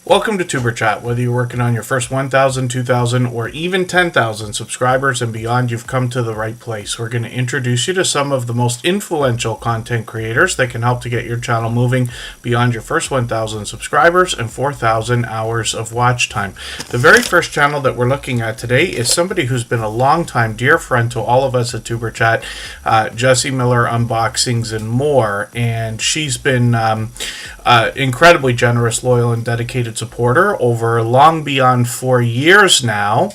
Welcome to Superchat. Whether you're working on your first 1,000, 2,000, or even 10,000 subscribers and beyond, you've come to the right place. We're going to introduce you to some of the most influential content creators that can help to get your channel moving beyond your first 1,000 subscribers and 4,000 hours of watch time. The very first channel that we're looking at today is somebody who's been a long-time dear friend to all of us at Superchat, Jessie Miller Unboxings and More, and she's been incredibly generous, loyal, and dedicated supporter over long beyond 4 years now.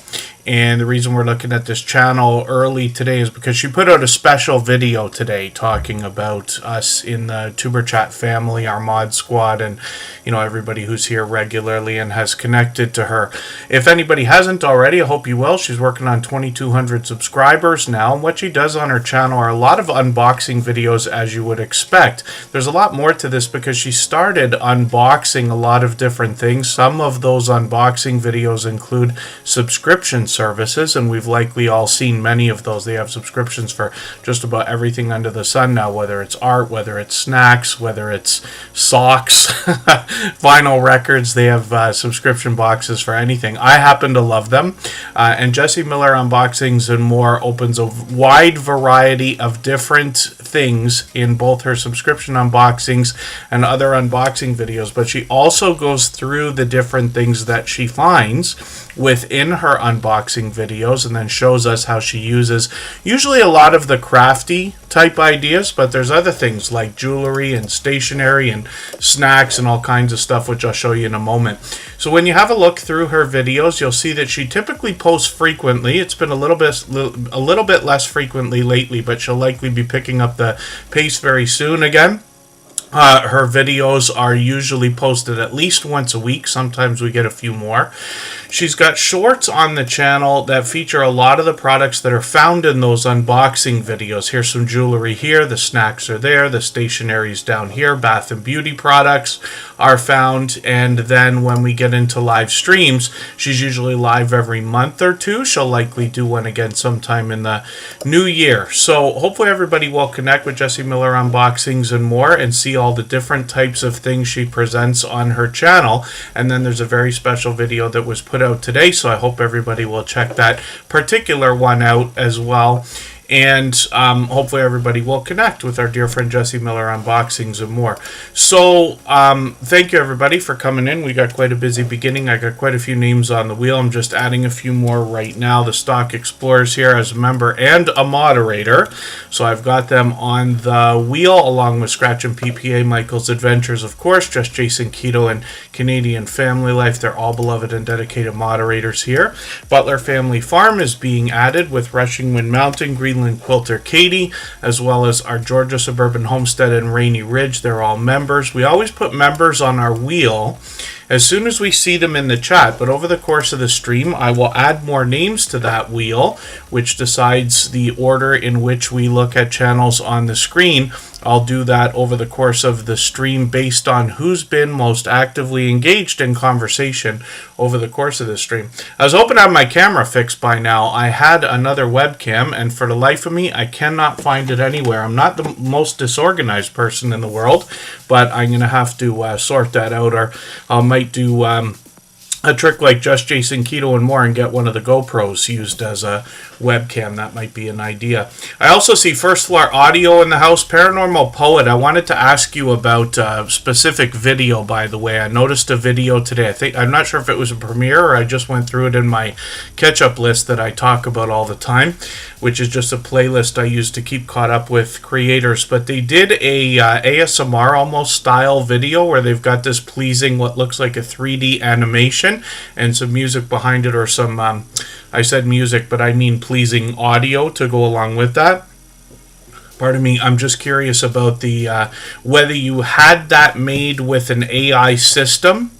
And the reason we're looking at this channel early today is because she put out a special video today talking about us in the Superchat family, our mod squad, and everybody who's here regularly and has connected to her. If anybody hasn't already, I hope you will. She's working on 2,200 subscribers now, and what she does on her channel are a lot of unboxing videos, as you would expect. There's a lot more to this because she started unboxing a lot of different things. Some of those unboxing videos include subscription services, and we've likely all seen many of those. They have subscriptions for just about everything under the sun now, whether it's art, whether it's snacks, whether it's socks, vinyl records. They have subscription boxes for anything. I happen to love them, and Jessie Miller Unboxings and More opens a wide variety of different things in both her subscription unboxings and other unboxing videos, but she also goes through the different things that she finds within her unboxing videos and then shows us how she uses usually a lot of the crafty type ideas, but there's other things like jewelry and stationery and snacks and all kinds of stuff, which I'll show you in a moment. So when you have a look through her videos, you'll see that she typically posts frequently. It's been a little bit less frequently lately, but she'll likely be picking up the pace very soon again. Her videos are usually posted at least once a week. Sometimes we get a few more. She's got shorts on the channel that feature a lot of the products that are found in those unboxing videos. Here's some jewelry here. The snacks are there. The stationery's down here. Bath and beauty products are found. And then when we get into live streams, she's usually live every month or two. She'll likely do one again sometime in the new year. So hopefully everybody will connect with Jessie Miller Unboxings and More and see all the different types of things she presents on her channel. And then there's a very special video that was put out today, so I hope everybody will check that particular one out as well. And hopefully everybody will connect with our dear friend Jessie Miller Unboxings and More. So thank you everybody for coming in. We got quite a busy beginning. I got quite a few names on the wheel. I'm just adding a few more right now. The Stock Explorers here as a member and a moderator. So I've got them on the wheel along with Scratch and PPA, Michael's Adventures, of course, Just Jason Keto, and Canadian Family Life. They're all beloved and dedicated moderators here. Butler Family Farm is being added with Rushing Wind Mountain, Greenland Quilter Katie, as well as our Georgia Suburban Homestead and Rainy Ridge. They're all members. We always put members on our wheel as soon as we see them in the chat, but over the course of the stream, I will add more names to that wheel, which decides the order in which we look at channels on the screen. I'll do that over the course of the stream based on who's been most actively engaged in conversation over the course of the stream. I was hoping to have my camera fixed by now. I had another webcam, and for the life of me, I cannot find it anywhere. I'm not the most disorganized person in the world, but I'm going to have to sort that out, or I might do a trick like Just Jason Keto and More and get one of the GoPros used as a webcam. That might be an idea. I also see First Floor Audio in the house. Paranormal Poet, I wanted to ask you about a specific video, by the way. I noticed a video today. I'm not sure if it was a premiere or I just went through it in my catch-up list that I talk about all the time, which is just a playlist I use to keep caught up with creators. But they did a ASMR almost style video where they've got this pleasing, what looks like a 3D animation and some music behind it, or some I said music, but I mean pleasing audio to go along with that. Pardon me, I'm just curious about the whether you had that made with an AI system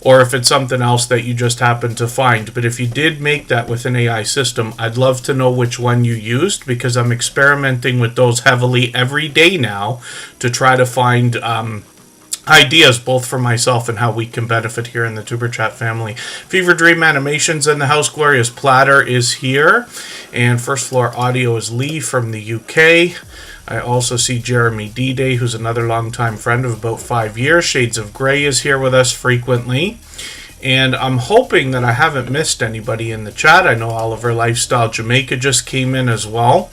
or if it's something else that you just happened to find. But if you did make that with an AI system, I'd love to know which one you used, because I'm experimenting with those heavily every day now to try to find ideas both for myself and how we can benefit here in the Tuber Chat family. Fever Dream Animations in the house. Glorious Platter is here. And First Floor Audio is Lee from the UK. I also see Jeremy D-Day, who's another longtime friend of about 5 years. Shades of Grey is here with us frequently. And I'm hoping that I haven't missed anybody in the chat. I know Oliver Lifestyle Jamaica just came in as well.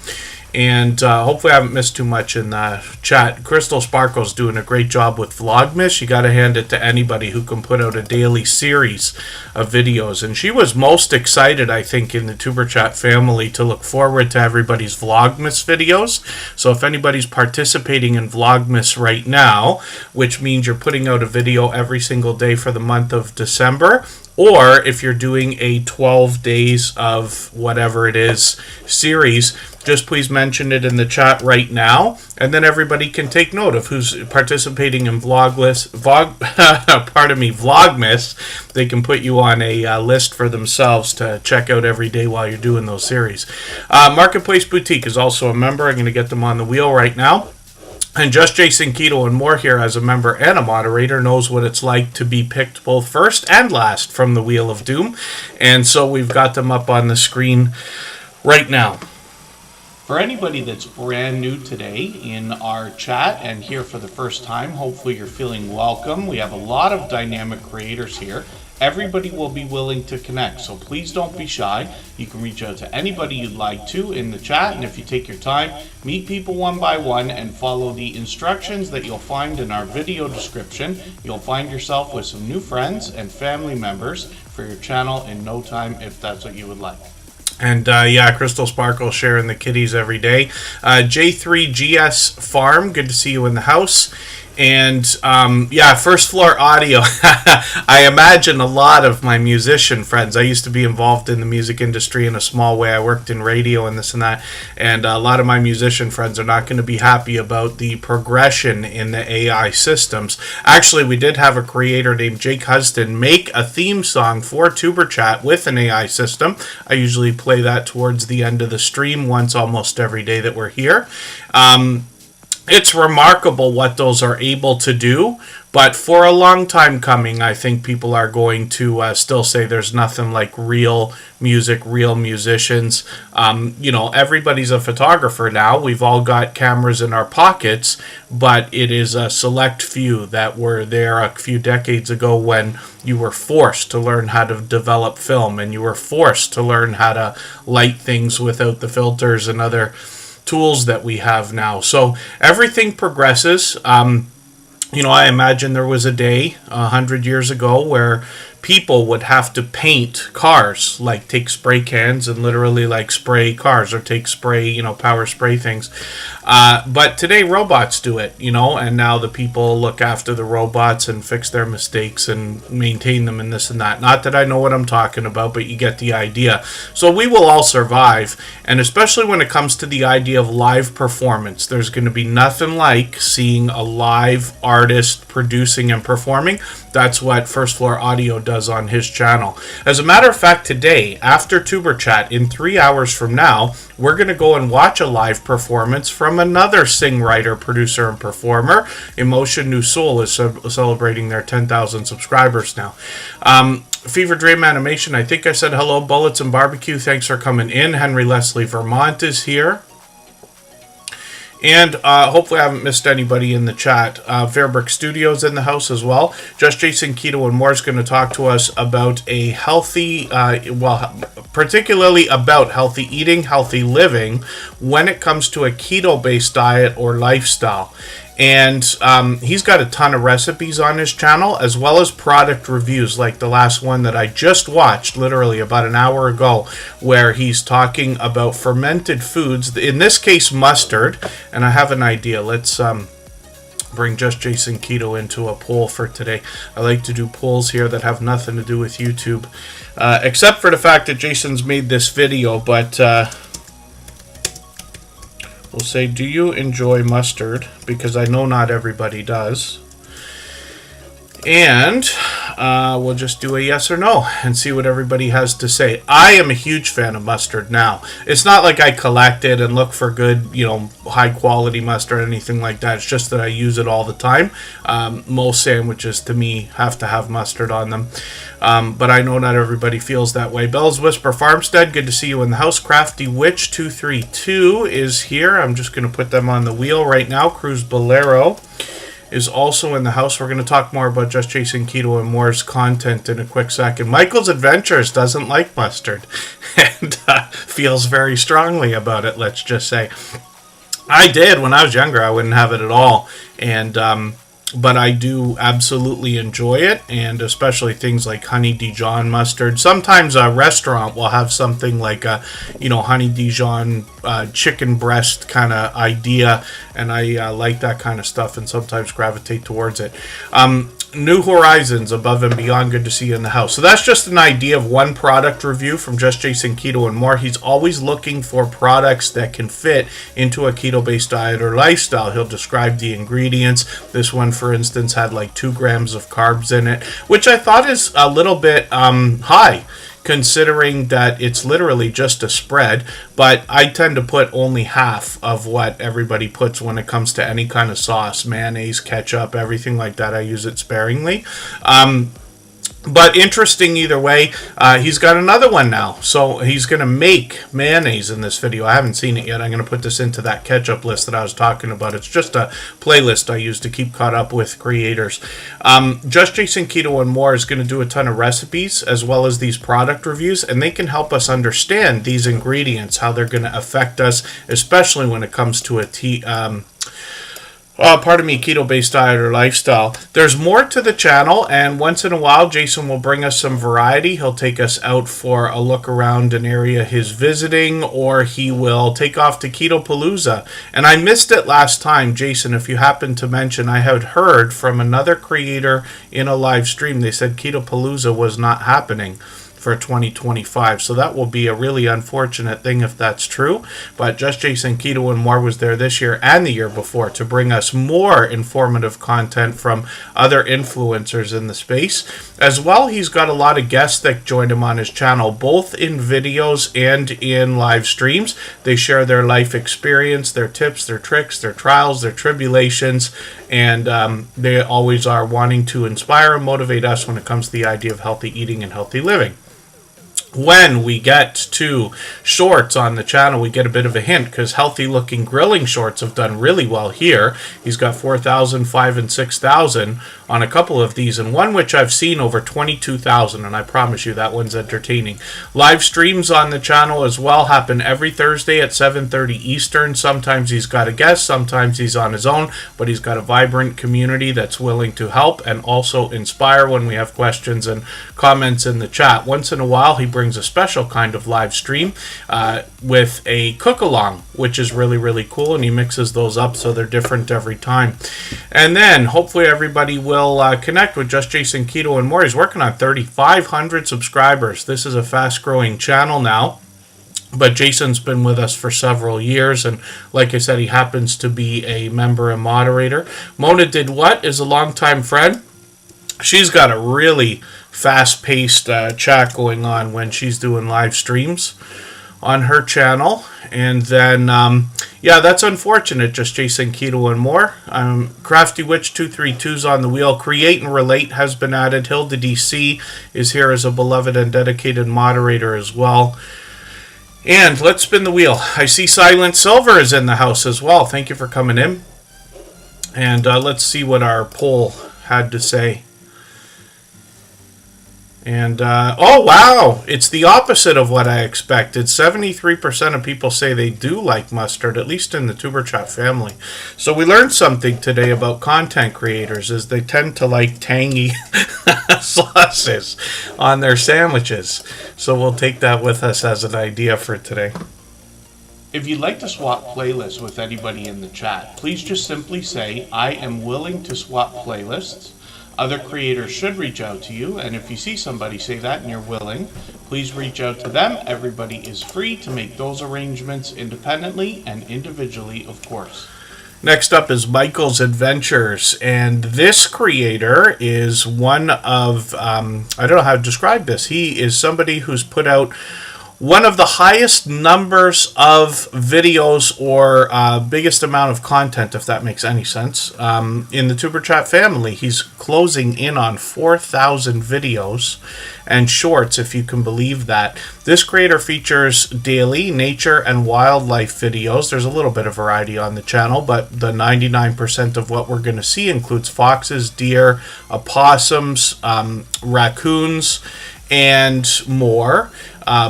And hopefully I haven't missed too much in the chat. Crystal Sparkle's doing a great job with Vlogmas. You got to hand it to anybody who can put out a daily series of videos. And she was most excited, I think, in the Tuber Chat family to look forward to everybody's Vlogmas videos. So if anybody's participating in Vlogmas right now, which means you're putting out a video every single day for the month of December, or if you're doing a 12 days of whatever it is series, just please mention it in the chat right now, and then everybody can take note of who's participating in Vlogmas. They can put you on a list for themselves to check out every day while you're doing those series. Marketplace Boutique is also a member. I'm going to get them on the wheel right now. And Just Jason Keto and more here as a member and a moderator knows what it's like to be picked both first and last from the Wheel of Doom. And so we've got them up on the screen right now. For anybody that's brand new today in our chat and here for the first time, hopefully you're feeling welcome. We have a lot of dynamic creators here. Everybody will be willing to connect, so please don't be shy. You can reach out to anybody you'd like to in the chat, and if you take your time, meet people one by one and follow the instructions that you'll find in our video description. You'll find yourself with some new friends and family members for your channel in no time if that's what you would like. And yeah, Crystal Sparkle sharing the kitties every day. J3GS Farm, good to see you in the house. And yeah, First Floor Audio. I imagine a lot of my musician friends. I used to be involved in the music industry in a small way. I worked in radio and this and that. And a lot of my musician friends are not going to be happy about the progression in the AI systems. Actually, we did have a creator named Jake Huston make a theme song for Tuber Chat with an AI system. I usually play that towards the end of the stream once almost every day that we're here. It's remarkable what those are able to do, but for a long time coming, I think people are going to still say there's nothing like real music, real musicians. You know, everybody's a photographer now. We've all got cameras in our pockets, but it is a select few that were there a few decades ago when you were forced to learn how to develop film, and you were forced to learn how to light things without the filters and other tools that we have now. So everything progresses. You know, I imagine there was a day 100 years ago where people would have to paint cars, like take spray cans and literally like spray cars or take spray, you know, power spray things. But today robots do it, you know, and now the people look after the robots and fix their mistakes and maintain them and this and that. Not that I know what I'm talking about, but you get the idea. So we will all survive, and especially when it comes to the idea of live performance, there's going to be nothing like seeing a live artist producing and performing. That's what First Floor Audio does on his channel. As a matter of fact, today, after Tuber Chat, in 3 hours from now, we're going to go and watch a live performance from another sing-writer, producer, and performer. Emotion New Soul is celebrating their 10,000 subscribers now. Fever Dream Animation, I think I said hello. Bullets and Barbecue, thanks for coming in. Henry Leslie Vermont is here. And hopefully I haven't missed anybody in the chat. Fairbrick Studios in the house as well. Just Jason Keto and more is going to talk to us about a healthy, particularly about healthy eating, healthy living when it comes to a keto-based diet or lifestyle. And he's got a ton of recipes on his channel, as well as product reviews, like the last one that I just watched, literally about an hour ago, where he's talking about fermented foods, in this case mustard. And I have an idea. Let's bring Just Jason Keto into a poll for today. I like to do polls here that have nothing to do with YouTube, except for the fact that Jason's made this video, but we'll say, do you enjoy mustard? Because I know not everybody does. And we'll just do a yes or no and see what everybody has to say. I am a huge fan of mustard now. It's not like I collect it and look for good, high quality mustard or anything like that. It's just that I use it all the time. Most sandwiches to me have to have mustard on them. But I know not everybody feels that way. Bell's Whisper Farmstead, good to see you in the house. Crafty Witch 232 is here. I'm just going to put them on the wheel right now. Cruz Bolero is also in the house. We're going to talk more about Just Chasing Keto and More's content in a quick second. Michael's Adventures doesn't like mustard and feels very strongly about it, let's just say. I did when I was younger. I wouldn't have it at all. But I do absolutely enjoy it, and especially things like honey Dijon mustard. Sometimes a restaurant will have something like a, honey Dijon chicken breast kind of idea, and I like that kind of stuff and sometimes gravitate towards it. New Horizons, Above and Beyond, good to see you in the house. So that's just an idea of one product review from Just Chasing Keto and More. He's always looking for products that can fit into a keto-based diet or lifestyle. He'll describe the ingredients. This one, for instance, had like 2 grams of carbs in it, which I thought is a little bit high, considering that it's literally just a spread, but I tend to put only half of what everybody puts when it comes to any kind of sauce, mayonnaise, ketchup, everything like that. I use it sparingly. But interesting either way. He's got another one now. So he's going to make mayonnaise in this video. I haven't seen it yet. I'm going to put this into that ketchup list that I was talking about. It's just a playlist I use to keep caught up with creators. Just Chasing Keto and More is going to do a ton of recipes as well as these product reviews, and they can help us understand these ingredients, how they're going to affect us, especially when it comes to keto-based diet or lifestyle. There's more to the channel, and once in a while, Jason will bring us some variety. He'll take us out for a look around an area he's visiting, or he will take off to Keto Palooza. And I missed it last time, Jason, if you happen to mention, I had heard from another creator in a live stream, they said Keto Palooza was not happening for 2025, so that will be a really unfortunate thing if that's true. But Just Chasing Keto and More was there this year and the year before to bring us more informative content from other influencers in the space. As well, he's got a lot of guests that joined him on his channel, both in videos and in live streams. They share their life experience, their tips, their tricks, their trials, their tribulations, and they always are wanting to inspire and motivate us when it comes to the idea of healthy eating and healthy living. When we get to shorts on the channel, we get a bit of a hint, because healthy looking grilling shorts have done really well here. He's got 4,000, 5,000, and 6,000 on a couple of these, and one which I've seen over 22,000, and I promise you that one's entertaining. Live streams on the channel as well happen every Thursday at 7:30 Eastern. Sometimes he's got a guest, sometimes he's on his own, but he's got a vibrant community that's willing to help and also inspire when we have questions and comments in the chat. Once in a while, he brings a special kind of live stream with a cook-along, which is really, really cool, and he mixes those up so they're different every time. And then, hopefully everybody will connect with Just Chasing Keto and More. He's working on 3,500 subscribers. This is a fast-growing channel now, but Jason's been with us for several years, and like I said, he happens to be a member and moderator. Mona Did What is a longtime friend. She's got a really fast-paced chat going on when she's doing live streams on her channel. And then, that's unfortunate, Just Chasing Keto and More. Crafty Witch 232's on the wheel. Create and Relate has been added. Hilda DC is here as a beloved and dedicated moderator as well. And let's spin the wheel. I see Silent Silver is in the house as well. Thank you for coming in. And let's see what our poll had to say. And, oh wow, it's the opposite of what I expected. 73% of people say they do like mustard, at least in the Superchat family. So we learned something today about content creators, is they tend to like tangy sauces on their sandwiches. So we'll take that with us as an idea for today. If you'd like to swap playlists with anybody in the chat, please just simply say, I am willing to swap playlists. Other creators should reach out to you, and if you see somebody say that and you're willing, please reach out to them. Everybody is free to make those arrangements independently and individually, of course. Next up is Michael's Adventures, and this creator is one of, I don't know how to describe this. He is somebody who's put out one of the highest numbers of videos or biggest amount of content, if that makes any sense, in the Superchat family. He's closing in on 4,000 videos and shorts, if you can believe that. This creator features daily nature and wildlife videos. There's a little bit of variety on the channel, but the 99% of what we're going to see includes foxes, deer, opossums, raccoons, and more.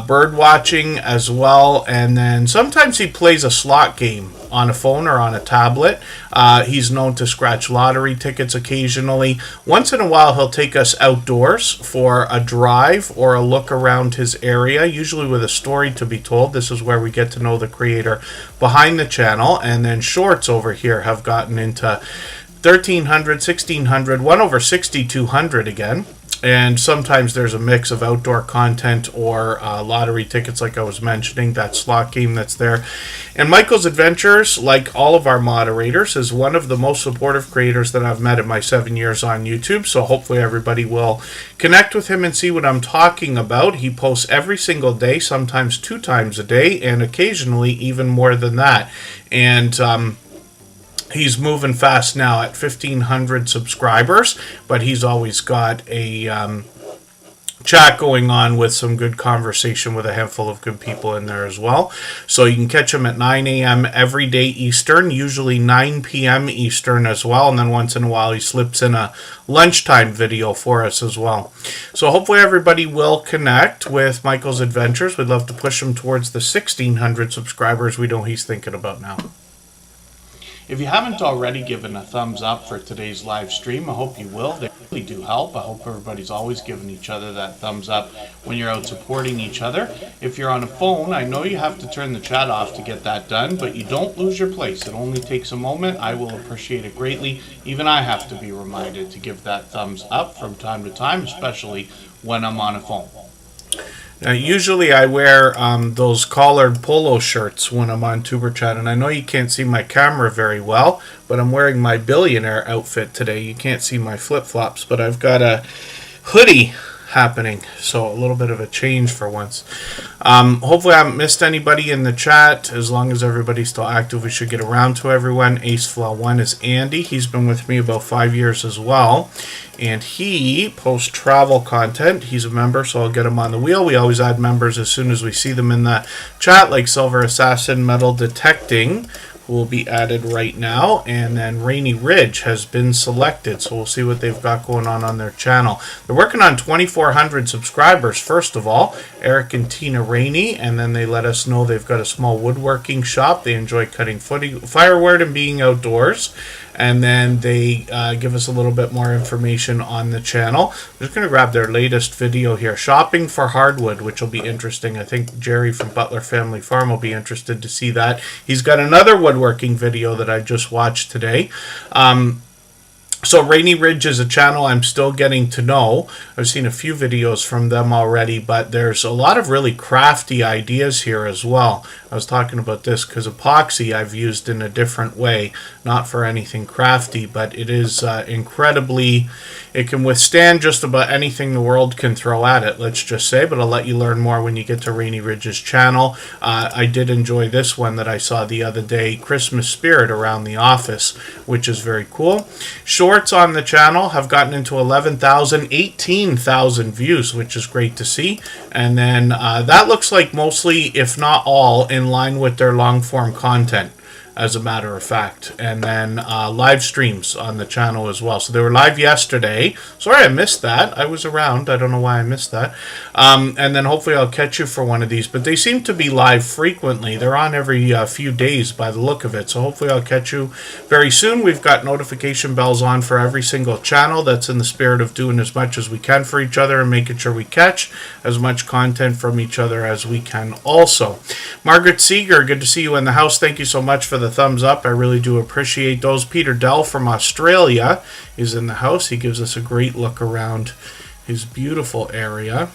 Bird watching as well, and then sometimes he plays a slot game on a phone or on a tablet. He's known to scratch lottery tickets occasionally. Once in a while he'll take us outdoors for a drive or a look around his area, usually with a story to be told. This is where we get to know the creator behind the channel. And then shorts over here have gotten into 1,300, 1,600, one over 6,200 again. And sometimes there's a mix of outdoor content or lottery tickets, like I was mentioning, that slot game that's there. And Michael's Adventures, like all of our moderators, is one of the most supportive creators that I've met in my 7 years on YouTube. So hopefully everybody will connect with him and see what I'm talking about. He posts every single day, sometimes 2 times a day, and occasionally even more than that. And he's moving fast now at 1,500 subscribers, but he's always got a chat going on with some good conversation with a handful of good people in there as well. So you can catch him at 9 a.m. every day Eastern, usually 9 p.m. Eastern as well, and then once in a while he slips in a lunchtime video for us as well. So hopefully everybody will connect with Michael's Adventures. We'd love to push him towards the 1,600 subscribers we know he's thinking about now. If you haven't already given a thumbs up for today's live stream, I hope you will. They really do help. I hope everybody's always giving each other that thumbs up when you're out supporting each other. If you're on a phone, I know you have to turn the chat off to get that done, but you don't lose your place. It only takes a moment. I will appreciate it greatly. Even I have to be reminded to give that thumbs up from time to time, especially when I'm on a phone. Now, usually I wear those collared polo shirts when I'm on Superchat, and I know you can't see my camera very well, but I'm wearing my billionaire outfit today. You can't see my flip-flops, but I've got a hoodie happening, so a little bit of a change for once. Hopefully I haven't missed anybody in the chat. As long as everybody's still active, we should get around to everyone. AceFlaw1 is Andy. He's been with me about 5 years as well, and he posts travel content. He's a member, so I'll get him on the wheel. We always add members as soon as we see them in the chat, like Silver Assassin, Metal Detecting, will be added right now, and then Rainy Ridge has been selected, so we'll see what they've got going on their channel. They're working on 2,400 subscribers, first of all, Eric and Tina Rainey, and then they let us know they've got a small woodworking shop. They enjoy cutting firewood and being outdoors. And then they give us a little bit more information on the channel. I'm just going to grab their latest video here. Shopping for hardwood, which will be interesting. I think Jerry from Butler Family Farm will be interested to see that. He's got another woodworking video that I just watched today. So Rainy Ridge is a channel I'm still getting to know. I've seen a few videos from them already, but there's a lot of really crafty ideas here as well. I was talking about this because epoxy I've used in a different way, not for anything crafty, but it is incredibly, it can withstand just about anything the world can throw at it, let's just say, but I'll let you learn more when you get to Rainy Ridge's channel. I did enjoy this one that I saw the other day, Christmas Spirit Around the Office, which is very cool. Shorts on the channel have gotten into 11,000, 18,000 views, which is great to see. And then that looks like mostly, if not all, in line with their long-form content, as a matter of fact. And then live streams on the channel as well. So they were live yesterday. Sorry I missed that. I was around. I don't know why I missed that. And then hopefully I'll catch you for one of these. But they seem to be live frequently. They're on every few days by the look of it. So hopefully I'll catch you very soon. We've got notification bells on for every single channel. That's in the spirit of doing as much as we can for each other and making sure we catch as much content from each other as we can also. Margaret Seeger, good to see you in the house. Thank you so much for the thumbs up. I really do appreciate those. Peter Dell from Australia is in the house. He gives us a great look around his beautiful area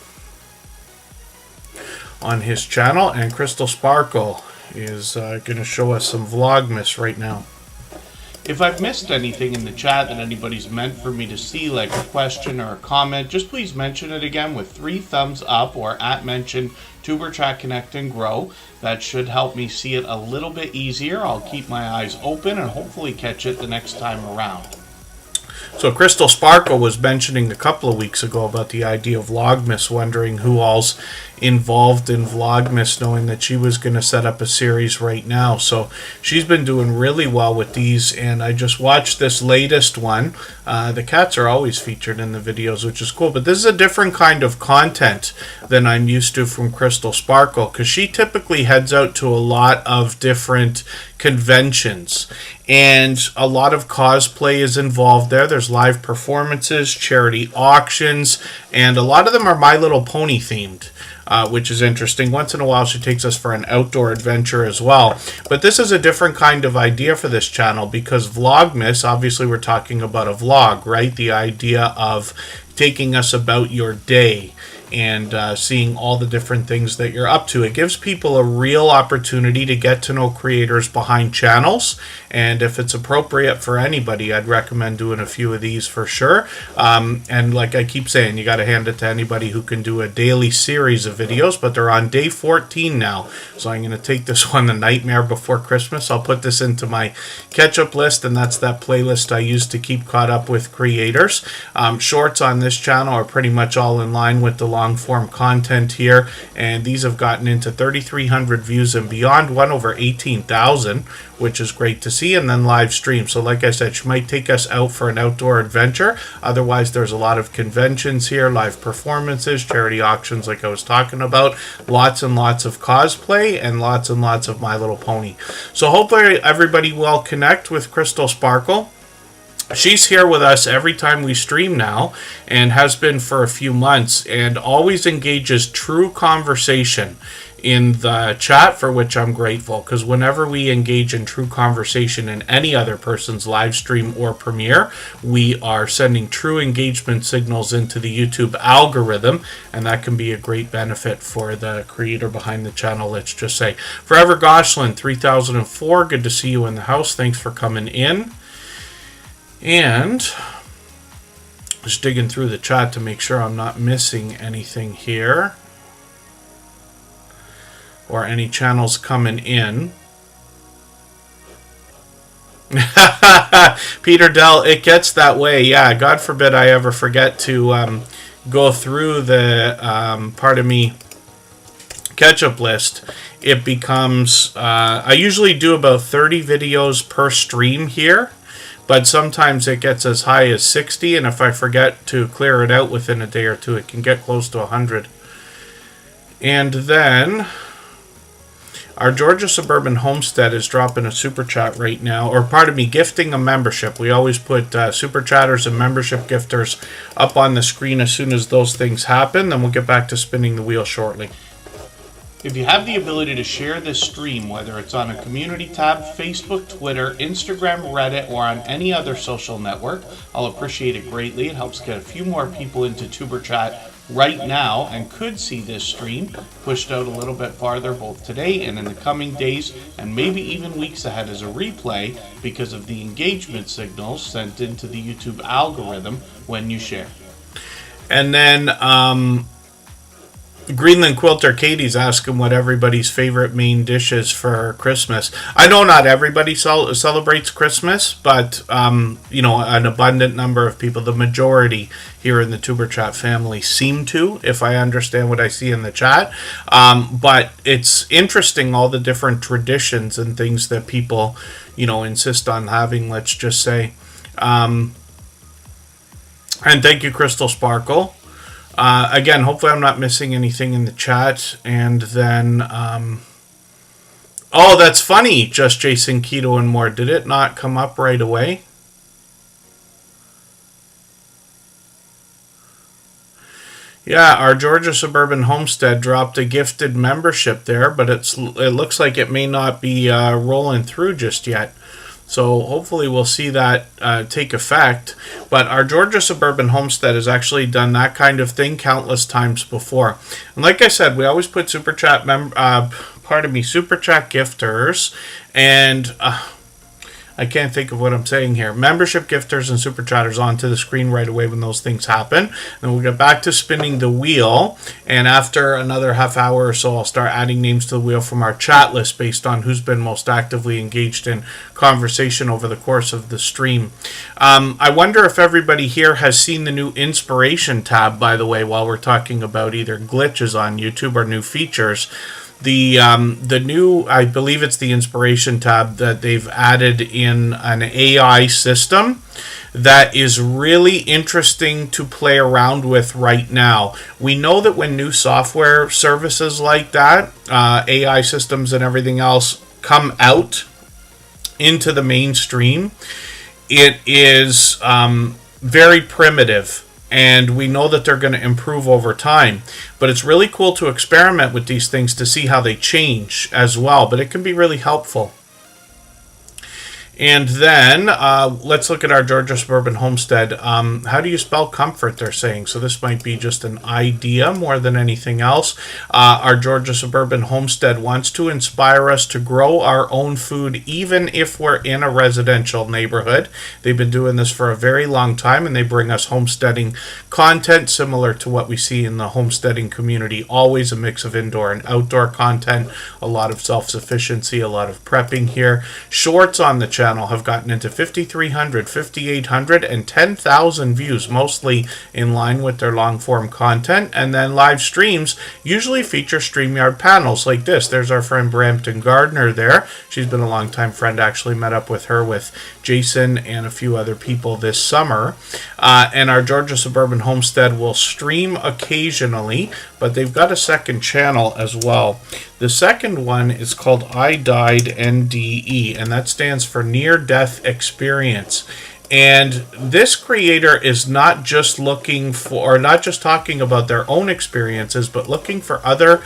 on his channel. And Crystal Sparkle is going to show us some Vlogmas right now. If I've missed anything in the chat that anybody's meant for me to see, like a question or a comment, just please mention it again with 3 thumbs up or at mention TuberChat Connect and Grow. That should help me see it a little bit easier. I'll keep my eyes open and hopefully catch it the next time around. So Crystal Sparkle was mentioning a couple of weeks ago about the idea of Vlogmas, wondering who all's involved in Vlogmas, knowing that she was going to set up a series right now. So she's been doing really well with these, and I just watched this latest one. The cats are always featured in the videos, which is cool, but this is a different kind of content than I'm used to from Crystal Sparkle, because she typically heads out to a lot of different conventions, and a lot of cosplay is involved there. There's live performances, charity auctions, and a lot of them are My Little Pony themed, which is interesting. Once in a while she takes us for an outdoor adventure as well. But this is a different kind of idea for this channel, because Vlogmas, obviously we're talking about a vlog, right? The idea of taking us about your day and seeing all the different things that you're up to. It gives people a real opportunity to get to know creators behind channels, and if it's appropriate for anybody, I'd recommend doing a few of these for sure. And like I keep saying, you got to hand it to anybody who can do a daily series of videos, but they're on day 14 now, so I'm going to take this one, The Nightmare Before Christmas. I'll put this into my catch-up list, and that's that playlist I use to keep caught up with creators. Shorts on this channel are pretty much all in line with the long-form content here, and these have gotten into 3,300 views and beyond, one over 18,000, which is great to see, and then live stream. So like I said, she might take us out for an outdoor adventure. Otherwise, there's a lot of conventions here, live performances, charity auctions like I was talking about, lots and lots of cosplay, and lots of My Little Pony. So hopefully everybody will connect with Crystal Sparkle. She's here with us every time we stream now, and has been for a few months, and always engages true conversation in the chat, for which I'm grateful, because whenever we engage in true conversation in any other person's live stream or premiere, we are sending true engagement signals into the YouTube algorithm, and that can be a great benefit for the creator behind the channel, let's just say. Forever Goshlin 3004, good to see you in the house. Thanks for coming in. And just digging through the chat to make sure I'm not missing anything here, or any channels coming in. Peter Dell, it gets that way. Yeah, God forbid I ever forget to go through the pardon me, catch-up list. It becomes I usually do about 30 videos per stream here, but sometimes it gets as high as 60, and if I forget to clear it out within a day or two, it can get close to 100. And then our Georgia Suburban Homestead is dropping a super chat right now, or pardon me, gifting a membership. We always put super chatters and membership gifters up on the screen as soon as those things happen. Then we'll get back to spinning the wheel shortly. If you have the ability to share this stream, whether it's on a community tab, Facebook, Twitter, Instagram, Reddit, or on any other social network, I'll appreciate it greatly. It helps get a few more people into TuberChat right now, and could see this stream pushed out a little bit farther both today and in the coming days, and maybe even weeks ahead as a replay, because of the engagement signals sent into the YouTube algorithm when you share. And then Greenland Quilter Katie's asking what everybody's favorite main dish is for Christmas. I know not everybody celebrates Christmas, but you know, an abundant number of people, the majority here in the TuberChat family, seem to, if I understand what I see in the chat. But it's interesting, all the different traditions and things that people, you know, insist on having, let's just say. And thank you, Crystal Sparkle. Again, hopefully I'm not missing anything in the chat. And then, oh, that's funny, Just Jason, Keto, and More. Did it not come up right away? Yeah, our Georgia Suburban Homestead dropped a gifted membership there, but it looks like it may not be rolling through just yet. So hopefully we'll see that take effect. But our Georgia Suburban Homestead has actually done that kind of thing countless times before. And like I said, we always put super chat gifters. And I can't think of what I'm saying here. Membership gifters and super chatters onto the screen right away when those things happen. Then we'll get back to spinning the wheel. And after another half hour or so, I'll start adding names to the wheel from our chat list based on who's been most actively engaged in conversation over the course of the stream. I wonder if everybody here has seen the new inspiration tab, by the way, while we're talking about either glitches on YouTube or new features. The new, I believe it's the inspiration tab that they've added in an AI system that is really interesting to play around with right now. We know that when new software services like that, AI systems and everything else come out into the mainstream, it is very primitive. And we know that they're going to improve over time. But it's really cool to experiment with these things to see how they change as well. But it can be really helpful. And then let's look at our Georgia Suburban Homestead. How do you spell comfort, they're saying? So this might be just an idea more than anything else. Our Georgia Suburban Homestead wants to inspire us to grow our own food even if we're in a residential neighborhood. They've been doing this for a very long time, and they bring us homesteading content similar to what we see in the homesteading community. Always a mix of indoor and outdoor content, a lot of self-sufficiency, a lot of prepping here. Shorts on the channel have gotten into 5,300, 5,800, and 10,000 views, mostly in line with their long-form content. And then live streams usually feature StreamYard panels like this. There's our friend Brampton Gardner there. She's been a long-time friend. Actually met up with her with Jason and a few other people this summer. And our Georgia Suburban Homestead will stream occasionally, but they've got a second channel as well. The second one is called I Died NDE, and that stands for Near Death Experience. And this creator is not just looking for, or not just talking about their own experiences, but looking for other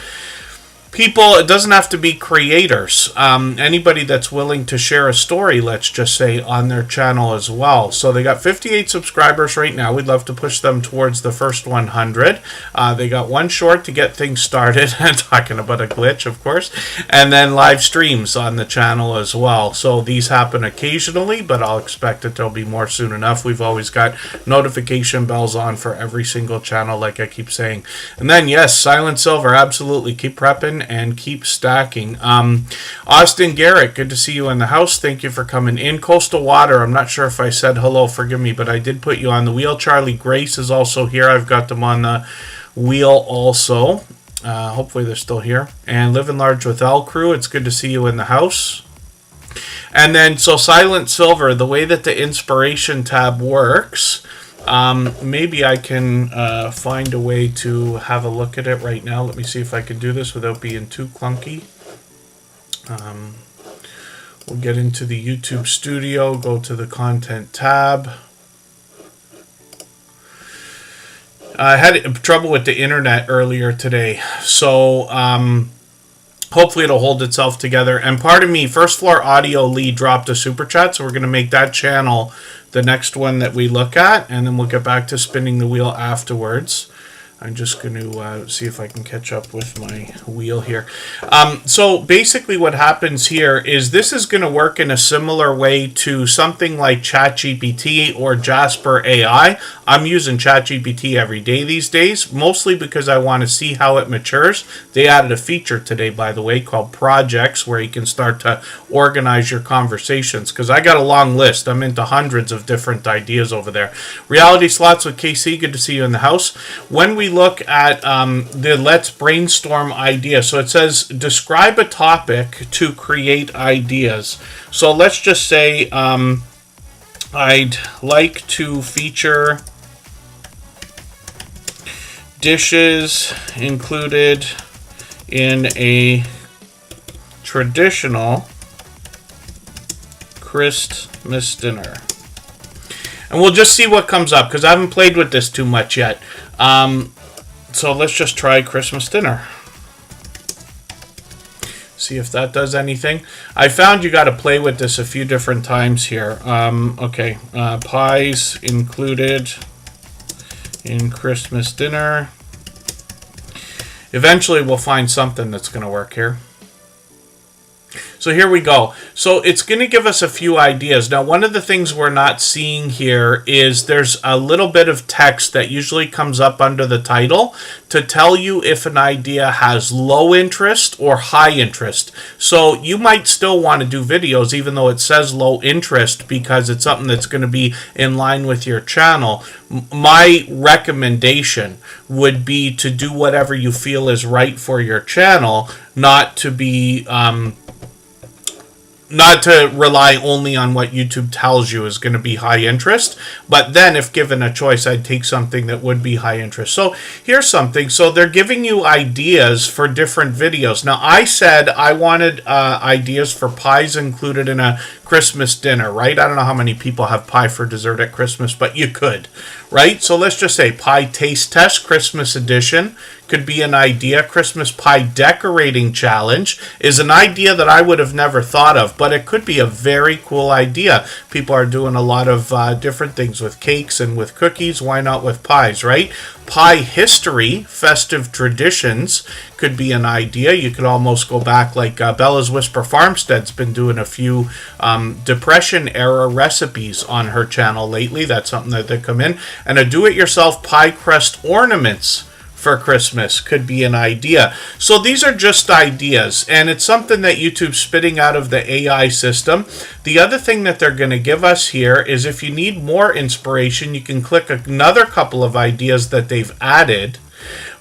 people. It doesn't have to be creators. Anybody that's willing to share a story, let's just say, on their channel as well. So they got 58 subscribers right now. We'd love to push them towards the first 100. They got one short to get things started. Talking about a glitch, of course. And then live streams on the channel as well. So these happen occasionally, but I'll expect that there'll be more soon enough. We've always got notification bells on for every single channel, like I keep saying. And then, yes, Silent Silver, absolutely. Keep prepping and keep stacking. Austin Garrett, good to see you in the house. Thank you for coming in. Coastal Water, I'm not sure if I said hello, forgive me, but I did put you on the wheel. Charlie Grace is also here. I've got them on the wheel also. Hopefully they're still here. And Living Large with L Crew, it's good to see you in the house. And then, so Silent Silver, the way that the inspiration tab works, maybe I can find a way to have a look at it right now. Let me see if I can do this without being too clunky. We'll get into the YouTube studio, go to the content tab. I had trouble with the internet earlier today, so hopefully it'll hold itself together. And pardon me, First Floor Audio Lee dropped a super chat, so we're going to make that channel the next one that we look at, and then we'll get back to spinning the wheel afterwards. I'm just going to see if I can catch up with my wheel here. So basically what happens here is this is going to work in a similar way to something like ChatGPT or Jasper AI. I'm using ChatGPT every day these days, mostly because I want to see how it matures. They added a feature today, by the way, called Projects, where you can start to organize your conversations, because I got a long list. I'm into hundreds of different ideas over there. Reality Slots with KC, good to see you in the house. When we look at the Let's Brainstorm idea, so it says describe a topic to create ideas. So let's just say I'd like to feature dishes included in a traditional Christmas dinner. And we'll just see what comes up, because I haven't played with this too much yet. So let's just try Christmas dinner. See if that does anything. I found you got to play with this a few different times here. Okay, pies included in Christmas dinner. Eventually we'll find something that's going to work here. So here we go. So it's going to give us a few ideas. Now, one of the things we're not seeing here is there's a little bit of text that usually comes up under the title to tell you if an idea has low interest or high interest. So you might still want to do videos even though it says low interest because it's something that's going to be in line with your channel. My recommendation would be to do whatever you feel is right for your channel, not to be not to rely only on what YouTube tells you is going to be high interest. But then if given a choice, I'd take something that would be high interest. So here's something. So they're giving you ideas for different videos. Now, I said I wanted ideas for pies included in a Christmas dinner, right? I don't know how many people have pie for dessert at Christmas, but you could, right? So let's just say pie taste test, Christmas edition, could be an idea. Christmas pie decorating challenge is an idea that I would have never thought of, but it could be a very cool idea. People are doing a lot of different things with cakes and with cookies. Why not with pies, right? Pie history, festive traditions could be an idea. You could almost go back like Bella's Whisper Farmstead's been doing a few Depression era recipes on her channel lately. That's something that they come in. And a do-it-yourself pie crust ornaments for Christmas could be an idea. So these are just ideas, and it's something that YouTube's spitting out of the AI system. The other thing that they're going to give us here is if you need more inspiration, you can click another couple of ideas that they've added.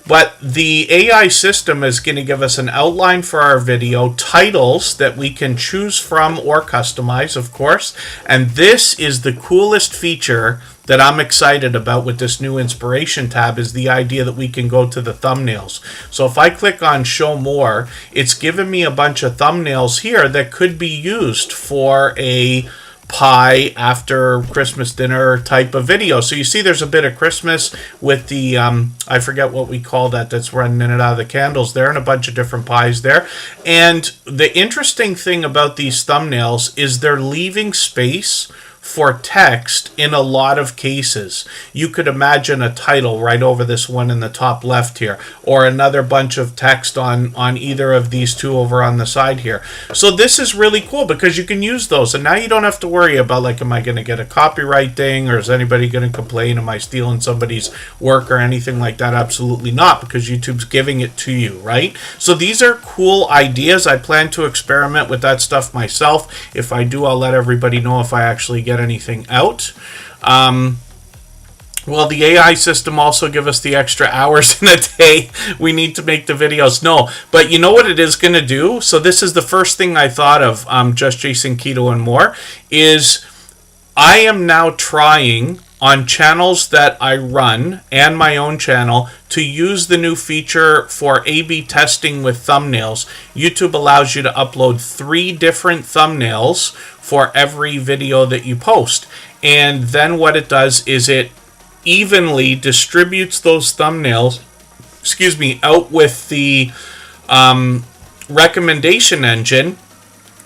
But the AI system is going to give us an outline for our video, titles that we can choose from or customize, of course. And this is the coolest feature that I'm excited about with this new inspiration tab, is the idea that we can go to the thumbnails. So if I click on show more, it's given me a bunch of thumbnails here that could be used for a pie after Christmas dinner type of video. So you see there's a bit of Christmas with the I forget what we call that's running in and out of the candles there, and a bunch of different pies there. And the interesting thing about these thumbnails is they're leaving space for text in a lot of cases. You could imagine a title right over this one in the top left here, or another bunch of text on either of these two over on the side here. So this is really cool because you can use those, and now you don't have to worry about, like, am I going to get a copyright thing, or is anybody going to complain? Am I stealing somebody's work or anything like that? Absolutely not, because YouTube's giving it to you, right? So these are cool ideas. I plan to experiment with that stuff myself. If I do, I'll let everybody know if I actually get anything out. Will the AI system also give us the extra hours in a day we need to make the videos? No, but you know what it is going to do? So this is the first thing I thought of, Just Jason Keto and More, is I am now trying on channels that I run and my own channel to use the new feature for A/B testing with thumbnails. YouTube allows you to upload 3 different thumbnails for every video that you post. And then what it does is it evenly distributes those thumbnails, out with the recommendation engine.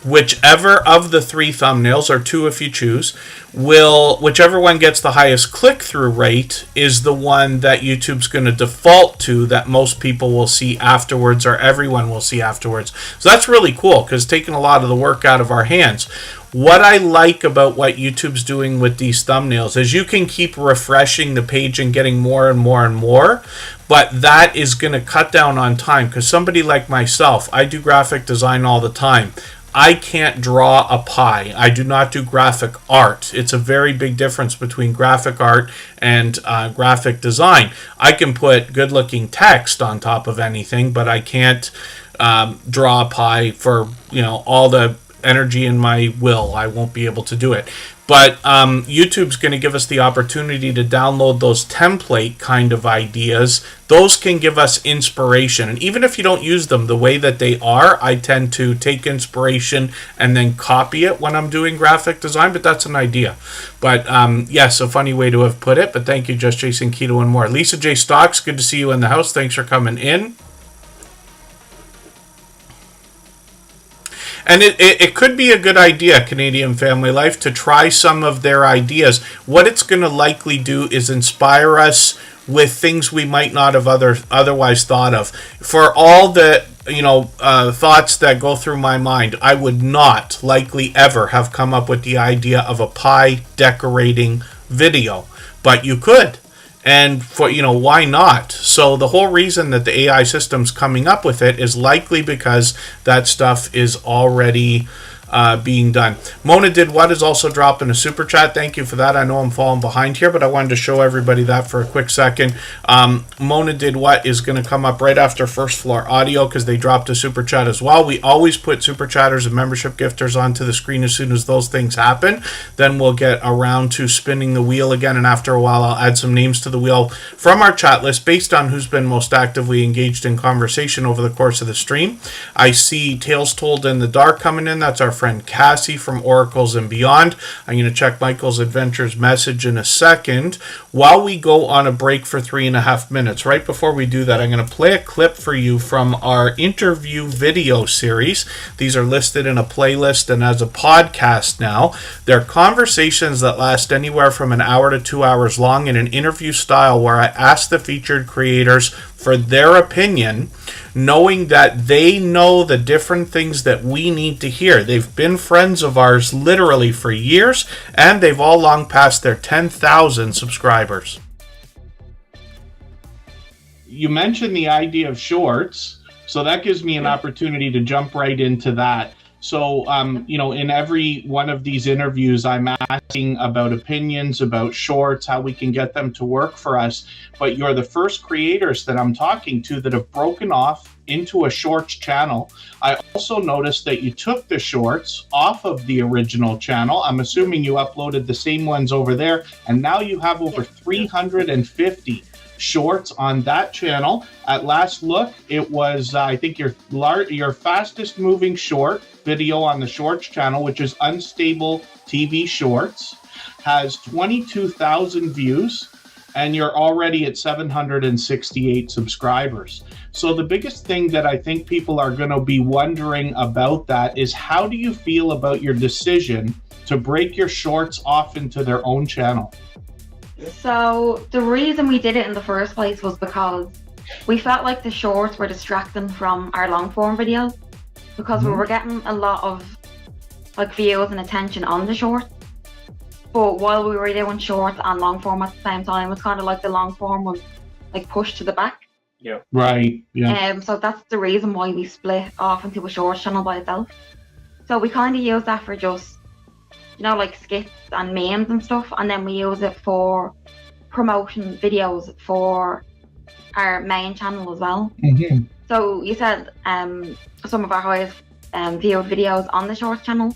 Whichever of the 3 thumbnails, or 2 if you choose, whichever one gets the highest click-through rate is the one that YouTube's going to default to, that most people will see afterwards, or everyone will see afterwards. So that's really cool, because it's taking a lot of the work out of our hands. What I like about what YouTube's doing with these thumbnails is you can keep refreshing the page and getting more and more and more, but that is going to cut down on time, because somebody like myself, I do graphic design all the time. I can't draw a pie. I do not do graphic art. It's a very big difference between graphic art and graphic design. I can put good-looking text on top of anything, but I can't draw a pie for, all the energy in my will. I won't be able to do it. But YouTube's going to give us the opportunity to download those template kind of ideas. Those can give us inspiration. And even if you don't use them the way that they are, I tend to take inspiration and then copy it when I'm doing graphic design. But that's an idea. But yes, a funny way to have put it. But thank you, Just Jason Keto and More. Lisa J. Stocks, good to see you in the house. Thanks for coming in. And it could be a good idea, Canadian Family Life, to try some of their ideas. What it's going to likely do is inspire us with things we might not have otherwise thought of. For all the thoughts that go through my mind. I would not likely ever have come up with the idea of a pie decorating video, but you could. And for why not? So the whole reason that the AI system's coming up with it is likely because that stuff is already being done. Mona did what is also dropping a super chat. Thank you for that. I know I'm falling behind here, but I wanted to show everybody that for a quick second. Mona did what is going to come up right after First Floor Audio because they dropped a super chat as well. We always put super chatters and membership gifters onto the screen as soon as those things happen. Then we'll get around to spinning the wheel again, and after a while I'll add some names to the wheel from our chat list based on who's been most actively engaged in conversation over the course of the stream. I see Tales Told in the Dark coming in. That's our friend Cassie from Oracles and Beyond. I'm going to check Michael's Adventures message in a second. While we go on a break for 3.5 minutes, right before we do that, I'm going to play a clip for you from our interview video series. These are listed in a playlist and as a podcast now. They're conversations that last anywhere from an hour to 2 hours long in an interview style where I ask the featured creators for their opinion, knowing that they know the different things that we need to hear. They've been friends of ours literally for years, and they've all long passed their 10,000 subscribers. You mentioned the idea of shorts, so that gives me an opportunity to jump right into that. So, in every one of these interviews, I'm asking about opinions, about shorts, how we can get them to work for us. But you're the first creators that I'm talking to that have broken off into a shorts channel. I also noticed that you took the shorts off of the original channel. I'm assuming you uploaded the same ones over there, and now you have over 350 shorts on that channel. At last look, it was I think your fastest moving short video on the shorts channel, which is Unstable TV Shorts, has 22,000 views, and you're already at 768 subscribers. So the biggest thing that I think people are going to be wondering about that is, how do you feel about your decision to break your shorts off into their own channel? So the reason we did it in the first place was because we felt like the shorts were distracting from our long form videos, because we were getting a lot of views and attention on the shorts. But while we were doing shorts and long form at the same time, it's kind of like the long form was pushed to the back. Yeah. Right. Yeah. So that's the reason why we split off into a shorts channel by itself. So we kind of use that for just skits and memes and stuff, and then we use it for promotion videos for our main channel as well. Mm-hmm. So you said some of our highest viewed videos on the shorts channel,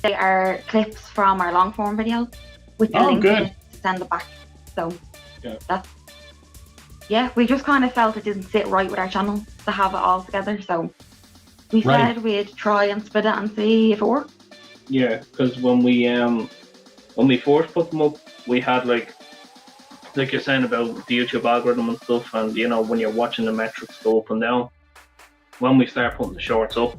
they are clips from our long form videos with the link to send it back. So we just kind of felt it didn't sit right with our channel to have it all together, so we said we'd try and split it and see if it worked. Yeah, because when we first put them up, we had like you're saying about the YouTube algorithm and stuff, and when you're watching the metrics go up and down. When we start putting the shorts up,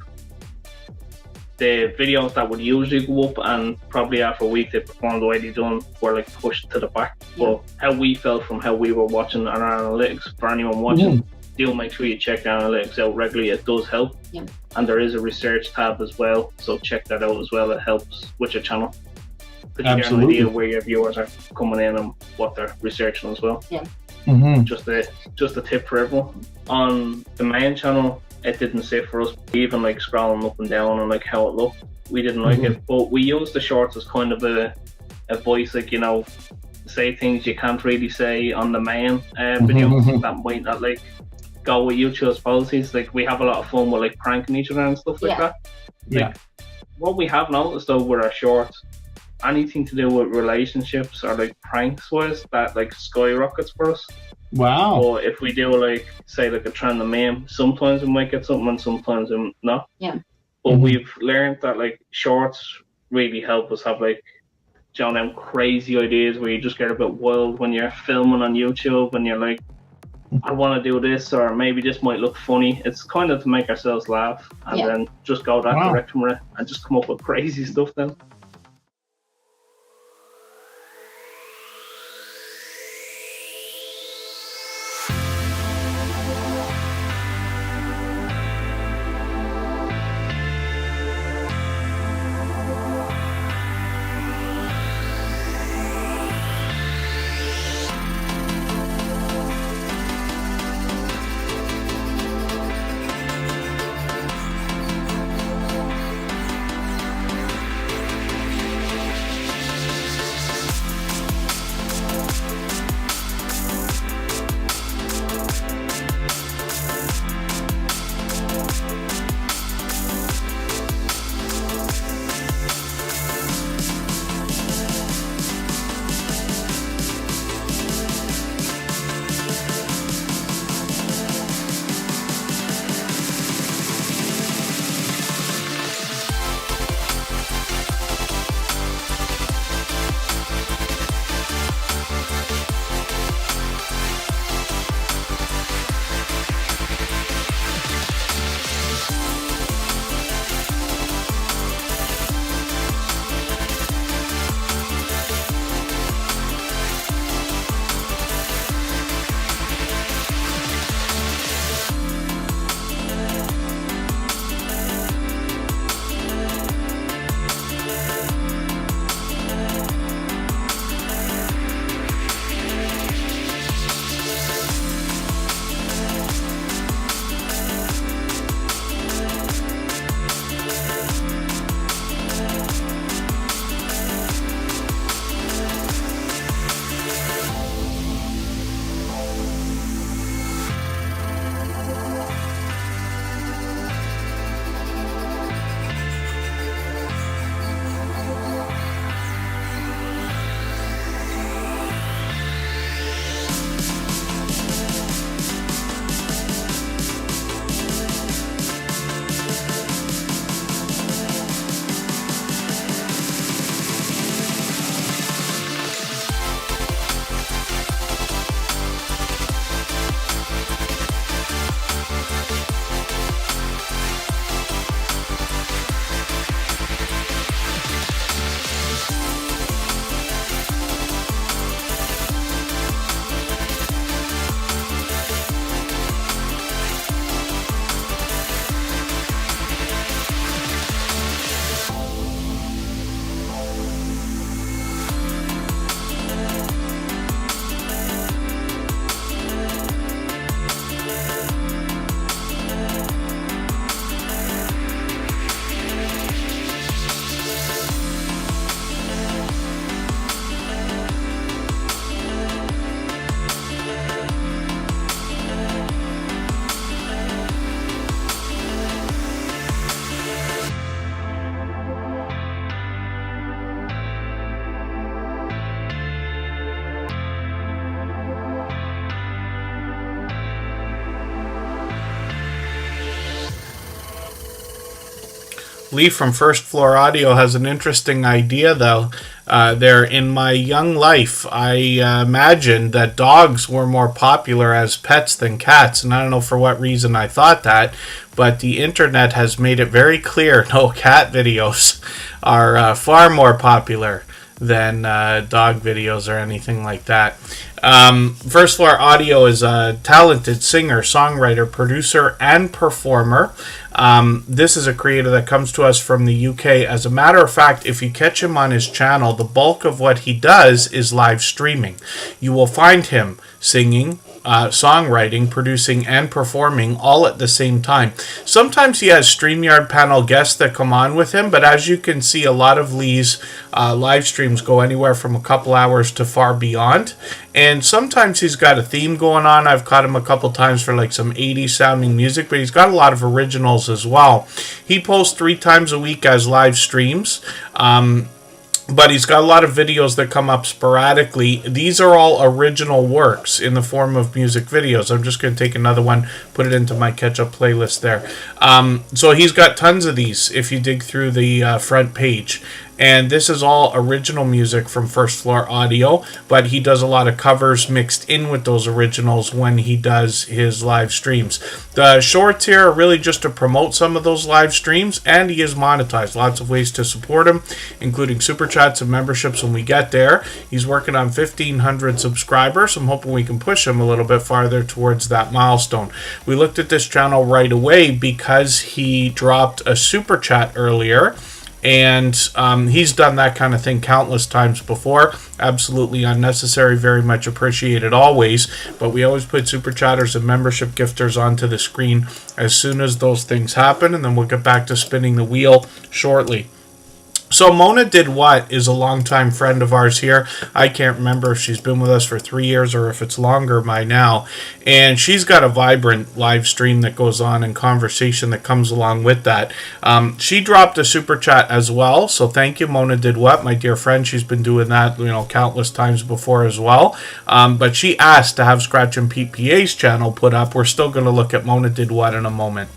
the videos that would usually go up and probably after a week they performed the way they done were pushed to the back. But how we felt from how we were watching our analytics, for anyone watching, do make sure you check the analytics out regularly. It does help. Yeah. And there is a research tab as well, so check that out as well. It helps with your channel, because you get an idea where your viewers are coming in and what they're researching as well. Yeah. Mm-hmm. Just a tip for everyone. On the main channel, it didn't sit for us, even scrolling up and down and how it looked. We didn't like it, but we used the shorts as kind of a voice, say things you can't really say on the main videos that might not go with YouTube's policies. We have a lot of fun with pranking each other and stuff like that. What we have noticed though with our shorts, anything to do with relationships or pranks wise, that skyrockets for us. Wow. Or if we do say a trend of meme, sometimes we might get something and sometimes not. Yeah. But we've learned that shorts really help us have them crazy ideas where you just get a bit wild when you're filming on YouTube and you're I want to do this, or maybe this might look funny. It's kind of to make ourselves laugh and then just go that direction with it and just come up with crazy stuff then. Lee from First Floor Audio has an interesting idea, though. There, in my young life, I imagined that dogs were more popular as pets than cats, and I don't know for what reason I thought that, but the internet has made it very clear no, cat videos are far more popular than dog videos or anything like that. First Floor Audio is a talented singer, songwriter, producer, and performer. This is a creator that comes to us from the UK. As a matter of fact, if you catch him on his channel, the bulk of what he does is live streaming. You will find him singing, songwriting, producing, and performing all at the same time. Sometimes he has StreamYard panel guests that come on with him, but as you can see, a lot of Lee's live streams go anywhere from a couple hours to far beyond. And sometimes he's got a theme going on. I've caught him a couple times for like some 80s sounding music, but he's got a lot of originals as well. He posts 3 times a week as live streams. But he's got a lot of videos that come up sporadically. These are all original works in the form of music videos. I'm just going to take another one, put it into my catch-up playlist there. So he's got tons of these if you dig through the front page. And this is all original music from First Floor Audio, but he does a lot of covers mixed in with those originals when he does his live streams. The shorts here are really just to promote some of those live streams, and he is monetized. Lots of ways to support him, including super chats and memberships when we get there. He's working on 1,500 subscribers. I'm hoping we can push him a little bit farther towards that milestone. We looked at this channel right away because he dropped a super chat earlier. And he's done that kind of thing countless times before. Absolutely unnecessary, very much appreciated always. But we always put super chatters and membership gifters onto the screen as soon as those things happen. And then we'll get back to spinning the wheel shortly. So Mona Did What is a longtime friend of ours here. I can't remember if she's been with us for 3 years or if it's longer by now. And she's got a vibrant live stream that goes on and conversation that comes along with that. She dropped a super chat as well. So thank you, Mona Did What, my dear friend. She's been doing that, countless times before as well. But she asked to have Scratch and Pete PA's channel put up. We're still going to look at Mona Did What in a moment.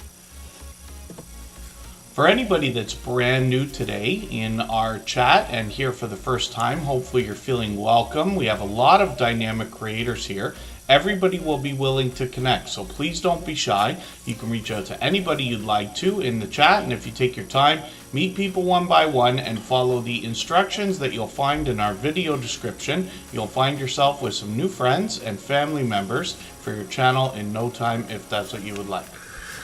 For anybody that's brand new today in our chat and here for the first time, hopefully you're feeling welcome. We have a lot of dynamic creators here. Everybody will be willing to connect, so please don't be shy. You can reach out to anybody you'd like to in the chat, and if you take your time, meet people one by one and follow the instructions that you'll find in our video description. You'll find yourself with some new friends and family members for your channel in no time if that's what you would like.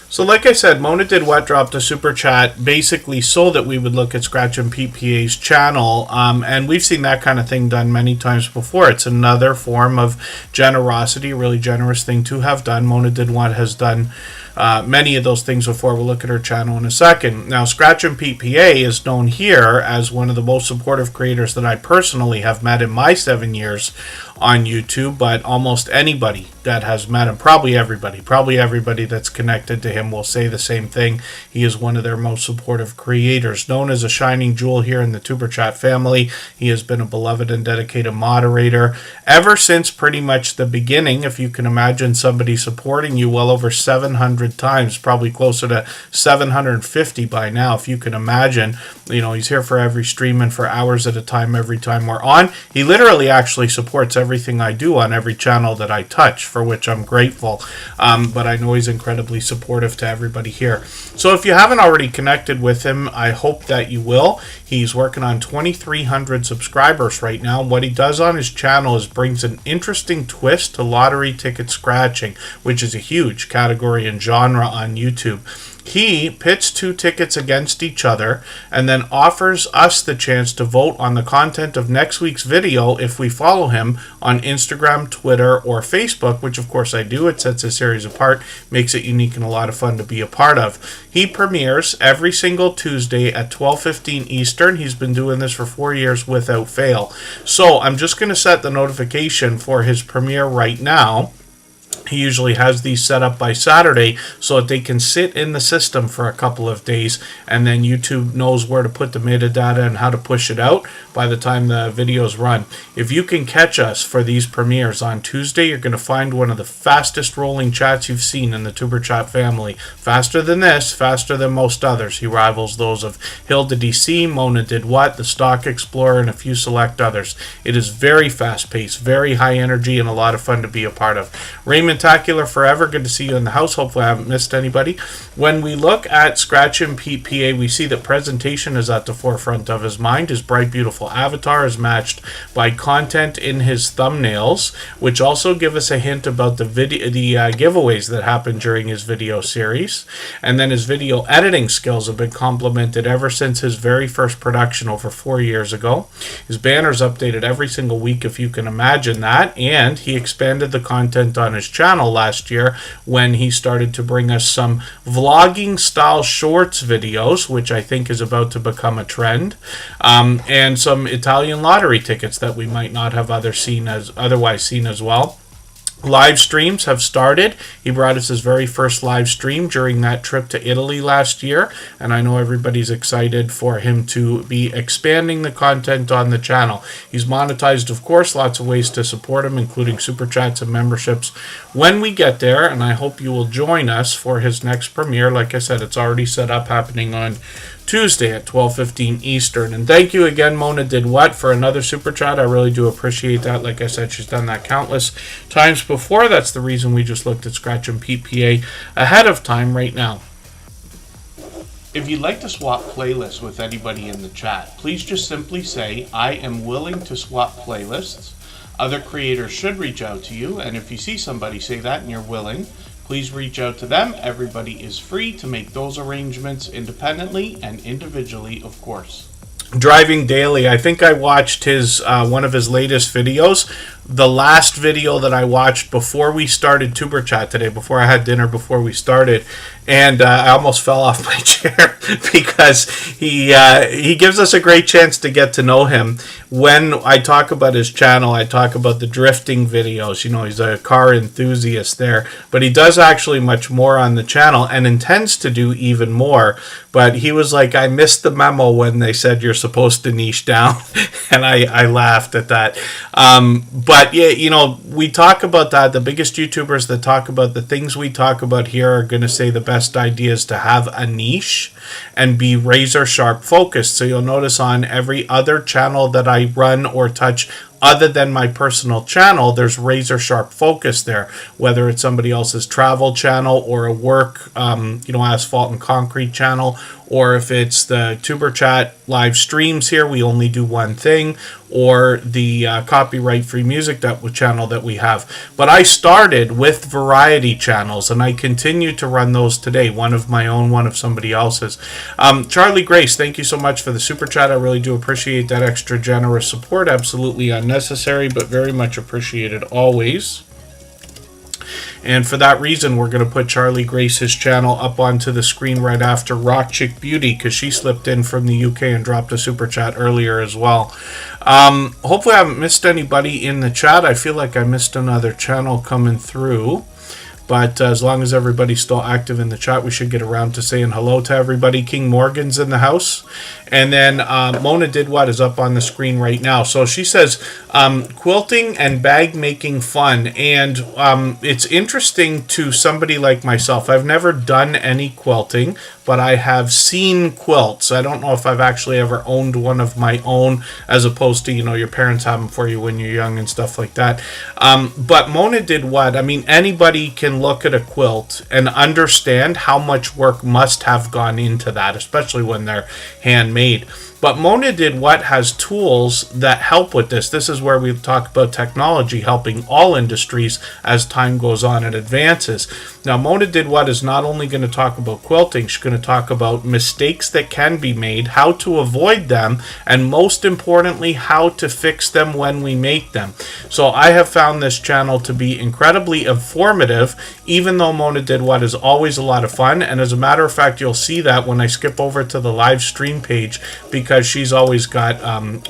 So like I said, Mona Did What dropped a super chat basically so that we would look at Scratch and Pete PA's channel. And we've seen that kind of thing done many times before. It's another form of generosity, a really generous thing to have done. Mona Did What has done many of those things before. We'll look at her channel in a second. Now, Scratch and Pete PA is known here as one of the most supportive creators that I personally have met in my 7 years on YouTube, but almost anybody that has met him, probably everybody that's connected to him will say the same thing. He is one of their most supportive creators. Known as a shining jewel here in the Tuber Chat family, he has been a beloved and dedicated moderator ever since pretty much the beginning. If you can imagine somebody supporting you well over 700 times, probably closer to 750 by now, if you can imagine. He's here for every stream and for hours at a time every time we're on. He literally actually supports everything I do on every channel that I touch, for which I'm grateful. But I know he's incredibly supportive to everybody here. So if you haven't already connected with him, I hope that you will. He's working on 2,300 subscribers right now. What he does on his channel is brings an interesting twist to lottery ticket scratching, which is a huge category and genre on YouTube. He pits 2 tickets against each other and then offers us the chance to vote on the content of next week's video if we follow him on Instagram, Twitter, or Facebook, which of course I do. It sets a series apart, makes it unique and a lot of fun to be a part of. He premieres every single Tuesday at 12:15 Eastern. He's been doing this for 4 years without fail. So I'm just going to set the notification for his premiere right now. He usually has these set up by Saturday so that they can sit in the system for a couple of days, and then YouTube knows where to put the metadata and how to push it out by the time the videos run. If you can catch us for these premieres on Tuesday, you're going to find one of the fastest rolling chats you've seen in the Superchat family. Faster than this, faster than most others. He rivals those of Hilda DC, Mona Did What, the Stock Explorer, and a few select others. It is very fast paced, very high energy, and a lot of fun to be a part of. Raymond Tacular forever, good to see you in the house. Hopefully I haven't missed anybody. When we look at Scratch and Pete PA, we see that presentation is at the forefront of his mind. His bright, beautiful avatar is matched by content in his thumbnails, which also give us a hint about the giveaways that happen during his video series. And then his video editing skills have been complimented ever since his very first production over 4 years ago. His banner's updated every single week, if you can imagine that, and he expanded the content on his channel last year when he started to bring us some vlogging style shorts videos, which I think is about to become a trend, and some Italian lottery tickets that we might not have otherwise seen as well. Live streams have started. He brought us his very first live stream during that trip to Italy last year, and I know everybody's excited for him to be expanding the content on the channel. He's monetized, of course, lots of ways to support him, including super chats and memberships when we get there, and I hope you will join us for his next premiere. Like I said, it's already set up, happening on Tuesday at 12:15 Eastern. And thank you again, Mona Did What, for another super chat. I really do appreciate that. Like I said, she's done that countless times before. That's the reason we just looked at Scratch and PPA ahead of time right now. If you'd like to swap playlists with anybody in the chat, please just simply say, I am willing to swap playlists. Other creators should reach out to you, and if you see somebody say that and you're willing, please reach out to them. Everybody is free to make those arrangements independently and individually, of course. Driving Daily, I think I watched his one of his latest videos. The last video that I watched before we started Tuber Chat today, before I had dinner, before we started, and I almost fell off my chair because he gives us a great chance to get to know him. When I talk about his channel, I talk about the drifting videos. You know, he's a car enthusiast there, but he does actually much more on the channel and intends to do even more. But he was like, I missed the memo when they said you're supposed to niche down, and I laughed at that. But yeah, you know, we talk about that. The biggest YouTubers that talk about the things we talk about here are going to say the best idea is to have a niche and be razor sharp focused. So you'll notice on every other channel that I run or touch other than my personal channel, there's razor sharp focus there, whether it's somebody else's travel channel or a work, asphalt and concrete channel, or if it's the Tuber Chat live streams here, we only do one thing, or the copyright free music channel that we have. But I started with variety channels, and I continue to run those today, one of my own, one of somebody else's. Charlie Grace, thank you so much for the super chat. I really do appreciate that extra generous support. Absolutely unnecessary, but very much appreciated always. And for that reason, we're going to put Charlie Grace's channel up onto the screen right after Rock Chick Beauty, because she slipped in from the UK and dropped a super chat earlier as well. Hopefully I haven't missed anybody in the chat. I feel like I missed another channel coming through. But as long as everybody's still active in the chat, we should get around to saying hello to everybody. King Morgan's in the house. And then Mona Did What is up on the screen right now. So she says, quilting and bag making fun. And it's interesting to somebody like myself. I've never done any quilting, but I have seen quilts. I don't know if I've actually ever owned one of my own, as opposed to, your parents have them for you when you're young and stuff like that. But Mona Did What? I mean, anybody can look at a quilt and understand how much work must have gone into that, especially when they're handmade. But Mona Did What has tools that help with this. This is where we talk about technology helping all industries as time goes on and advances. Now, Mona Did What is not only going to talk about quilting, she's going to talk about mistakes that can be made, how to avoid them, and most importantly, how to fix them when we make them. So I have found this channel to be incredibly informative, even though Mona Did What is always a lot of fun. And as a matter of fact, you'll see that when I skip over to the live stream page, because she's always got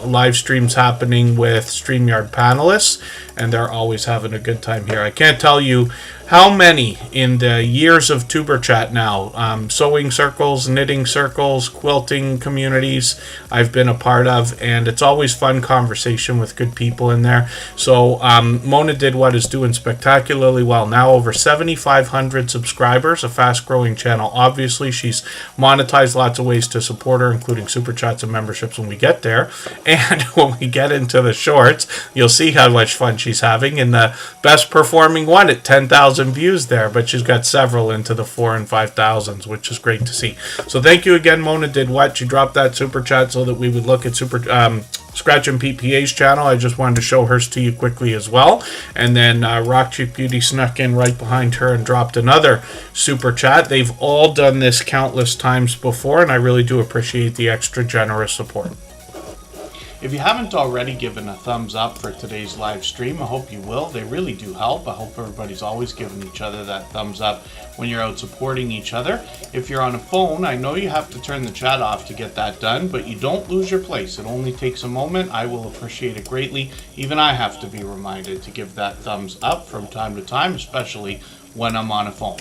live streams happening with StreamYard panelists, and they're always having a good time here. I can't tell you how many in the years of Tuber Chat now, sewing circles, knitting circles, quilting communities I've been a part of, and it's always fun conversation with good people in there. So Mona Did What is doing spectacularly well. Now over 7,500 subscribers, a fast-growing channel. Obviously, she's monetized lots of ways to support her, including super chats and memberships when we get there. And when we get into the shorts, you'll see how much fun she's having. In the best performing one at 10,000 views there, but she's got several into the 4,000 and 5,000s, which is great to see. So thank you again, Mona Did What. She dropped that super chat so that we would look at Scratch and PPA's channel. I just wanted to show hers to you quickly as well. And then Rock Chick Beauty snuck in right behind her and dropped another super chat. They've all done this countless times before, and I really do appreciate the extra generous support. If you haven't already given a thumbs up for today's live stream, I hope you will. They really do help. I hope everybody's always giving each other that thumbs up when you're out supporting each other. If you're on a phone, I know you have to turn the chat off to get that done, but you don't lose your place. It only takes a moment. I will appreciate it greatly. Even I have to be reminded to give that thumbs up from time to time, especially when I'm on a phone.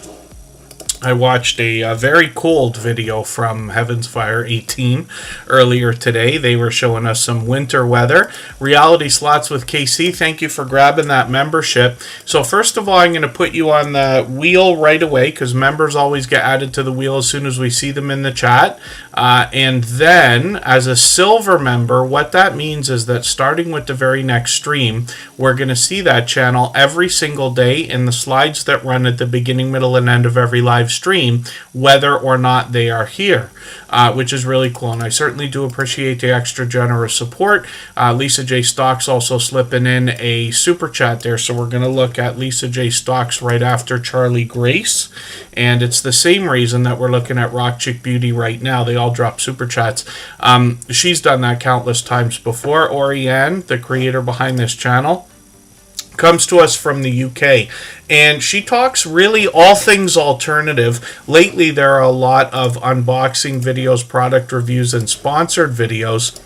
I watched a very cold video from Heaven's Fire 18 earlier today. They were showing us some winter weather. Reality Slots with KC, thank you for grabbing that membership. So first of all, I'm going to put you on the wheel right away because members always get added to the wheel as soon as we see them in the chat. And then as a silver member, what that means is that starting with the very next stream, we're going to see that channel every single day in the slides that run at the beginning, middle, and end of every live stream, whether or not they are here, which is really cool. And I certainly do appreciate the extra generous support. Lisa J. Stocks also slipping in a super chat there. So we're going to look at Lisa J. Stocks right after Charlie Grace. And it's the same reason that we're looking at Rock Chick Beauty right now. They all drop super chats. She's done that countless times before. Oriane, the creator behind this channel, comes to us from the UK, and she talks really all things alternative. Lately, there are a lot of unboxing videos, product reviews, and sponsored videos.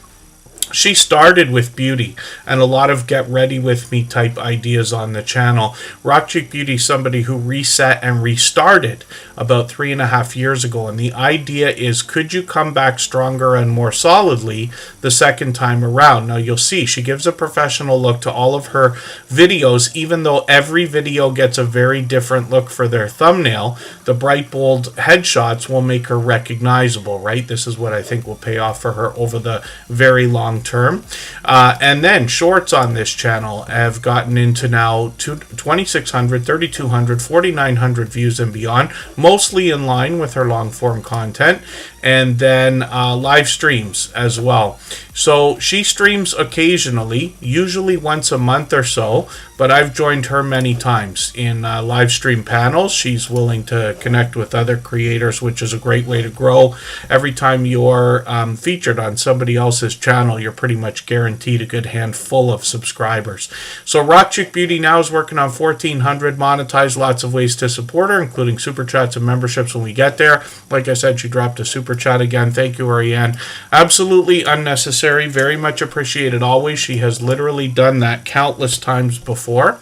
She started with beauty and a lot of get ready with me type ideas on the channel. Rock Chick Beauty is somebody who reset and restarted about 3.5 years ago. And the idea is, could you come back stronger and more solidly the second time around? Now you'll see she gives a professional look to all of her videos, even though every video gets a very different look for their thumbnail. The bright, bold headshots will make her recognizable, right? This is what I think will pay off for her over the very long term. And then shorts on this channel have gotten into now 2,600, 3,200, 4,900 views and beyond, mostly in line with her long form content. And then live streams as well. So she streams occasionally, usually once a month or so, but I've joined her many times in live stream panels. She's willing to connect with other creators, which is a great way to grow. Every time you're featured on somebody else's channel, you're pretty much guaranteed a good handful of subscribers. So Rock Chick Beauty now is working on 1,400 monetized, lots of ways to support her, including super chats and memberships when we get there. Like I said, she dropped a super chat again. Thank you, Ariane. Absolutely unnecessary. Very much appreciated always. She has literally done that countless times before.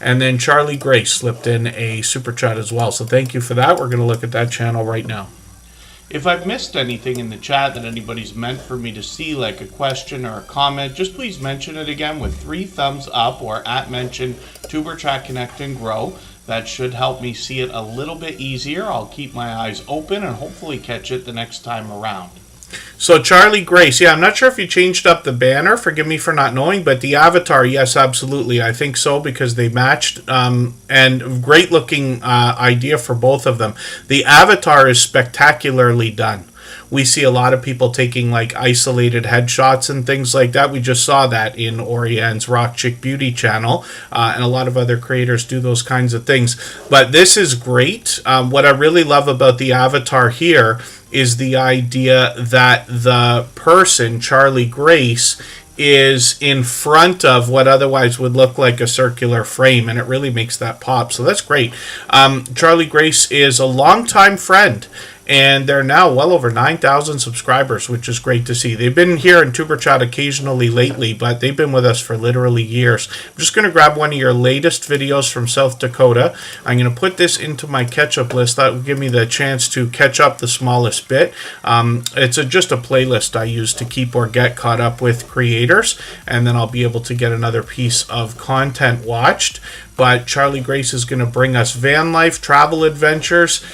And then Charlie Grace slipped in a super chat as well. So thank you for that. We're going to look at that channel right now. If I've missed anything in the chat that anybody's meant for me to see, like a question or a comment, just please mention it again with 3 thumbs up or @mention Tuber Chat Connect and Grow. That should help me see it a little bit easier. I'll keep my eyes open and hopefully catch it the next time around. So Charlie Grace, yeah, I'm not sure if you changed up the banner. Forgive me for not knowing, but the avatar, yes, absolutely. I think so because they matched, and great looking idea for both of them. The avatar is spectacularly done. We see a lot of people taking like isolated headshots and things like that. We just saw that in Oriane's Rock Chick Beauty channel, and a lot of other creators do those kinds of things. But this is great. What I really love about the avatar here is the idea that the person, Charlie Grace, is in front of what otherwise would look like a circular frame, and it really makes that pop. So that's great. Charlie Grace is a longtime friend and they're now well over 9,000 subscribers, which is great to see. They've been here in Tuber Chat occasionally lately, but they've been with us for literally years. I'm just going to grab one of your latest videos from South Dakota. I'm going to put this into my catch-up list. That will give me the chance to catch up the smallest bit. It's just a playlist I use to keep or get caught up with creators, and then I'll be able to get another piece of content watched. But Charlie Grace is going to bring us van life, travel adventures,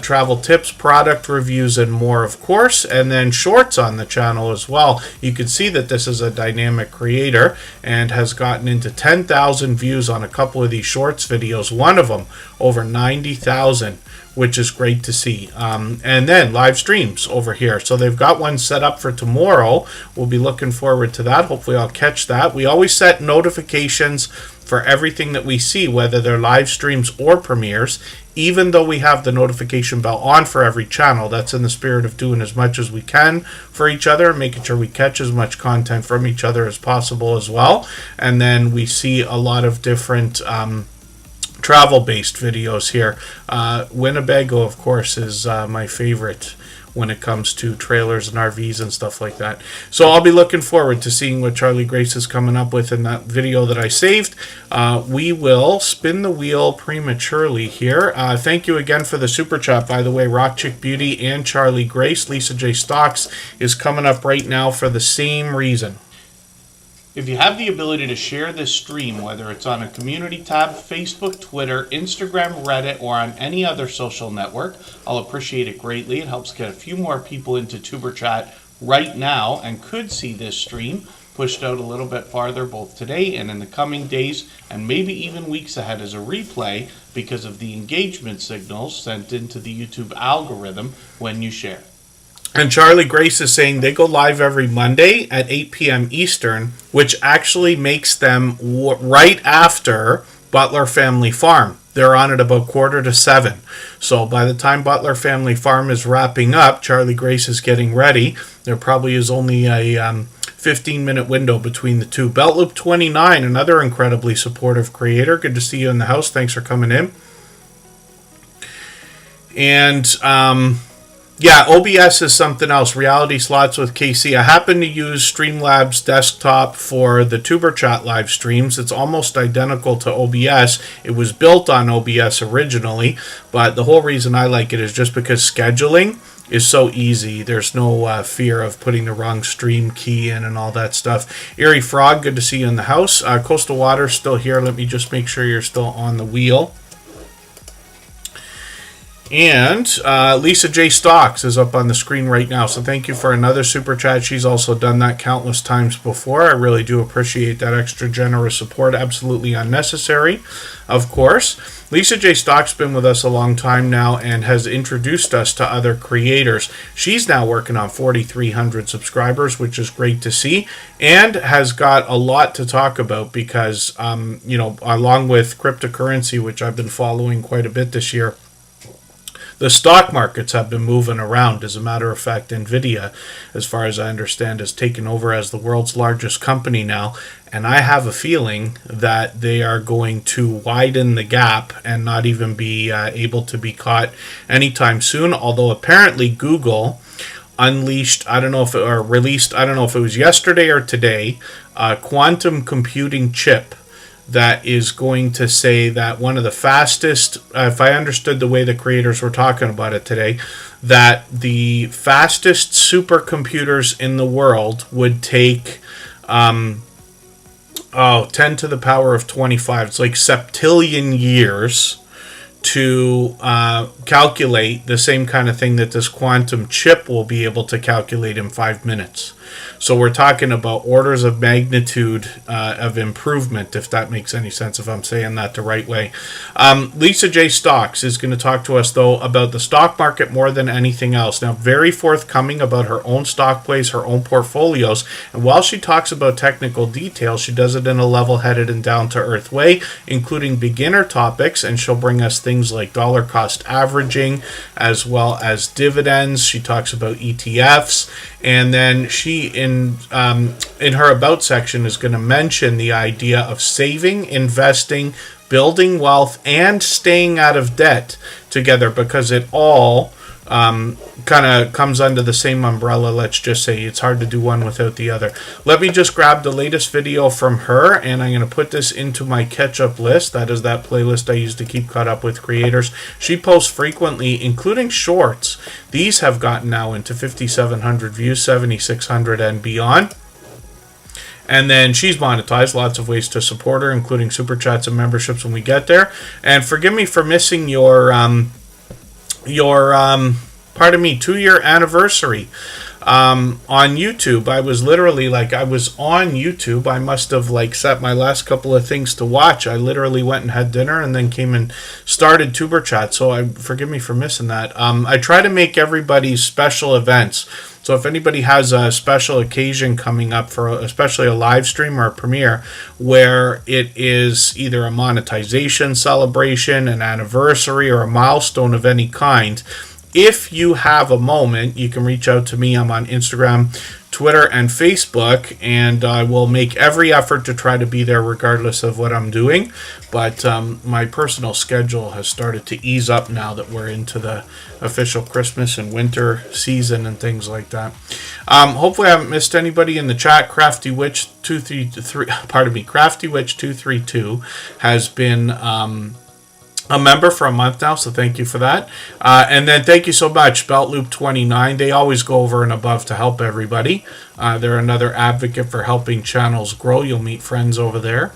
travel tips, product reviews, and more, of course, and then shorts on the channel as well. You can see that this is a dynamic creator and has gotten into 10,000 views on a couple of these shorts videos, one of them over 90,000, which is great to see. And then live streams over here. So they've got one set up for tomorrow. We'll be looking forward to that. Hopefully I'll catch that. We always set notifications for everything that we see, whether they're live streams or premieres, even though we have the notification bell on for every channel. That's in the spirit of doing as much as we can for each other, making sure we catch as much content from each other as possible as well. And then we see a lot of different travel-based videos here. Winnebago, of course, is my favorite when it comes to trailers and RVs and stuff like that. So I'll be looking forward to seeing what Charlie Grace is coming up with in that video that I saved. We will spin the wheel prematurely here. Thank you again for the super chat, by the way. Rock Chick Beauty and Charlie Grace. Lisa J. Stocks is coming up right now for the same reason. If you have the ability to share this stream, whether it's on a community tab, Facebook, Twitter, Instagram, Reddit, or on any other social network, I'll appreciate it greatly. It helps get a few more people into Tuber Chat right now and could see this stream pushed out a little bit farther both today and in the coming days and maybe even weeks ahead as a replay because of the engagement signals sent into the YouTube algorithm when you share. And Charlie Grace is saying they go live every Monday at 8 p.m. Eastern, which actually makes them right after Butler Family Farm. They're on at about 6:45. So by the time Butler Family Farm is wrapping up, Charlie Grace is getting ready. There probably is only a 15-minute window between the two. Beltloop 29, another incredibly supportive creator. Good to see you in the house. Thanks for coming in. And yeah, OBS is something else. Reality Slots with KC. I happen to use Streamlabs desktop for the Tuber Chat live streams. It's almost identical to OBS. It was built on OBS originally, but the whole reason I like it is just because scheduling is so easy. There's no fear of putting the wrong stream key in and all that stuff. Eerie Frog, good to see you in the house. Coastal Water still here. Let me just make sure you're still on the wheel. And Lisa J. Stocks is up on the screen right now. So thank you for another super chat. She's also done that countless times before. I really do appreciate that extra generous support. Absolutely unnecessary, of course. Lisa J. Stock's been with us a long time now and has introduced us to other creators. She's now working on 4,300 subscribers, which is great to see, and has got a lot to talk about because, you know, along with cryptocurrency, which I've been following quite a bit this year, the stock markets have been moving around. As a matter of fact, NVIDIA, as far as I understand, has taken over as the world's largest company now. And I have a feeling that they are going to widen the gap and not even be able to be caught anytime soon. Although apparently Google unleashed, I don't know if it, or released, I don't know if it was yesterday or today, a quantum computing chip that is going to say that one of the fastest, if I understood the way the creators were talking about it today, that the fastest supercomputers in the world would take 10 to the power of 25. It's like septillion years to calculate the same kind of thing that this quantum chip will be able to calculate in 5 minutes. So we're talking about orders of magnitude of improvement, if that makes any sense, if I'm saying that the right way. Lisa J. Stocks is going to talk to us, though, about the stock market more than anything else. Now, very forthcoming about her own stock plays, her own portfolios. And while she talks about technical details, she does it in a level-headed and down-to-earth way, including beginner topics. And she'll bring us things like dollar cost averaging, as well as dividends. She talks about ETFs. And then she, in her About section, is going to mention the idea of saving, investing, building wealth, and staying out of debt together, because it all kind of comes under the same umbrella. Let's just say it's hard to do one without the other. Let me just grab the latest video from her, and I'm going to put this into my catch-up list. That is that playlist I use to keep caught up with creators. She posts frequently, including shorts. These have gotten now into 5,700 views, 7,600 and beyond. And then she's monetized, lots of ways to support her, including super chats and memberships when we get there. And forgive me for missing your pardon me, 2-year anniversary on YouTube. I was literally I was on YouTube. I must have set my last couple of things to watch. I literally went and had dinner and then came and started Tuber Chat. So forgive me for missing that. I try to make everybody's special events. So if anybody has a special occasion coming up for especially a live stream or a premiere where it is either a monetization celebration, an anniversary, or a milestone of any kind, if you have a moment, you can reach out to me. I'm on Instagram, Twitter, and Facebook, and I will make every effort to try to be there regardless of what I'm doing. But my personal schedule has started to ease up now that we're into the official Christmas and winter season and things like that. Hopefully I haven't missed anybody in the chat. Crafty Witch 232 has been a member for a month now, so thank you for that. And then thank you so much, BeltLoop29. They always go over and above to help everybody. They're another advocate for helping channels grow. You'll meet friends over there.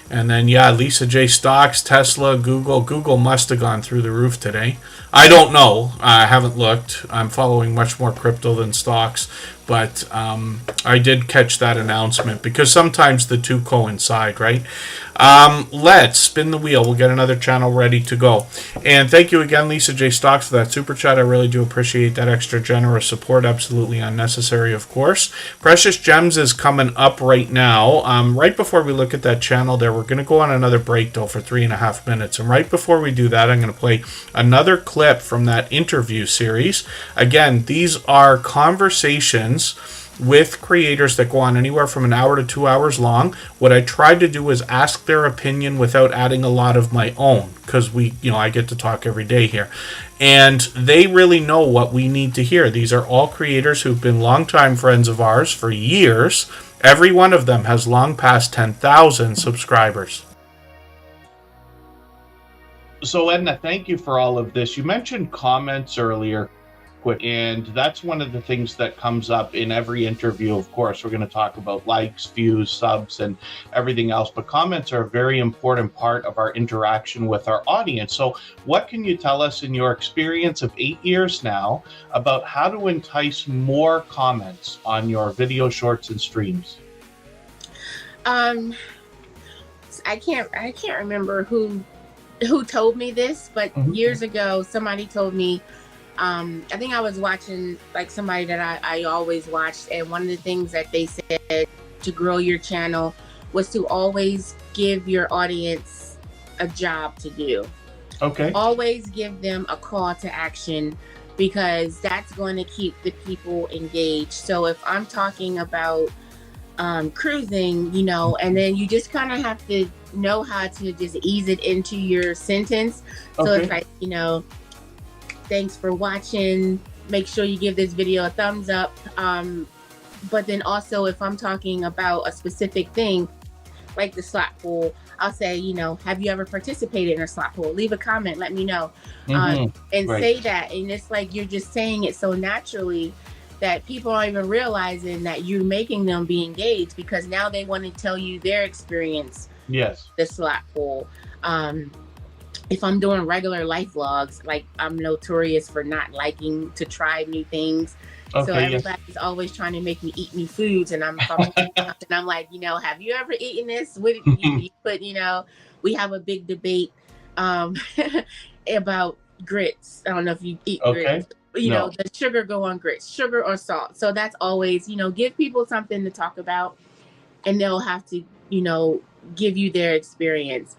And then, yeah, Lisa J. Stocks, Tesla, Google. Google must have gone through the roof today. I don't know. I haven't looked. I'm following much more crypto than stocks. But I did catch that announcement because sometimes the two coincide, right? Let's spin the wheel. We'll get another channel ready to go. And thank you again, Lisa J. Stocks, for that super chat. I really do appreciate that extra generous support. Absolutely unnecessary, of course. Precious Gems is coming up right now. Right before we look at that channel there, we're going to go on another break, though, for 3.5 minutes. And right before we do that, I'm going to play another clip from that interview series. Again, these are conversations with creators that go on anywhere from an hour to 2 hours long. What I tried to do is ask their opinion without adding a lot of my own, because I get to talk every day here. And they really know what we need to hear. These are all creators who've been longtime friends of ours for years. Every one of them has long passed 10,000 subscribers. So, Edna, thank you for all of this. You mentioned comments earlier, and that's one of the things that comes up in every interview. Of course, we're going to talk about likes, views, subs, and everything else, but comments are a very important part of our interaction with our audience. So what can you tell us in your experience of 8 years now about how to entice more comments on your video shorts and streams? I can't remember who told me this, but years ago somebody told me, I think I was watching somebody that I always watched, and one of the things that they said to grow your channel was to always give your audience a job to do. Okay. Always give them a call to action, because that's going to keep the people engaged. So if I'm talking about cruising, and then you just kind of have to know how to just ease it into your sentence. So it's thanks for watching. Make sure you give this video a thumbs up. But then also, if I'm talking about a specific thing, like the slot pool, I'll say, have you ever participated in a slot pool? Leave a comment, let me know. And say that. And it's you're just saying it so naturally that people aren't even realizing that you're making them be engaged, because now they want to tell you their experience. Yes. The slot pool. If I'm doing regular life vlogs, I'm notorious for not liking to try new things. Okay, so everybody's always trying to make me eat new foods, and I'm and I'm like, have you ever eaten this? What did you put? We have a big debate about grits. I don't know if you eat grits. No. Does sugar go on grits, sugar or salt? So that's always, give people something to talk about, and they'll have to, give you their experience.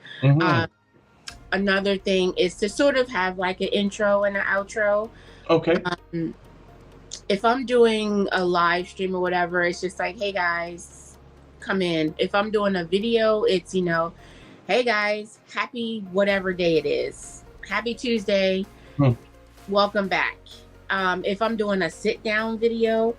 Another thing is to sort of have an intro and an outro. Okay. If I'm doing a live stream or whatever, it's just hey guys, come in. If I'm doing a video, it's, hey guys, happy whatever day it is. Happy Tuesday. Welcome back. If I'm doing a sit down video,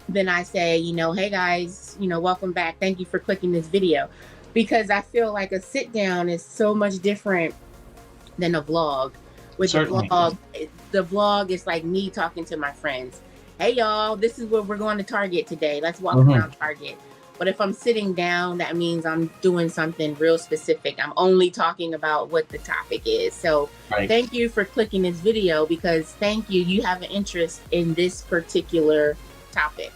then I say, hey guys, welcome back. Thank you for clicking this video. Because I feel like a sit down is so much different than a vlog. With the vlog is like me talking to my friends. Hey y'all, this is where we're going to Target today. Let's walk around Target. But if I'm sitting down, that means I'm doing something real specific. I'm only talking about what the topic is. So thank you for clicking this video, because thank you. You have an interest in this particular topic.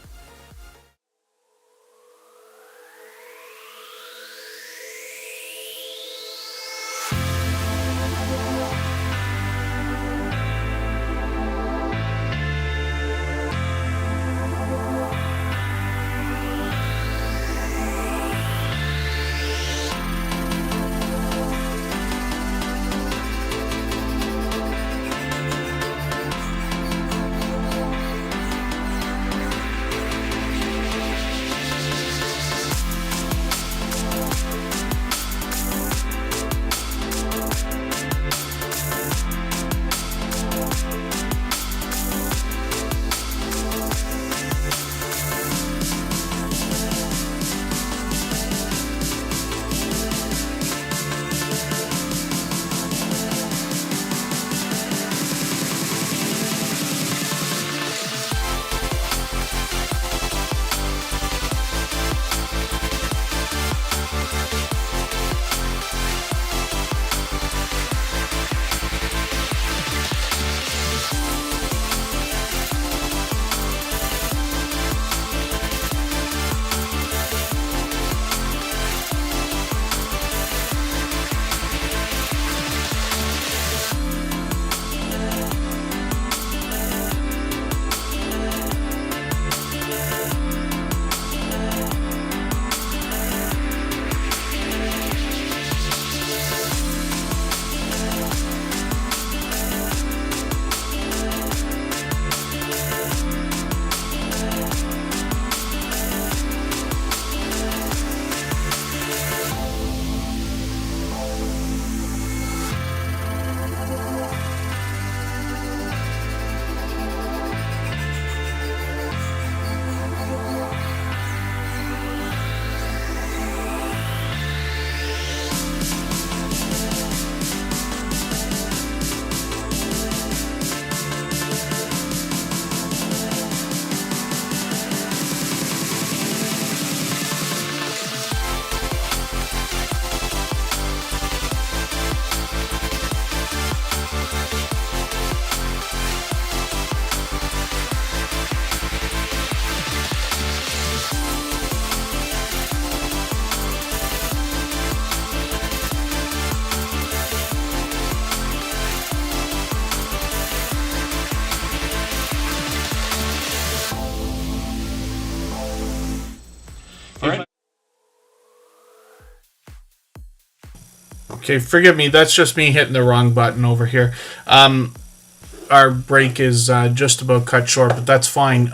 Okay, forgive me. That's just me hitting the wrong button over here. Our break is just about cut short, but that's fine.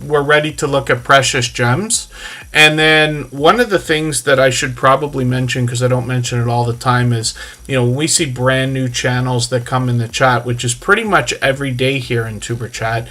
We're ready to look at precious gems. And then one of the things that I should probably mention, because I don't mention it all the time, is, when we see brand new channels that come in the chat, which is pretty much every day here in Superchat,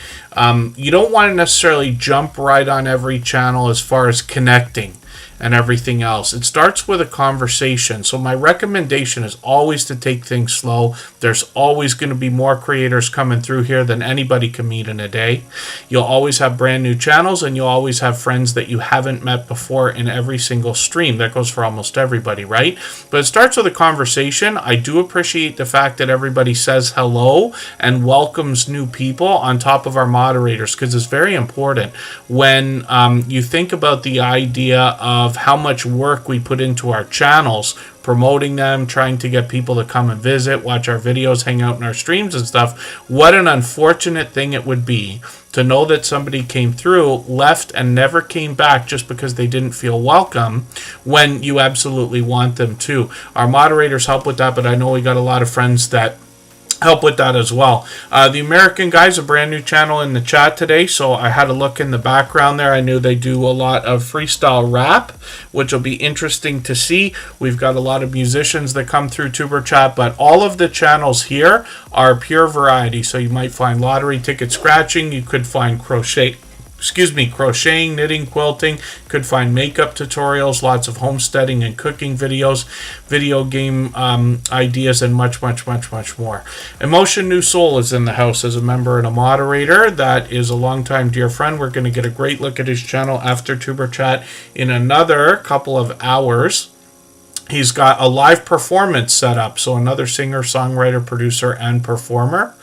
you don't want to necessarily jump right on every channel as far as connecting and everything else. It starts with a conversation. So my recommendation is always to take things slow. There's always going to be more creators coming through here than anybody can meet in a day. You'll always have brand new channels, and you'll always have friends that you haven't met before in every single stream. That goes for almost everybody, right? But it starts with a conversation. I do appreciate the fact that everybody says hello and welcomes new people on top of our moderators, because it's very important when you think about the idea of how much work we put into our channels, promoting them, trying to get people to come and visit, watch our videos, hang out in our streams and stuff. What an unfortunate thing it would be to know that somebody came through, left, and never came back just because they didn't feel welcome when you absolutely want them to. Our moderators help with that, but I know we got a lot of friends that help with that as well. The American Guy's a brand new channel in the chat today, so I had a look in the background there. I knew they do a lot of freestyle rap, which will be interesting to see. We've got a lot of musicians that come through Tuber Chat, but all of the channels here are pure variety. So you might find lottery ticket scratching, you could find crocheting, knitting, quilting, could find makeup tutorials, lots of homesteading and cooking videos, video game ideas, and much more. Emotion New Soul is in the house as a member and a moderator. That is a longtime dear friend. We're going to get a great look at his channel after Tuber Chat in another couple of hours. He's got a live performance set up, so another singer, songwriter, producer, and performer.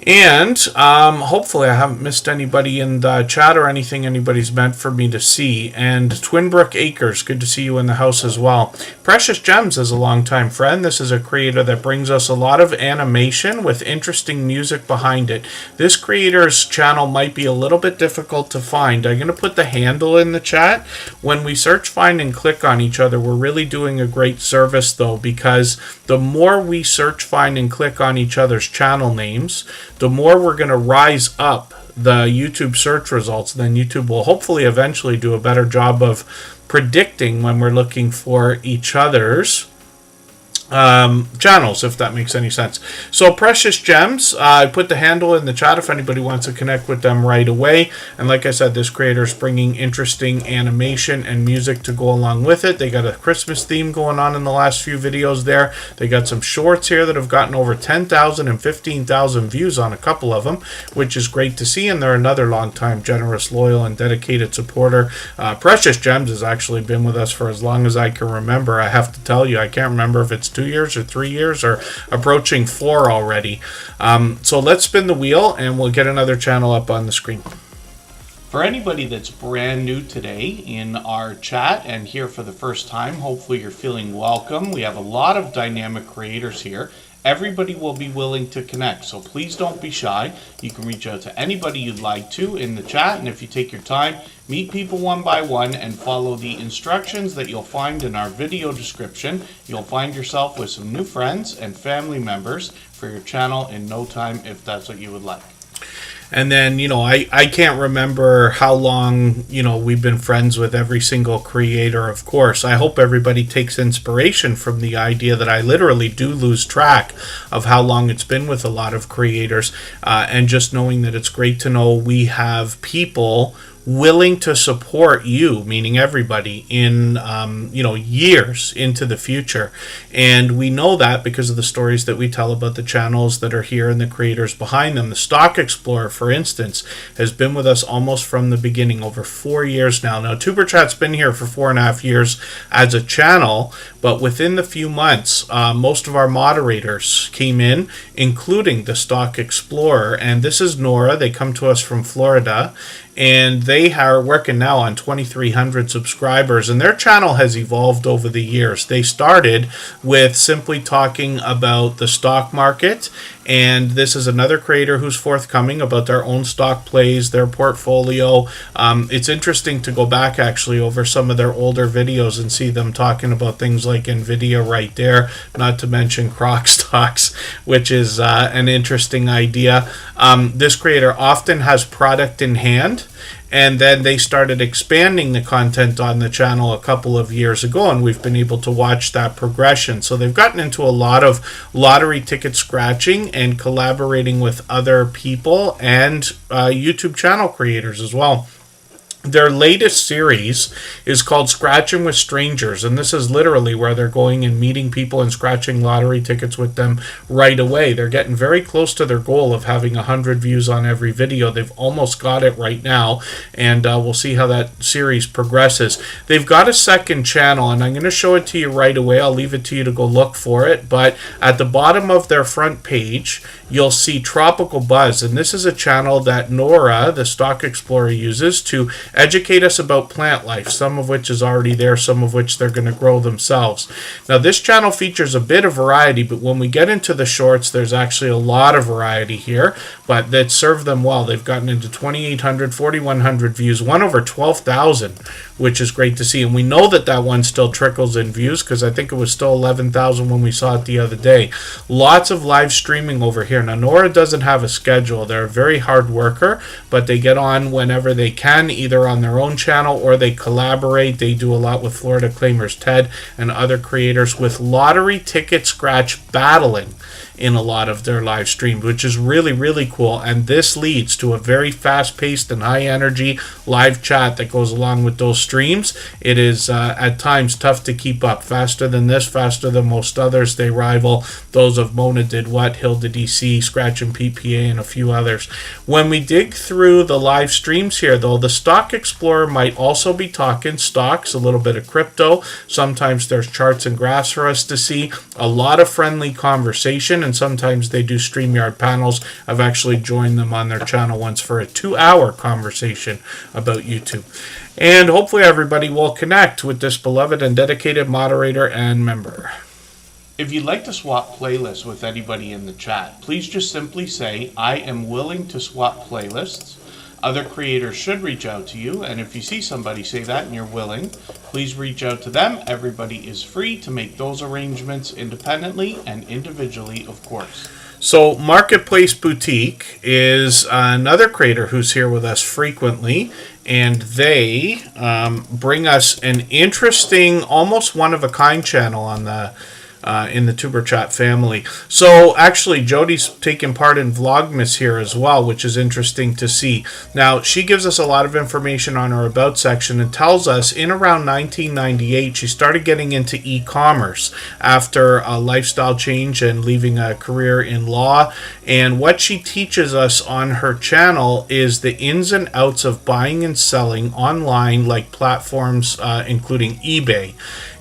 And hopefully I haven't missed anybody in the chat or anything anybody's meant for me to see. And Twinbrook Acres, good to see you in the house as well. Precious Gems is a longtime friend. This is a creator that brings us a lot of animation with interesting music behind it. This creator's channel might be a little bit difficult to find. I'm going to put the handle in the chat. When we search, find, and click on each other, we're really doing a great service though, because the more we search, find, and click on each other's channel names, the more we're going to rise up the YouTube search results. Then YouTube will hopefully eventually do a better job of predicting when we're looking for each other's channels, if that makes any sense. So Precious Gems, I put the handle in the chat if anybody wants to connect with them right away. And like I said, this creator is bringing interesting animation and music to go along with it. They got a Christmas theme going on in the last few videos there. They got some shorts here that have gotten over 10,000 and 15,000 views on a couple of them, which is great to see. And they're another long-time generous, loyal, and dedicated supporter. Precious Gems has actually been with us for as long as I can remember. I have to tell you, I can't remember if it's 2 years or 3 years or approaching 4 already. So let's spin the wheel and we'll get another channel up on the screen. For anybody that's brand new today in our chat and here for the first time, hopefully you're feeling welcome. We have a lot of dynamic creators here. Everybody will be willing to connect, so please don't be shy. You can reach out to anybody you'd like to in the chat, and if you take your time, meet people one by one and follow the instructions that you'll find in our video description, you'll find yourself with some new friends and family members for your channel in no time, if that's what you would like. And then, you know, I can't remember how long, you know, we've been friends with every single creator, of course. I hope everybody takes inspiration from the idea that I literally do lose track of how long it's been with a lot of creators. And just knowing that it's great to know we have people willing to support you, meaning everybody, in you know, years into the future. And we know that because of the stories that we tell about the channels that are here and the creators behind them. The Stock Explorer, for instance, has been with us almost from the beginning, over 4 years now. Now, Tuber Chat's been here for 4.5 years as a channel, but within the few months, most of our moderators came in, including the Stock Explorer. And this is Nora. They come to us from Florida, and they are working now on 2,300 subscribers, and their channel has evolved over the years. They started with simply talking about the stock market, and this is another creator who's forthcoming about their own stock plays, their portfolio. It's interesting to go back actually over some of their older videos and see them talking about things like Nvidia right there, not to mention Croc stocks, which is an interesting idea. This creator often has product in hand, and then they started expanding the content on the channel a couple of years ago, and we've been able to watch that progression. So they've gotten into a lot of lottery ticket scratching and collaborating with other people and YouTube channel creators as well. Their latest series is called Scratching with Strangers, and this is literally where they're going and meeting people and scratching lottery tickets with them right away. They're getting very close to their goal of having 100 views on every video. They've almost got it right now, and we'll see how that series progresses. They've got a second channel, and I'm going to show it to you right away. I'll leave it to you to go look for it, but at the bottom of their front page, you'll see Tropical Buzz, and this is a channel that Nora, the Stock Explorer, uses to educate us about plant life, some of which is already there, some of which they're going to grow themselves. Now, this channel features a bit of variety, but when we get into the shorts, there's actually a lot of variety here, but that serve them well. They've gotten into 2,800, 4,100 views, one over 12,000, which is great to see. And we know that that one still trickles in views, because I think it was still 11,000 when we saw it the other day. Lots of live streaming over here. Now, Nora doesn't have a schedule. They're a very hard worker, but they get on whenever they can, either on their own channel or they collaborate. They do a lot with Florida Claimers Ted and other creators, with lottery ticket scratch battling in a lot of their live streams, which is really, really cool. And this leads to a very fast-paced and high-energy live chat that goes along with those streams. It is at times tough to keep up. Faster than this, faster than most others. They rival those of Mona Did What, Hilda DC, Scratch and PPA, and a few others. When we dig through the live streams here, though, the Stock Explorer might also be talking stocks, a little bit of crypto. Sometimes there's charts and graphs for us to see. A lot of friendly conversation, and sometimes they do StreamYard panels. I've actually joined them on their channel once for a 2-hour conversation about YouTube. And hopefully everybody will connect with this beloved and dedicated moderator and member. If you'd like to swap playlists with anybody in the chat, please just simply say, I am willing to swap playlists. Other creators should reach out to you, and if you see somebody say that and you're willing, please reach out to them. Everybody is free to make those arrangements independently and individually, of course. So Marketplace Boutique is another creator who's here with us frequently, and they bring us an interesting, almost one-of-a-kind channel on the in the Tuber Chat family. So actually Jody's taking part in Vlogmas here as well, which is interesting to see. Now, she gives us a lot of information on her About section and tells us in around 1998 she started getting into e-commerce after a lifestyle change and leaving a career in law. And what she teaches us on her channel is the ins and outs of buying and selling online, like platforms including eBay.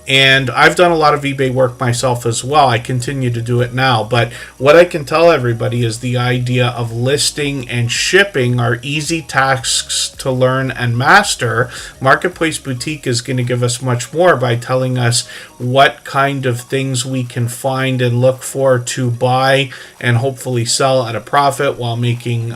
And I've done a lot of eBay work myself as well. I continue to do it now. But what I can tell everybody is the idea of listing and shipping are easy tasks to learn and master. Marketplace Boutique is going to give us much more by telling us what kind of things we can find and look for to buy and hopefully sell at a profit while making,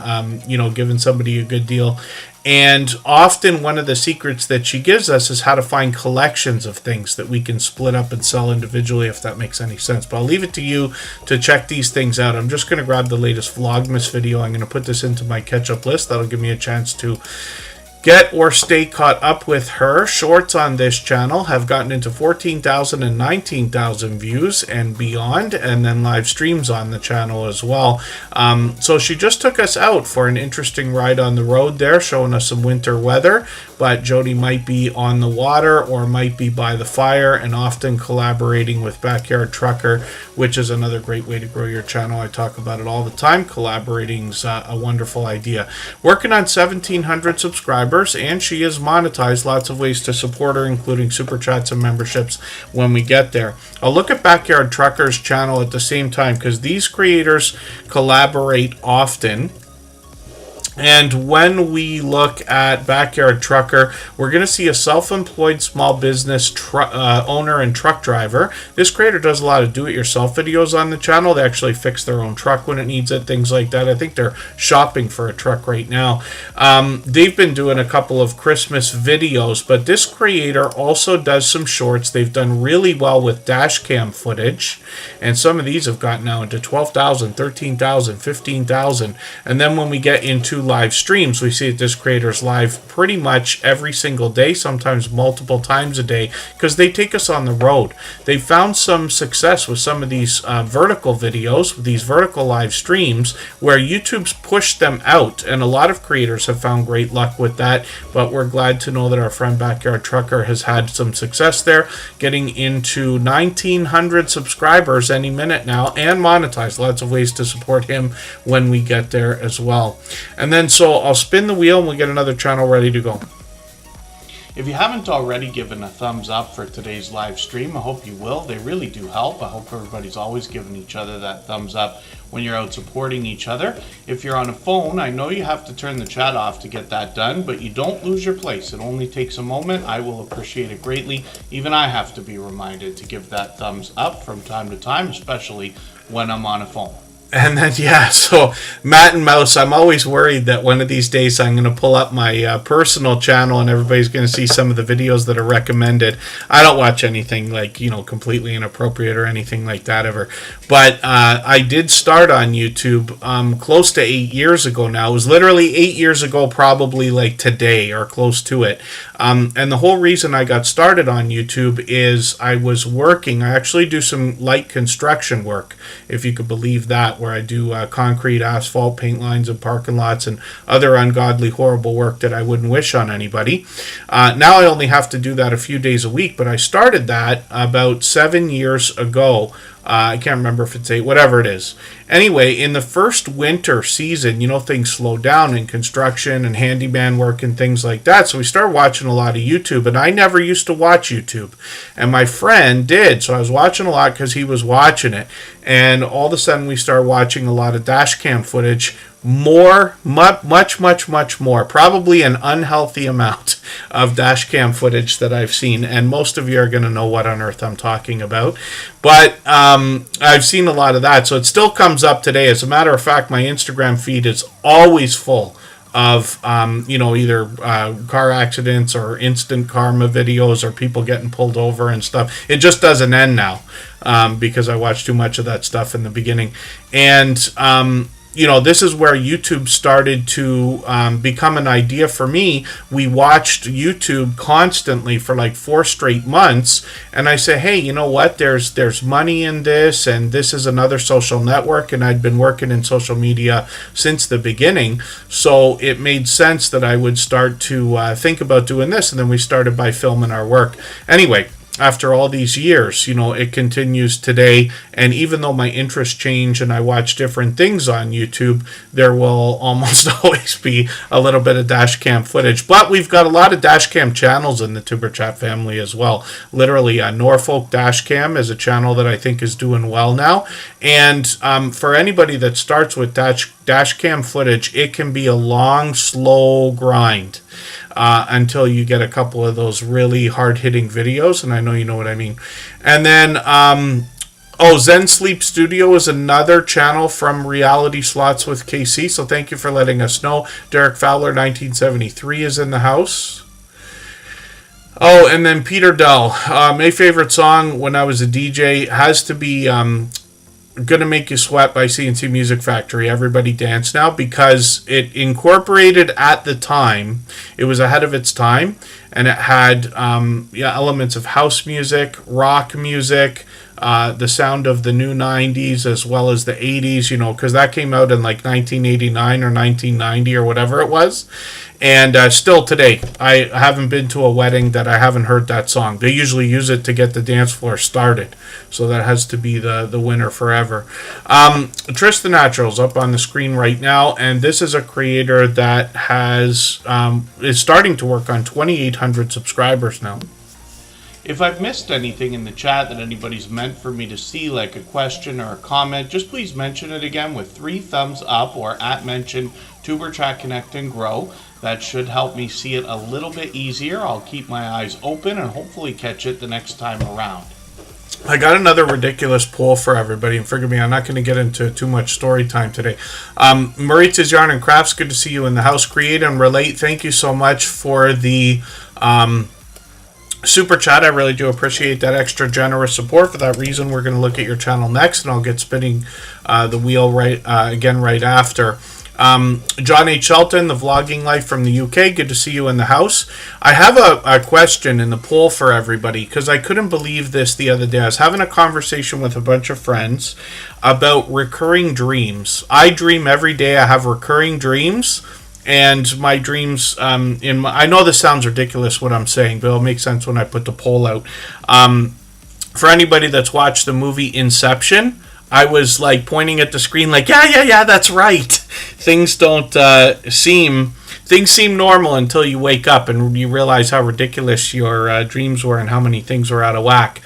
giving somebody a good deal. And often one of the secrets that she gives us is how to find collections of things that we can split up and sell individually, if that makes any sense. But I'll leave it to you to check these things out. I'm just going to grab the latest Vlogmas video. I'm going to put this into my catch-up list. That'll give me a chance to get or stay caught up with her. Shorts on this channel have gotten into 14,000 and 19,000 views and beyond, and then live streams on the channel as well. So she just took us out for an interesting ride on the road there, showing us some winter weather, but Jody might be on the water or might be by the fire, and often collaborating with Backyard Trucker, which is another great way to grow your channel. I talk about it all the time. Collaborating's a wonderful idea. Working on 1,700 subscribers, and she is monetized. Lots of ways to support her, including super chats and memberships when we get there. I'll look at Backyard Trucker's channel at the same time, because these creators collaborate often. And when we look at Backyard Trucker, we're going to see a self-employed small business owner and truck driver. This creator does a lot of do-it-yourself videos on the channel. They actually fix their own truck when it needs it, things like that. I think they're shopping for a truck right now. They've been doing a couple of Christmas videos, but this creator also does some shorts. They've done really well with dash cam footage, and some of these have gotten now into 12,000, 13,000, 15,000. And then when we get into live streams, we see that this creator's live pretty much every single day, sometimes multiple times a day, because they take us on the road. They found some success with some of these vertical videos, these vertical live streams, where YouTube's pushed them out, and a lot of creators have found great luck with that. But we're glad to know that our friend Backyard Trucker has had some success there, getting into 1,900 subscribers any minute now, and monetized. Lots of ways to support him when we get there as well. And then so I'll spin the wheel and we'll get another channel ready to go. If you haven't already given a thumbs up for today's live stream, I hope you will. They really do help. I hope everybody's always giving each other that thumbs up when you're out supporting each other. If you're on a phone, I know you have to turn the chat off to get that done, but you don't lose your place. It only takes a moment. I will appreciate it greatly. Even I have to be reminded to give that thumbs up from time to time, especially when I'm on a phone. And then, so Matt and Mouse, I'm always worried that one of these days I'm going to pull up my personal channel and everybody's going to see some of the videos that are recommended. I don't watch anything like, completely inappropriate or anything like that ever. But I did start on YouTube close to 8 years ago now. It was literally 8 years ago, probably like today or close to it. And the whole reason I got started on YouTube is I was working. I actually do some light construction work, if you could believe that, where I do concrete, asphalt, paint lines, and parking lots, and other ungodly, horrible work that I wouldn't wish on anybody. Now I only have to do that a few days a week, but I started that about 7 years ago. I can't remember if it's 8, whatever it is. Anyway, in the first winter season, things slowed down in construction and handyman work and things like that. So we started watching a lot of YouTube, and I never used to watch YouTube. And my friend did. So I was watching a lot because he was watching it. And all of a sudden we started watching a lot of dash cam footage. Much more, probably an unhealthy amount of dash cam footage that I've seen, and most of you are going to know what on earth I'm talking about, but I've seen a lot of that, so it still comes up today. As a matter of fact, my Instagram feed is always full of either car accidents or instant karma videos or people getting pulled over and stuff. It just doesn't end now because I watched too much of that stuff in the beginning. And this is where YouTube started to become an idea for me. We watched YouTube constantly for like 4 straight months, and I said, hey, you know what? There's money in this, and this is another social network, and I'd been working in social media since the beginning, so it made sense that I would start to think about doing this, and then we started by filming our work. Anyway, after all these years, it continues today. And even though my interests change and I watch different things on YouTube, there will almost always be a little bit of dash cam footage. But we've got a lot of dash cam channels in the Superchat family as well. Literally, Norfolk Dash Cam is a channel that I think is doing well now. And for anybody that starts with dash cam footage, it can be a long, slow grind. Until you get a couple of those really hard-hitting videos, and I know you know what I mean. And then, Zen Sleep Studio is another channel from Reality Slots with KC, so thank you for letting us know. Derek Fowler, 1973, is in the house. Oh, and then Peter Dell. My favorite song when I was a DJ has to be Gonna Make You Sweat by CNC Music Factory. Everybody Dance Now, because it incorporated at the time, it was ahead of its time, and it had elements of house music, rock music, the sound of the new 90s as well as the 80s, because that came out in like 1989 or 1990 or whatever it was. And still today, I haven't been to a wedding that I haven't heard that song. They usually use it to get the dance floor started. So that has to be the winner forever. Tristan Natural's up on the screen right now. And this is a creator that is starting to work on 2,800 subscribers now. If I've missed anything in the chat that anybody's meant for me to see, like a question or a comment, just please mention it again with 3 thumbs up or @mention Tuberchat Connect and Grow. That should help me see it a little bit easier. I'll keep my eyes open and hopefully catch it the next time around. I got another ridiculous poll for everybody, and forgive me, I'm not going to get into too much story time today. Maritza's Yarn and Crafts, good to see you in the house. Create and Relate, thank you so much for the Super Chat. I really do appreciate that extra generous support. For that reason, we're going to look at your channel next, and I'll get spinning the wheel right after. John H. Shelton, the Vlogging Life from the UK, good to see you in the house. I have a question in the poll for everybody, because I couldn't believe this the other day. I was having a conversation with a bunch of friends about recurring dreams. I dream every day. I have recurring dreams. And my dreams, I know this sounds ridiculous what I'm saying, but it'll make sense when I put the poll out. For anybody that's watched the movie Inception, I was like pointing at the screen like, yeah, that's right. Things don't seem things seem normal until you wake up and you realize how ridiculous your dreams were and how many things were out of whack.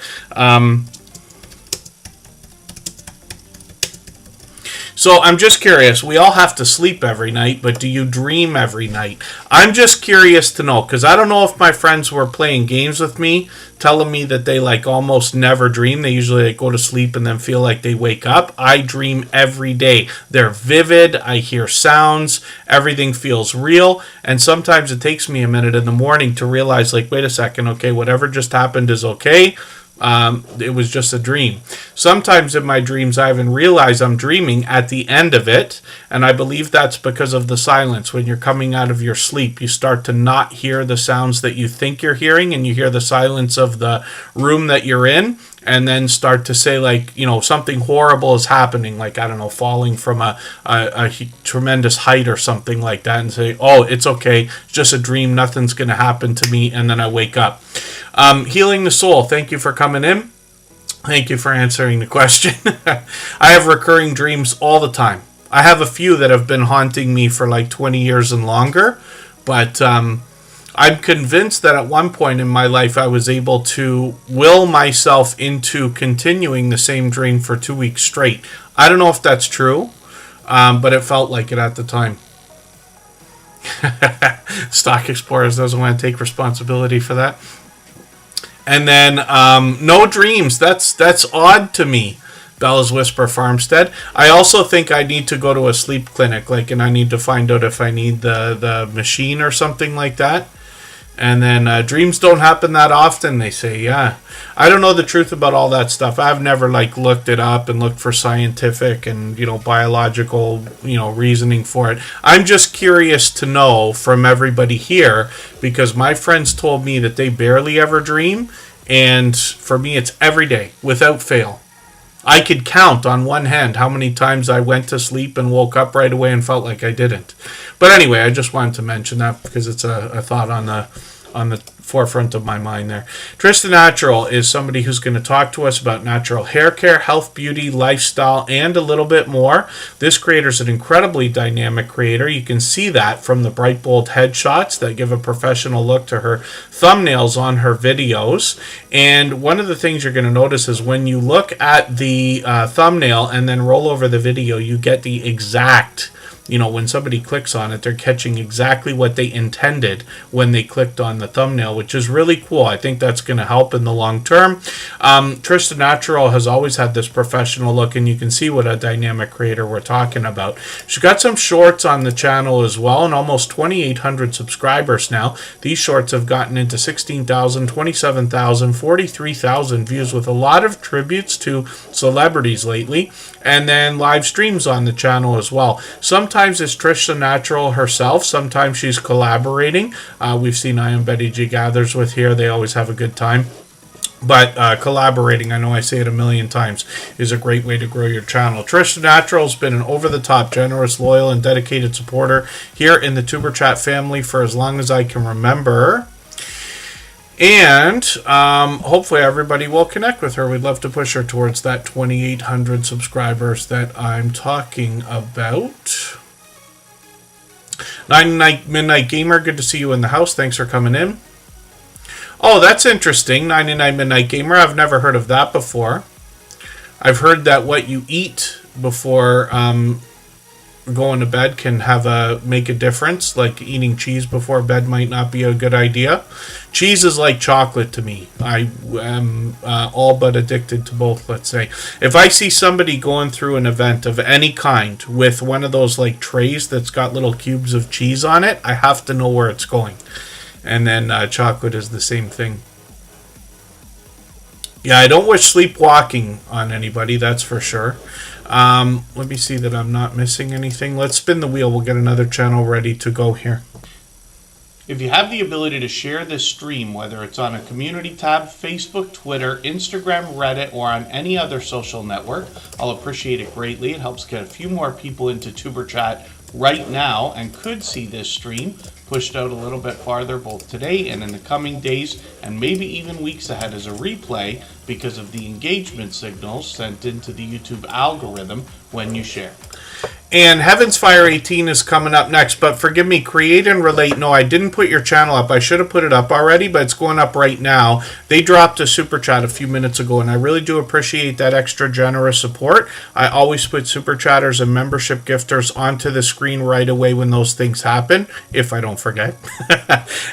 So I'm just curious, we all have to sleep every night, but do you dream every night? I'm just curious to know, because I don't know if my friends were playing games with me, telling me that they like almost never dream. They usually like, go to sleep and then feel like they wake up. I dream every day. They're vivid, I hear sounds, everything feels real, and sometimes it takes me a minute in the morning to realize, like, wait a second, okay, whatever just happened is okay. It was just a dream. Sometimes in my dreams I even realize I'm dreaming at the end of it, and I believe that's because of the silence. When you're coming out of your sleep, you start to not hear the sounds that you think you're hearing, and you hear the silence of the room that you're in, and then start to say, like, you know, something horrible is happening, like, I don't know, falling from a tremendous height or something like that, and say, oh, it's okay, it's just a dream, nothing's going to happen to me, and then I wake up. Healing the Soul, thank you for coming in. Thank you for answering the question. I have recurring dreams all the time. I have a few that have been haunting me for like 20 years and longer, but I'm convinced that at one point in my life I was able to will myself into continuing the same dream for 2 weeks straight. I don't know if that's true, but it felt like it at the time. Stock Explorers doesn't want to take responsibility for that. And then no dreams. That's odd to me. Bella's Whisper Farmstead. I also think I need to go to a sleep clinic, like, and I need to find out if I need the machine or something like that. And then dreams don't happen that often, they say. Yeah, I don't know the truth about all that stuff. I've never like looked it up and looked for scientific and, you know, biological, you know, reasoning for it. I'm just curious to know from everybody here, because my friends told me that they barely ever dream, and for me it's every day without fail. I could count on one hand how many times I went to sleep and woke up right away and felt like I didn't. But anyway, I just wanted to mention that because it's a thought on the forefront of my mind there. Tristan Natural is somebody who's going to talk to us about natural hair care, health, beauty, lifestyle, and a little bit more. This creator is an incredibly dynamic creator. You can see that from the bright, bold headshots that give a professional look to her thumbnails on her videos. And one of the things you're going to notice is when you look at the thumbnail and then roll over the video, you get the exact, you know, when somebody clicks on it, they're catching exactly what they intended when they clicked on the thumbnail, which is really cool. I think that's going to help in the long term. Tristan Natural has always had this professional look, and you can see what a dynamic creator we're talking about. She's got some shorts on the channel as well, and almost 2,800 subscribers now. These shorts have gotten into 16,000, 27,000, 43,000 views, with a lot of tributes to celebrities lately, and then live streams on the channel as well. Sometimes it's Trisha Natural herself. Sometimes she's collaborating. We've seen I Am Betty G Gathers with here. They always have a good time. But collaborating, I know I say it a million times, is a great way to grow your channel. Trisha Natural has been an over-the-top, generous, loyal, and dedicated supporter here in the Tuber Chat family for as long as I can remember. And hopefully everybody will connect with her. We'd love to push her towards that 2,800 subscribers that I'm talking about. 99 Midnight Gamer, good to see you in the house. Thanks for coming in. Oh, that's interesting. 99 Midnight Gamer, I've never heard of that before. I've heard that what you eat before going to bed can make a difference. Like eating cheese before bed might not be a good idea. Cheese is like chocolate to me. I am all but addicted to both, let's say. If I see somebody going through an event of any kind with one of those like trays that's got little cubes of cheese on it, I have to know where it's going. And then chocolate is the same thing. Yeah, I don't wish sleepwalking on anybody, that's for sure. Let me see that I'm not missing anything. Let's spin the wheel. We'll get another channel ready to go here. If you have the ability to share this stream, whether it's on a community tab, Facebook, Twitter, Instagram, Reddit, or on any other social network, I'll appreciate it greatly. It helps get a few more people into Tuber Chat right now and could see this stream pushed out a little bit farther both today and in the coming days and maybe even weeks ahead as a replay because of the engagement signals sent into the YouTube algorithm when you share. And Heaven's Fire 18 is coming up next, but forgive me, Create and Relate. No, I didn't put your channel up. I should have put it up already, but it's going up right now. They dropped a super chat a few minutes ago, and I really do appreciate that extra generous support. I always put super chatters and membership gifters onto the screen right away when those things happen, if I don't forget.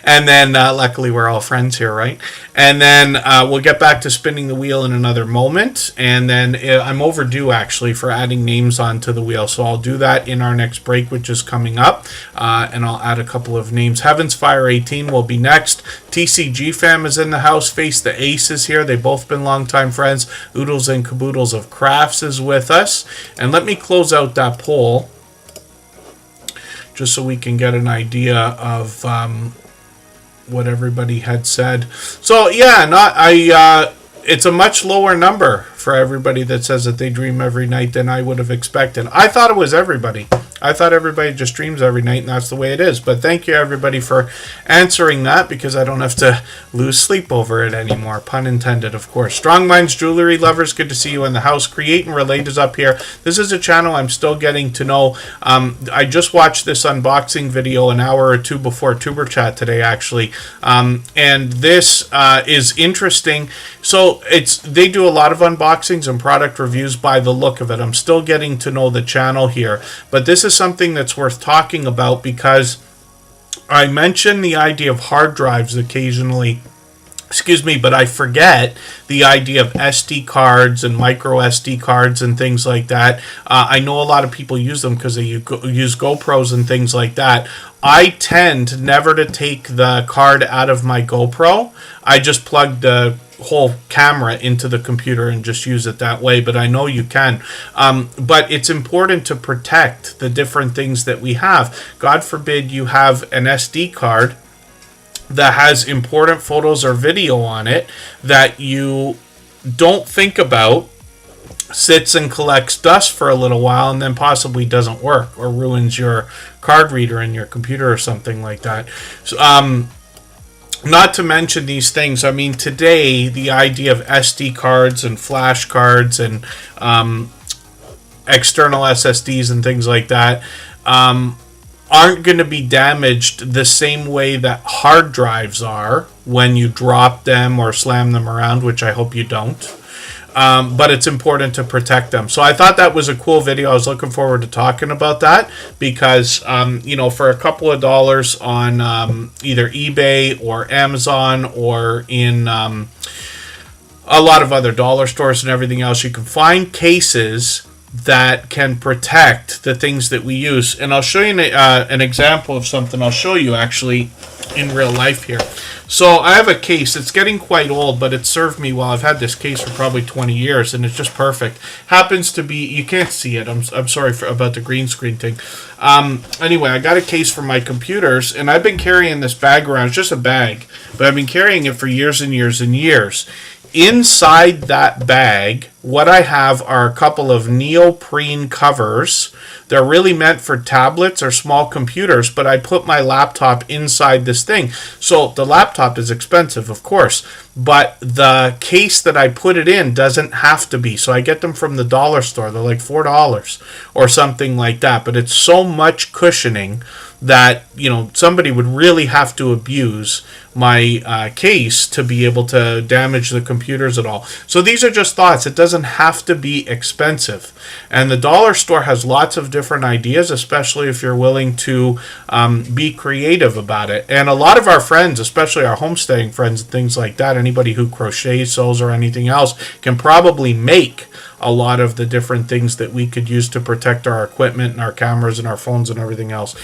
And then, luckily, we're all friends here, right? And then we'll get back to spinning the wheel in another moment. And then I'm overdue, actually, for adding names onto the wheel, so I'll do that in our next break, which is coming up, and I'll add a couple of names. Heaven's Fire 18 will be next. TCG Fam is in the house. Face the Aces here. They've both been longtime friends. Oodles and Caboodles of Crafts is with us. And let me close out that poll just so we can get an idea of what everybody had said. So yeah, it's a much lower number for everybody that says that they dream every night than I would have expected. I thought it was everybody. I thought everybody just dreams every night, and that's the way it is. But thank you, everybody, for answering that, because I don't have to lose sleep over it anymore. Pun intended, of course. Strong Minds Jewelry Lovers, good to see you in the house. Create and Relate is up here. This is a channel I'm still getting to know. I just watched this unboxing video an hour or two before Tuber Chat today, actually. And this is interesting. So they do a lot of unboxings and product reviews by the look of it. I'm still getting to know the channel here. But this is something that's worth talking about, because I mention the idea of hard drives occasionally, but I forget the idea of SD cards and micro SD cards and things like that. I know a lot of people use them because they use GoPros and things like that. I tend never to take the card out of my GoPro. I just plug the whole camera into the computer and just use it that way, but I know you can. But it's important to protect the different things that we have. God forbid you have an SD card that has important photos or video on it that you don't think about, sits and collects dust for a little while, and then possibly doesn't work or ruins your card reader in your computer or something like that. So, not to mention these things, I mean, today, the idea of SD cards and flash cards and external SSDs and things like that aren't going to be damaged the same way that hard drives are when you drop them or slam them around, which I hope you don't. But it's important to protect them. So I thought that was a cool video. I was looking forward to talking about that because, for a couple of dollars on either eBay or Amazon or in a lot of other dollar stores and everything else, you can find cases that can protect the things that we use. And I'll show you an example of something I'll show you actually in real life here. So I have a case. It's getting quite old, but it served me well. I've had this case for probably 20 years, and it's just perfect. Happens to be, you can't see it. I'm sorry about the green screen thing. Anyway, I got a case for my computers, and I've been carrying this bag around. It's just a bag, but I've been carrying it for years and years and years. Inside that bag, what I have are a couple of neoprene covers. They're really meant for tablets or small computers, but I put my laptop inside this thing. So the laptop is expensive, of course, but the case that I put it in doesn't have to be. So I get them from the dollar store. They're like $4 or something like that, but it's so much cushioning that, somebody would really have to abuse my case to be able to damage the computers at all. So these are just thoughts. It doesn't have to be expensive. And the dollar store has lots of different ideas, especially if you're willing to be creative about it. And a lot of our friends, especially our homesteading friends and things like that, anybody who crochets, sews, or anything else, can probably make a lot of the different things that we could use to protect our equipment and our cameras and our phones and everything else.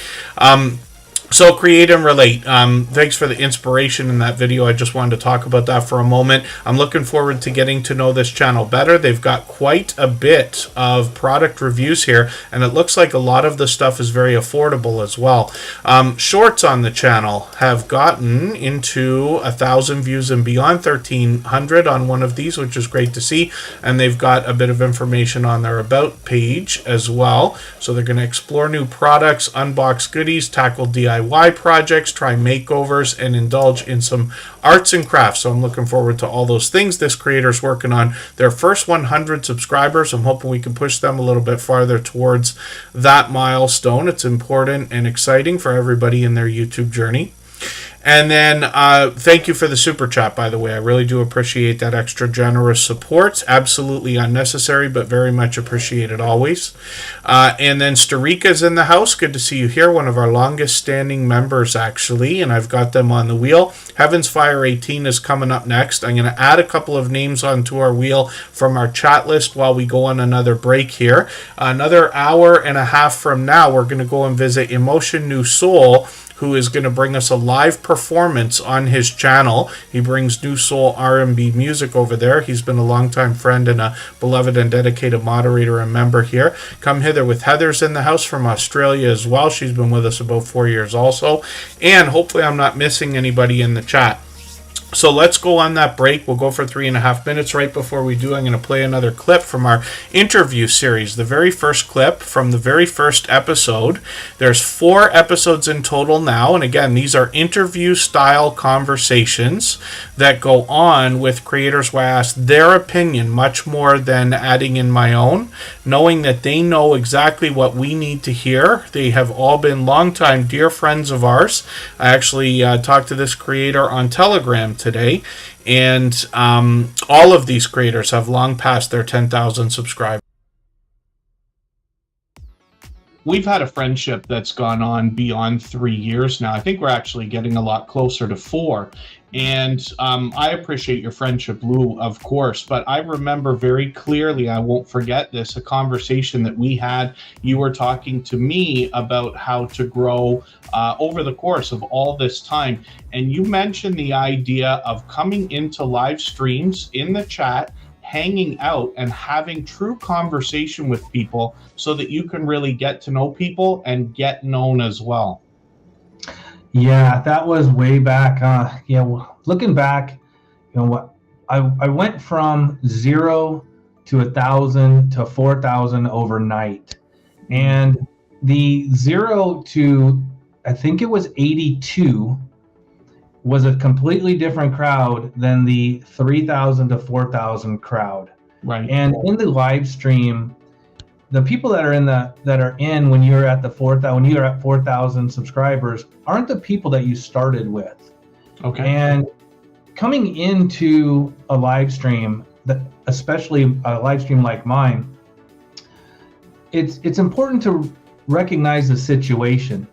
So Create and Relate. Thanks for the inspiration in that video. I just wanted to talk about that for a moment. I'm looking forward to getting to know this channel better. They've got quite a bit of product reviews here, and it looks like a lot of the stuff is very affordable as well. Shorts on the channel have gotten into 1,000 views and beyond, 1,300 on one of these, which is great to see. And they've got a bit of information on their About page as well. So they're going to explore new products, unbox goodies, tackle DIY DIY projects, try makeovers, and indulge in some arts and crafts. So I'm looking forward to all those things. This creator's working on their first 100 subscribers. I'm hoping we can push them a little bit farther towards that milestone. It's important and exciting for everybody in their YouTube journey. And then thank you for the super chat, by the way. I really do appreciate that extra generous support. Absolutely unnecessary, but very much appreciated always. And then Starika's in the house. Good to see you here. One of our longest standing members, actually. And I've got them on the wheel. Heaven's Fire 18 is coming up next. I'm going to add a couple of names onto our wheel from our chat list while we go on another break here. Another hour and a half from now, we're going to go and visit Emotion New Soul, who is going to bring us a live performance on his channel. He brings New Soul R&B music over there. He's been a longtime friend and a beloved and dedicated moderator and member here. Come hither with Heather's in the house from Australia as well. She's been with us about 4 years also. And hopefully I'm not missing anybody in the chat. So let's go on that break. We'll go for 3.5 minutes. Right before we do, I'm going to play another clip from our interview series, the very first clip from the very first episode. There's 4 episodes in total now, and again, these are interview-style conversations that go on with creators where I ask their opinion much more than adding in my own, knowing that they know exactly what we need to hear. They have all been longtime dear friends of ours. I actually talked to this creator on Telegram today, and all of these creators have long passed their 10,000 subscribers. We've had a friendship that's gone on beyond 3 years now. I think we're actually getting a lot closer to 4. And I appreciate your friendship, Lou, of course, but I remember very clearly, I won't forget this, a conversation that we had. You were talking to me about how to grow over the course of all this time. And you mentioned the idea of coming into live streams in the chat, hanging out and having true conversation with people so that you can really get to know people and get known as well. Yeah, that was way back. Looking back, what I went from 0 to 1,000 to 4,000 overnight, and the 0 to I think it was 82 was a completely different crowd than the 3,000 to 4,000 crowd. Right. And in the live stream, the people that are in when you're at 4,000 subscribers aren't the people that you started with. Okay. And coming into a live stream, especially a live stream like mine, it's important to recognize the situation.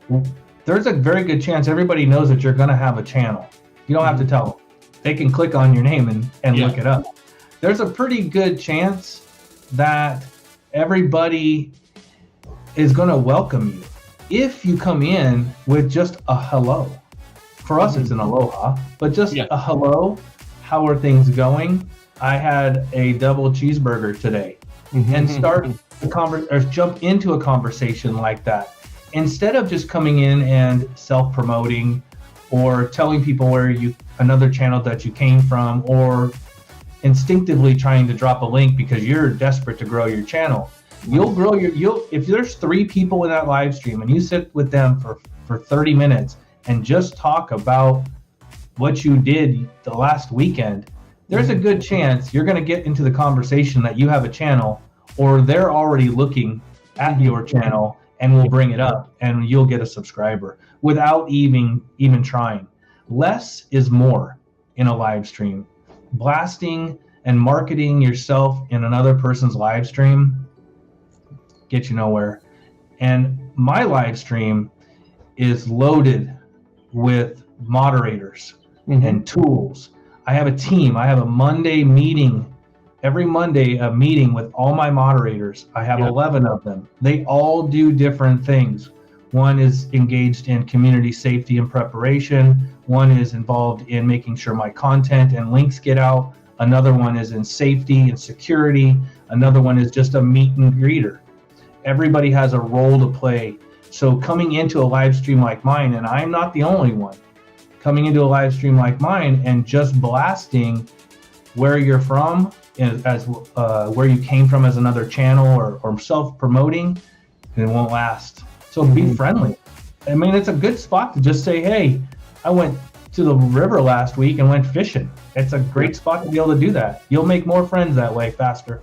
There's a very good chance everybody knows that you're going to have a channel. You don't have to tell them. They can click on your name and look it up. There's a pretty good chance that everybody is going to welcome you if you come in with just a hello. For us, it's an aloha, but just a hello. How are things going? I had a double cheeseburger today, and start or jump into a conversation like that. Instead of just coming in and self-promoting or telling people another channel that you came from, or instinctively trying to drop a link because you're desperate to grow your channel. You'll grow if there's 3 people in that live stream and you sit with them for 30 minutes and just talk about what you did the last weekend, there's a good chance you're going to get into the conversation that you have a channel, or they're already looking at your channel and will bring it up, and you'll get a subscriber without even trying. Less is more in a live stream. Blasting and marketing yourself in another person's live stream get you nowhere. And my live stream is loaded with moderators and tools. I have a team. I have a Monday meeting. Every Monday, a meeting with all my moderators. I have 11 of them. They all do different things. One is engaged in community safety and preparation. One is involved in making sure my content and links get out. Another one is in safety and security. Another one is just a meet and greeter. Everybody has a role to play. So coming into a live stream like mine, and I'm not the only one, coming into a live stream like mine and just blasting where you're from, as where you came from as another channel, or self-promoting, it won't last. So be friendly. I mean, it's a good spot to just say, hey, I went to the river last week and went fishing. It's a great spot to be able to do that. You'll make more friends that way faster.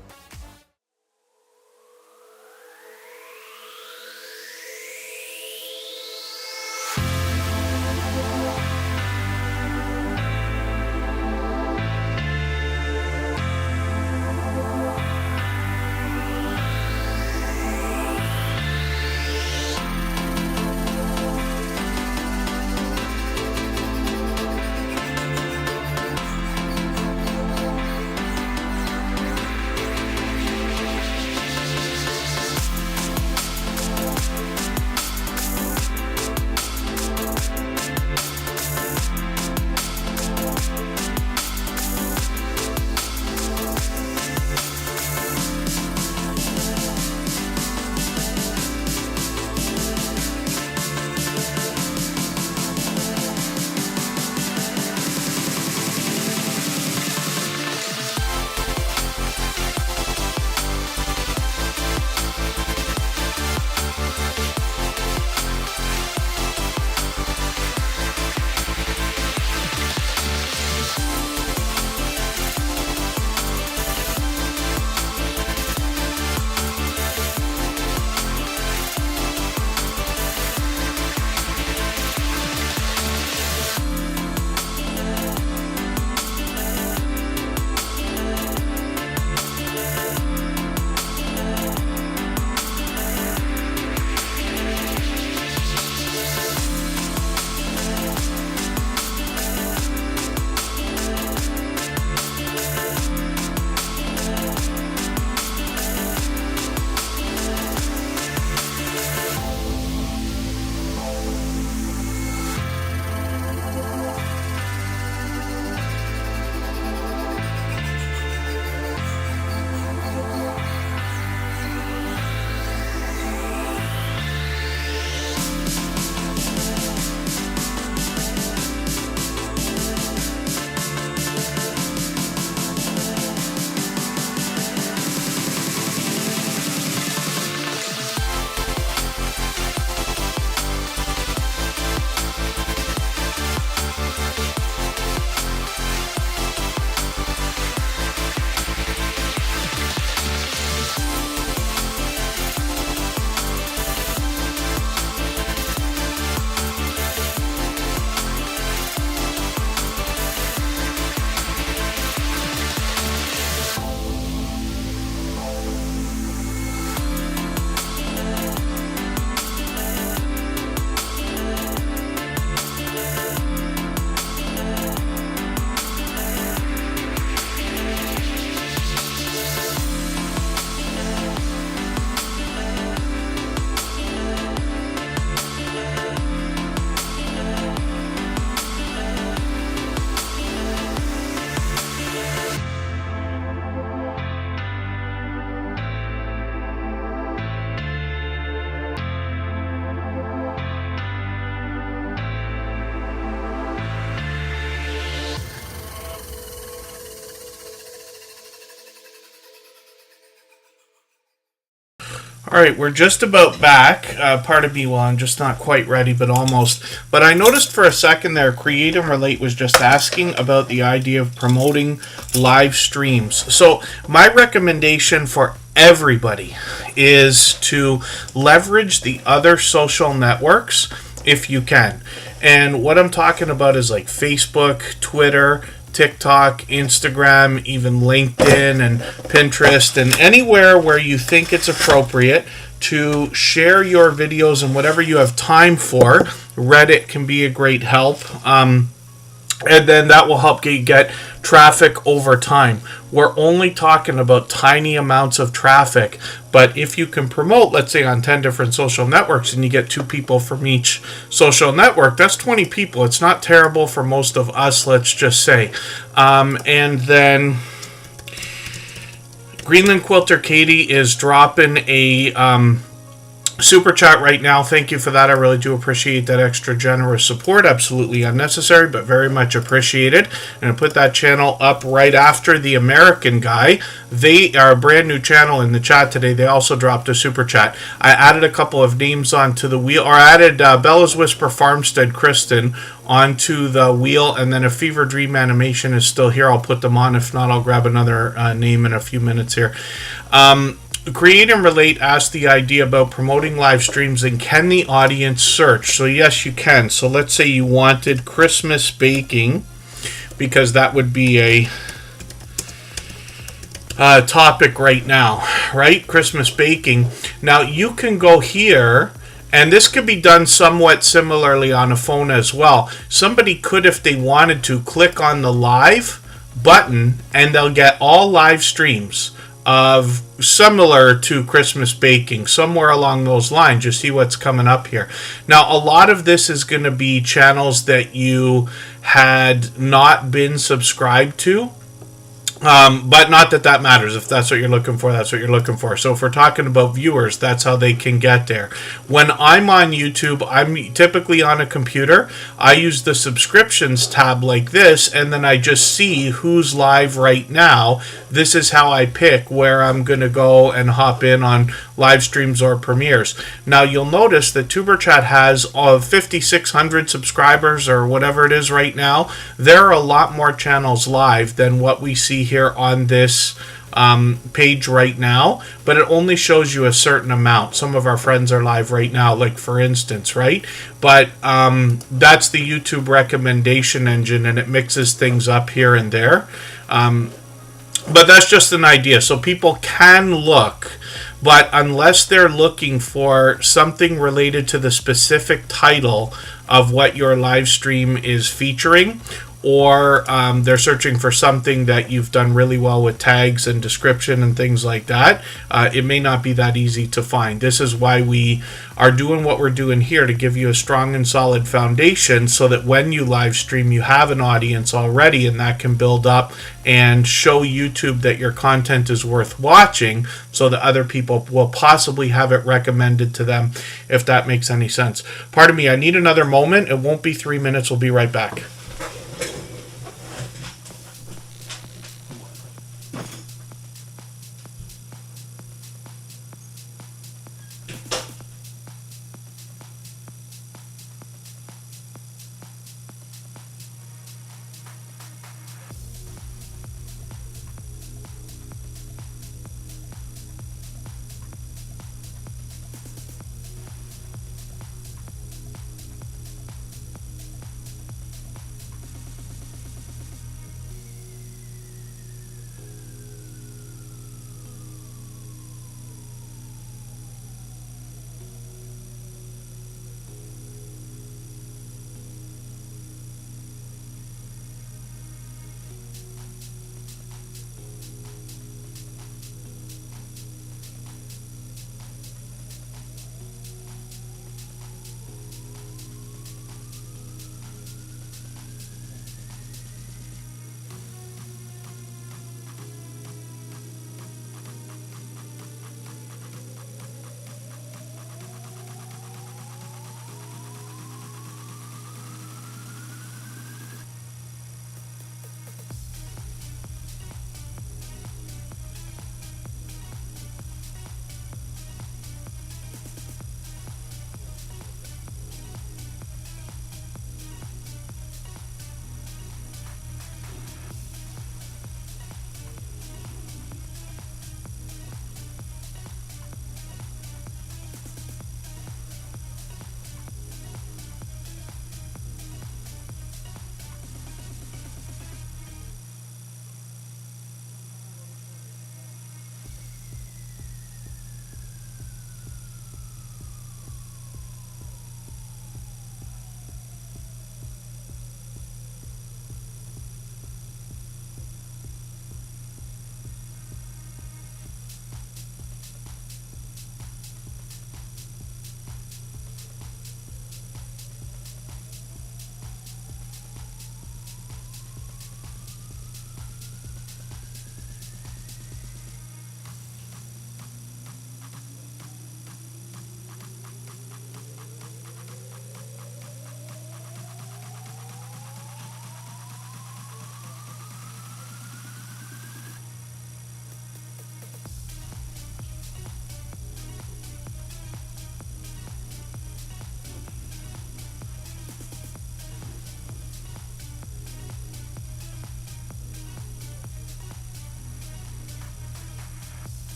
All right, we're just about back. Pardon me, well, I'm just not quite ready, but almost. But I noticed for a second there, Create and Relate was just asking about the idea of promoting live streams. So my recommendation for everybody is to leverage the other social networks if you can. And what I'm talking about is like Facebook, Twitter, TikTok, Instagram, even LinkedIn and Pinterest, and anywhere where you think it's appropriate to share your videos and whatever you have time for. Reddit can be a great help. And then that will help get traffic over time. We're only talking about tiny amounts of traffic, but if you can promote, let's say on 10 different social networks and you get 2 people from each social network, that's 20 people. It's not terrible for most of us, let's just say. And then Greenland Quilter Katie is dropping a super chat right now. Thank you for that. I really do appreciate that extra generous support. Absolutely unnecessary, but very much appreciated. And I put that channel up right after the American guy. They are a brand new channel in the chat today. They also dropped a super chat. I added a couple of names onto the wheel, or added Bella's Whisper Farmstead Kristen onto the wheel, and then a Fever Dream Animation is still here. I'll put them on. If not, I'll grab another name in a few minutes here. Create and Relate asked the idea about promoting live streams, and can the audience search? So yes, you can. So let's say you wanted Christmas baking, because that would be a topic right now, right? Christmas baking. Now you can go here, and this could be done somewhat similarly on a phone as well. Somebody could, if they wanted to, click on the live button, and they'll get all live streams of similar to Christmas baking, somewhere along those lines. You see what's coming up here. Now, a lot of this is going to be channels that you had not been subscribed to. But not that that matters. If that's what you're looking for, that's what you're looking for. So if we're talking about viewers, that's how they can get there. When I'm on YouTube, I'm typically on a computer. I use the subscriptions tab like this, and then I just see who's live right now. This is how I pick where I'm going to go and hop in on live streams or premieres. Now you'll notice that TuberChat has 5,600 subscribers or whatever it is right now. There are a lot more channels live than what we see here on this page right now, but it only shows you a certain amount. Some of our friends are live right now, like for instance, right? But that's the YouTube recommendation engine, and it mixes things up here and there. But that's just an idea. So people can look, but unless they're looking for something related to the specific title of what your live stream is featuring, or they're searching for something that you've done really well with tags and description and things like that, it may not be that easy to find. This is why we are doing what we're doing here, to give you a strong and solid foundation so that when you live stream, you have an audience already, and that can build up and show YouTube that your content is worth watching, so that other people will possibly have it recommended to them, if that makes any sense. Pardon me, I need another moment. It won't be 3 minutes. We'll be right back.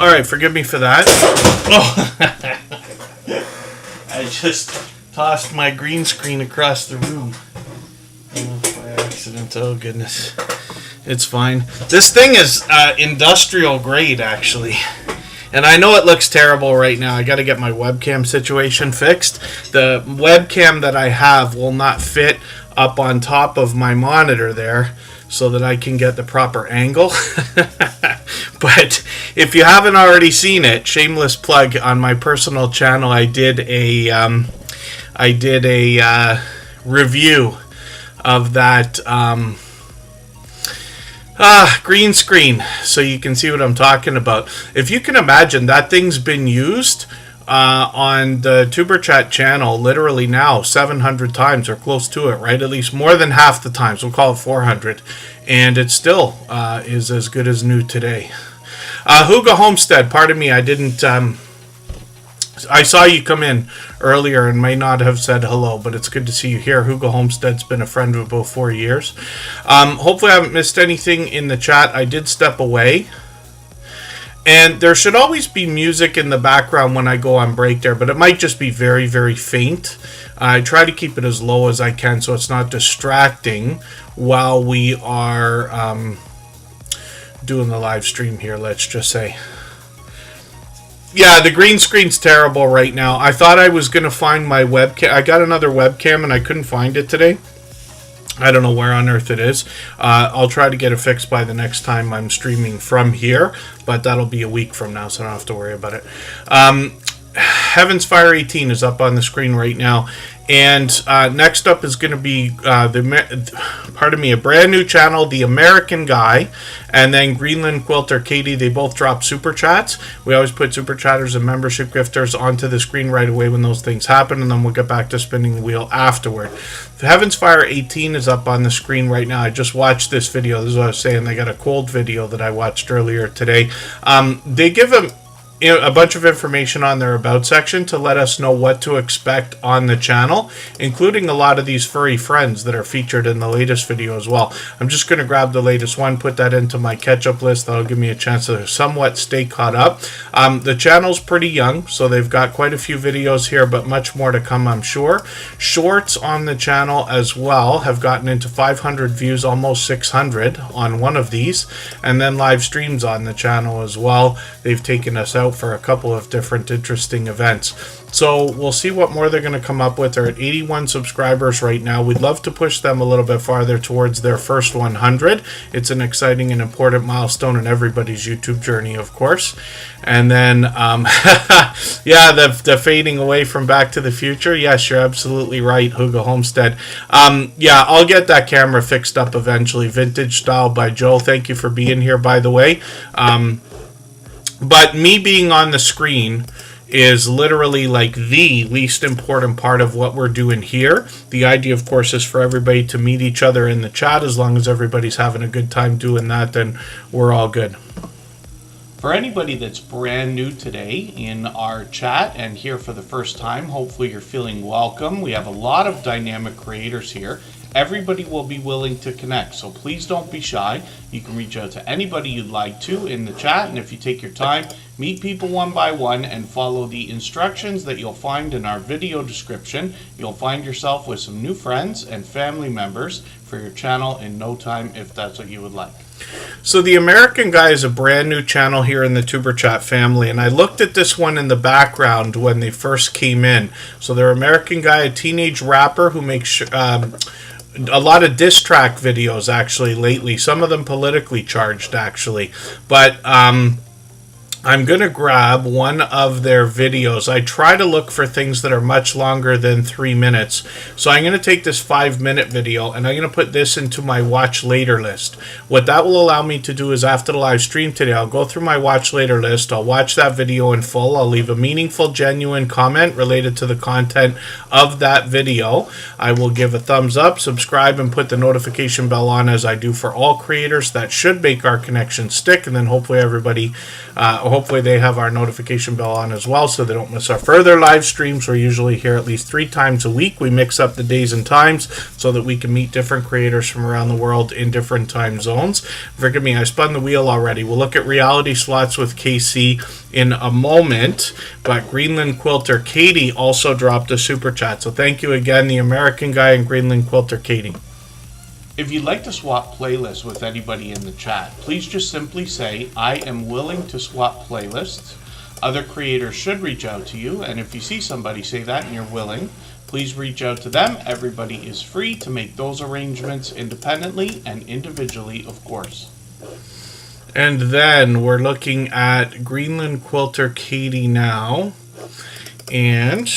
All right, forgive me for that. Oh, I just tossed my green screen across the room. Oh, by accident. Oh, goodness. It's fine. This thing is industrial grade, actually. And I know it looks terrible right now. I got to get my webcam situation fixed. The webcam that I have will not fit up on top of my monitor there so that I can get the proper angle. But if you haven't already seen it, shameless plug on my personal channel, I did a review of that green screen, so you can see what I'm talking about. If you can imagine, that thing's been used on the Superchat channel literally now 700 times or close to it, right? At least more than half the times. We'll call it 400. And it still is as good as new today. Hugo Homestead, pardon me, I didn't... I saw you come in earlier and may not have said hello, but it's good to see you here. Hugo Homestead's been a friend of about 4 years. Hopefully I haven't missed anything in the chat. I did step away. And there should always be music in the background when I go on break there, but it might just be very, very faint. I try to keep it as low as I can so it's not distracting while we are doing the live stream here, let's just say. Yeah, the green screen's terrible right now. I thought I was going to find my webcam. I got another webcam and I couldn't find it today. I don't know where on earth it is. I'll try to get it fixed by the next time I'm streaming from here, but that'll be a week from now, so I don't have to worry about it. Heaven's Fire 18 is up on the screen right now. And next up is going to be, a brand new channel, The American Guy, and then Greenland Quilter Katie. They both drop Super Chats. We always put Super Chatters and membership gifters onto the screen right away when those things happen, and then we'll get back to spinning the wheel afterward. Heaven's Fire 18 is up on the screen right now. I just watched this video. This is what I was saying. They got a cold video that I watched earlier today. They give a bunch of information on their About section to let us know what to expect on the channel, including a lot of these furry friends that are featured in the latest video as well. I'm just going to grab the latest one, put that into my catch-up list. That'll give me a chance to somewhat stay caught up. The channel's pretty young, so they've got quite a few videos here, but much more to come, I'm sure. Shorts on the channel as well have gotten into 500 views, almost 600 on one of these, and then live streams on the channel as well. They've taken us out for a couple of different interesting events. So we'll see what more they're going to come up with. They're at 81 subscribers right now. We'd love to push them a little bit farther towards their first 100. It's an exciting and important milestone in everybody's YouTube journey, of course. And then, yeah, the fading away from Back to the Future. Yes, you're absolutely right, Hugo Homestead. Yeah, I'll get that camera fixed up eventually. Vintage Style by Joe. Thank you for being here, by the way. But me being on the screen is literally like the least important part of what we're doing here. The idea, of course, is for everybody to meet each other in the chat. As long as everybody's having a good time doing that, then we're all good. For anybody that's brand new today in our chat and here for the first time, hopefully you're feeling welcome. We have a lot of dynamic creators here. Everybody will be willing to connect, so please don't be shy. You can reach out to anybody you'd like to in the chat, and if you take your time, meet people one by one and follow the instructions that you'll find in our video description. You'll find yourself with some new friends and family members for your channel in no time, if that's what you would like. So The American Guy is a brand new channel here in the Superchat family, and I looked at this one in the background when they first came in. So they're American Guy, a teenage rapper who makes a lot of diss track videos actually lately, some of them politically charged actually, but I'm going to grab one of their videos. I try to look for things that are much longer than 3 minutes. So I'm going to take this 5-minute video and I'm going to put this into my watch later list. What that will allow me to do is after the live stream today, I'll go through my watch later list. I'll watch that video in full. I'll leave a meaningful, genuine comment related to the content of that video. I will give a thumbs up, subscribe, and put the notification bell on as I do for all creators. That should make our connection stick, and then hopefully everybody hopefully they have our notification bell on as well so they don't miss our further live streams. We're usually here at least 3 times a week. We mix up the days and times so that we can meet different creators from around the world in different time zones. Forgive me, I spun the wheel already. We'll look at reality slots with KC in a moment, but Greenland Quilter Katie also dropped a super chat. So thank you again, the American guy and Greenland Quilter Katie. If you'd like to swap playlists with anybody in the chat, please just simply say, I am willing to swap playlists. Other creators should reach out to you, and if you see somebody say that and you're willing, please reach out to them. Everybody is free to make those arrangements independently and individually, of course. And then we're looking at Greenland Quilter Katie now. And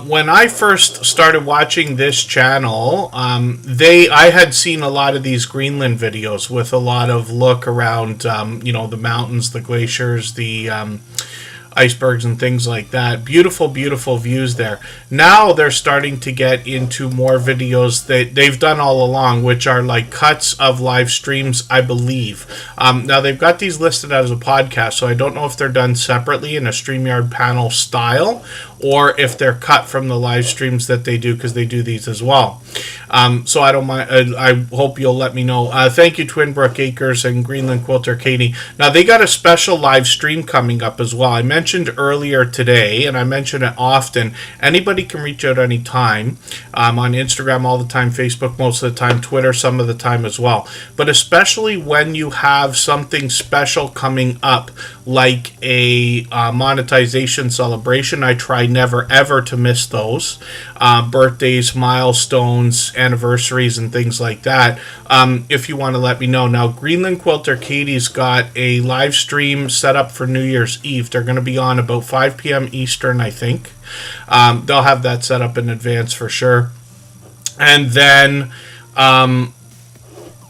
when I first started watching this channel, I had seen a lot of these Greenland videos with a lot of look around, the mountains, the glaciers, the icebergs and things like that. Beautiful, beautiful views there. Now they're starting to get into more videos that they've done all along, which are like cuts of live streams, I believe. Now they've got these listed as a podcast, so I don't know if they're done separately in a StreamYard panel style, or if they're cut from the live streams that they do, because they do these as well. So I don't mind. I hope you'll let me know. Thank you, Twinbrook Acres and Greenland Quilter Katie. Now they got a special live stream coming up as well. I mentioned earlier today, and I mention it often. Anybody can reach out anytime. On Instagram all the time, Facebook most of the time, Twitter some of the time as well. But especially when you have something special coming up, like a monetization celebration, I try never ever to miss those. Birthdays, milestones, anniversaries, and things like that. If you want to let me know. Now, Greenland Quilter Katie's got a live stream set up for New Year's Eve. They're going to be on about 5 p.m. Eastern, I think. They'll have that set up in advance for sure. And then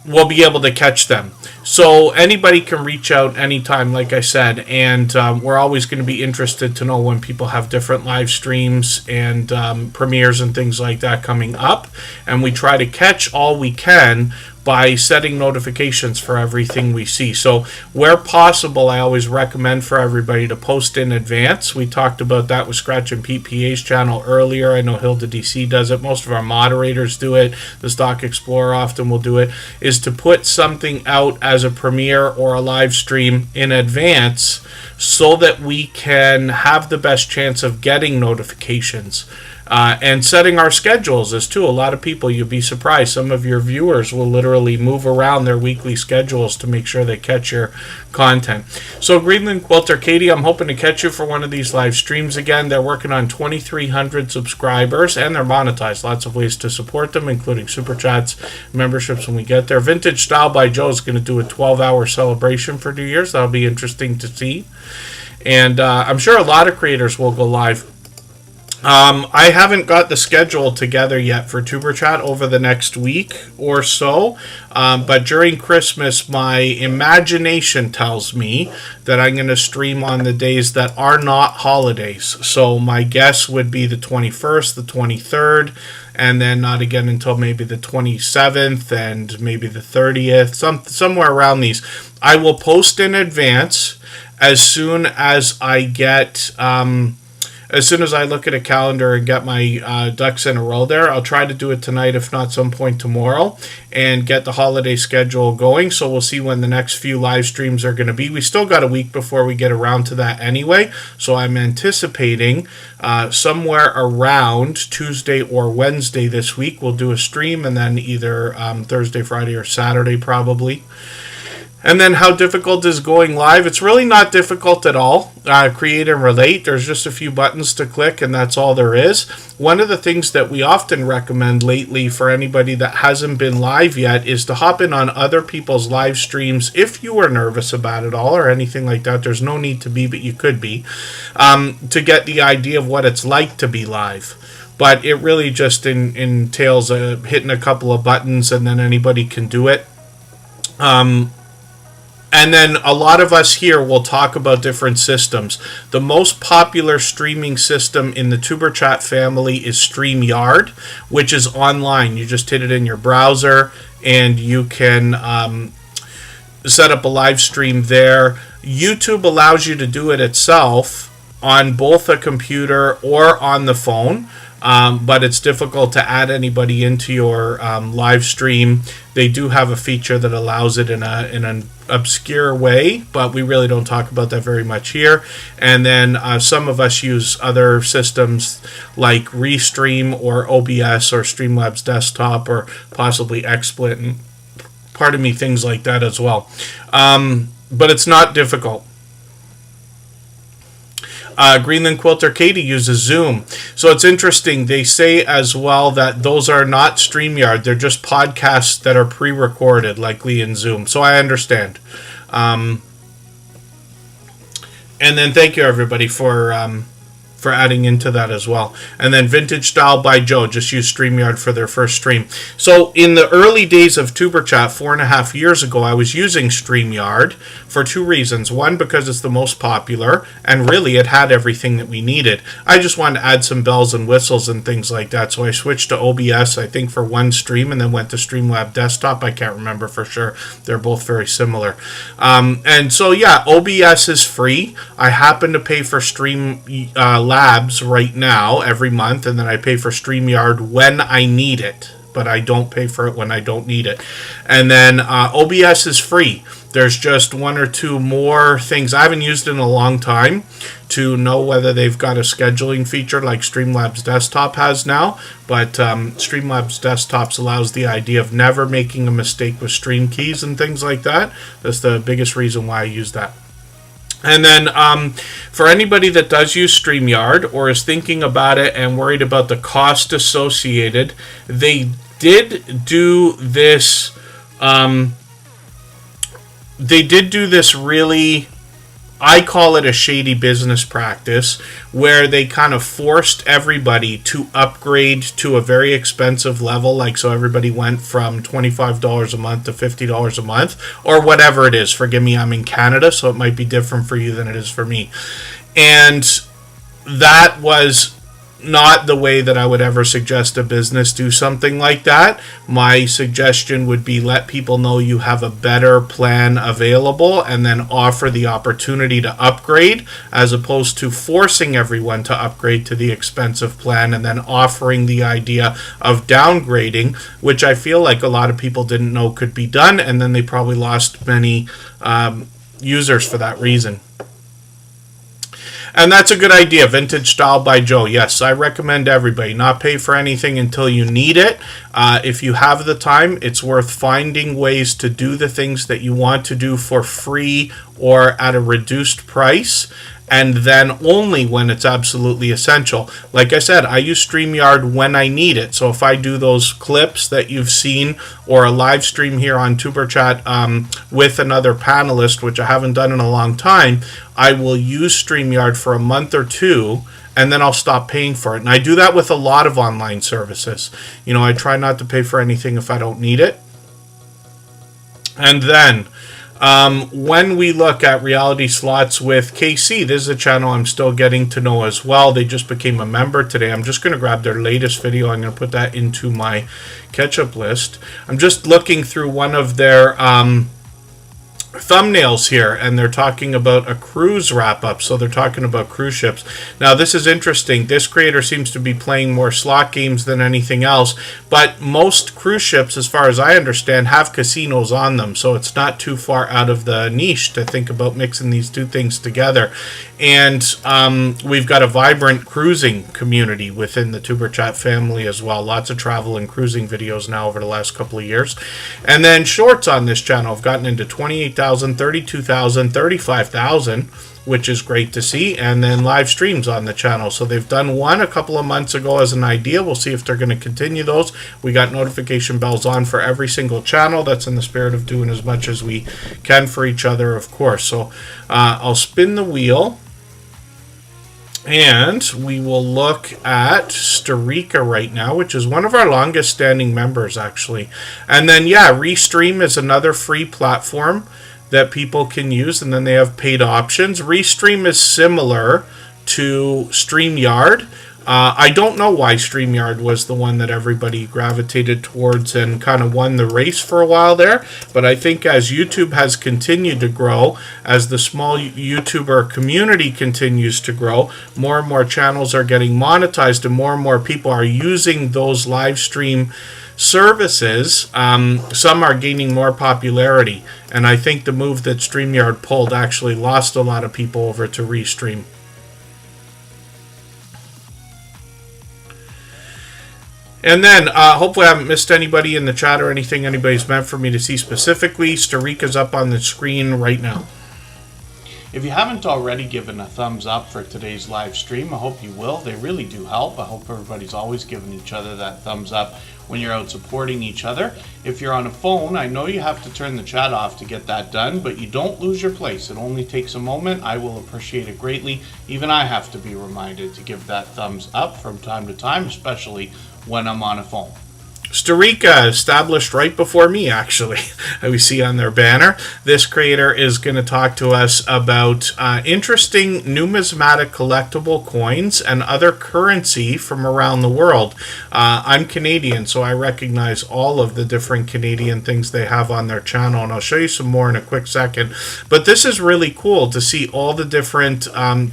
we'll be able to catch them. So anybody can reach out anytime, like I said, and we're always going to be interested to know when people have different live streams and premieres and things like that coming up. And we try to catch all we can by setting notifications for everything we see. So where possible, I always recommend for everybody to post in advance. We talked about that with Scratch and Pete PA's channel earlier. I know Hilda DC does it. Most of our moderators do it. The Stock Explorer often will do it, is to put something out as a premiere or a live stream in advance so that we can have the best chance of getting notifications. And setting our schedules as too. A lot of people, you'll be surprised, some of your viewers will literally move around their weekly schedules to make sure they catch your content. So Greenland Quilter Katie, I'm hoping to catch you for one of these live streams again. They're working on 2,300 subscribers and they're monetized. Lots of ways to support them, including super chats, memberships when we get there. Vintage Style by Joe is going to do a 12-hour celebration for New Year's. That'll be interesting to see. And I'm sure a lot of creators will go live. I haven't got the schedule together yet for Tuber Chat over the next week or so, but during Christmas, my imagination tells me that I'm going to stream on the days that are not holidays. So my guess would be the 21st, the 23rd, and then not again until maybe the 27th and maybe the 30th, somewhere around these. I will post in advance as soon as I get... as soon as I look at a calendar and get my ducks in a row there. I'll try to do it tonight, if not some point tomorrow, and get the holiday schedule going. So we'll see when the next few live streams are going to be. We still got a week before we get around to that anyway. So I'm anticipating somewhere around Tuesday or Wednesday this week, we'll do a stream, and then either Thursday, Friday, or Saturday probably. And then how difficult is going live? It's really not difficult at all. Create and relate. There's just a few buttons to click, and that's all there is. One of the things that we often recommend lately for anybody that hasn't been live yet is to hop in on other people's live streams if you are nervous about it all or anything like that. There's no need to be, but you could be, to get the idea of what it's like to be live. But it really just entails hitting a couple of buttons, and then anybody can do it. And then a lot of us here will talk about different systems. The most popular streaming system in the Tuber Chat family is StreamYard, which is online. You just hit it in your browser, and you can set up a live stream there. YouTube allows you to do it itself on both a computer or on the phone. But it's difficult to add anybody into your live stream. They do have a feature that allows it in an obscure way, but we really don't talk about that very much here. And then some of us use other systems like Restream or OBS or Streamlabs Desktop or possibly XSplit and things like that as well. But it's not difficult. Greenland Quilter Katie uses Zoom. So it's interesting. They say as well that those are not StreamYard. They're just podcasts that are pre-recorded, likely in Zoom. So I understand. And then thank you, everybody, for adding into that as well. And then Vintage Style by Joe just used StreamYard for their first stream. So in the early days of TuberChat 4.5 years ago, I was using StreamYard for two reasons. One, because it's the most popular, and really it had everything that we needed. I just wanted to add some bells and whistles and things like that, so I switched to OBS, I think, for one stream, and then went to Streamlabs Desktop. I can't remember for sure. They're both very similar. And so, yeah, OBS is free. I happen to pay for Streamlabs right now every month, and then I pay for StreamYard when I need it, but I don't pay for it when I don't need it. And then OBS is free. There's just one or two more things I haven't used in a long time to know whether they've got a scheduling feature like Streamlabs Desktop has now, but Streamlabs Desktop allows the idea of never making a mistake with stream keys and things like that. That's the biggest reason why I use that. And then for anybody that does use StreamYard or is thinking about it and worried about the cost associated, they did do this. Really, I call it a shady business practice, where they kind of forced everybody to upgrade to a very expensive level, like so everybody went from $25 a month to $50 a month, or whatever it is. Forgive me, I'm in Canada, so it might be different for you than it is for me. And that was not the way that I would ever suggest a business do something like that. My suggestion would be let people know you have a better plan available and then offer the opportunity to upgrade, as opposed to forcing everyone to upgrade to the expensive plan and then offering the idea of downgrading, which I feel like a lot of people didn't know could be done, and then they probably lost many users for that reason. And that's a good idea. Vintage Style by Joe. Yes, I recommend everybody not pay for anything until you need it. If you have the time, it's worth finding ways to do the things that you want to do for free or at a reduced price, and then only when it's absolutely essential. Like I said, I use StreamYard when I need it. So if I do those clips that you've seen, or a live stream here on TuberChat with another panelist, which I haven't done in a long time, I will use StreamYard for a month or two, and then I'll stop paying for it. And I do that with a lot of online services. You know, I try not to pay for anything if I don't need it. And then when we look at reality slots with KC, this is a channel I'm still getting to know as well. They just became a member today. I'm just going to grab their latest video. I'm going to put that into my catch-up list. I'm just looking through one of their thumbnails here, and they're talking about a cruise wrap-up. So they're talking about cruise ships. Now this is interesting. This creator seems to be playing more slot games than anything else, but most cruise ships, as far as I understand, have casinos on them, so it's not too far out of the niche to think about mixing these two things together. And we've got a vibrant cruising community within the TuberChat family as well. Lots of travel and cruising videos now over the last couple of years. And then shorts on this channel have gotten into 28,000, 32,000, 35,000, which is great to see. And then live streams on the channel. So they've done one a couple of months ago as an idea. We'll see if they're going to continue those. We got notification bells on for every single channel. That's in the spirit of doing as much as we can for each other, of course. So I'll spin the wheel, and we will look at Starika right now, which is one of our longest standing members, actually. And then, yeah, Restream is another free platform that people can use, and then they have paid options. Restream is similar to StreamYard. I don't know why StreamYard was the one that everybody gravitated towards and kind of won the race for a while there. But I think as YouTube has continued to grow, as the small YouTuber community continues to grow, more and more channels are getting monetized and more people are using those live stream services. Some are gaining more popularity. And I think the move that StreamYard pulled actually lost a lot of people over to Restream. And then, hopefully I haven't missed anybody in the chat or anything anybody's meant for me to see specifically. Starika's up on the screen right now. If you haven't already given a thumbs up for today's live stream, I hope you will. They really do help. I hope everybody's always giving each other that thumbs up when you're out supporting each other. If you're on a phone, I know you have to turn the chat off to get that done, but you don't lose your place. It only takes a moment. I will appreciate it greatly. Even I have to be reminded to give that thumbs up from time to time, especially when I'm on a phone. Starika, established right before me, actually. We see on their banner. This creator is going to talk to us about interesting numismatic collectible coins and other currency from around the world. I'm Canadian, so I recognize all of the different Canadian things they have on their channel, and I'll show you some more in a quick second. But this is really cool to see all the different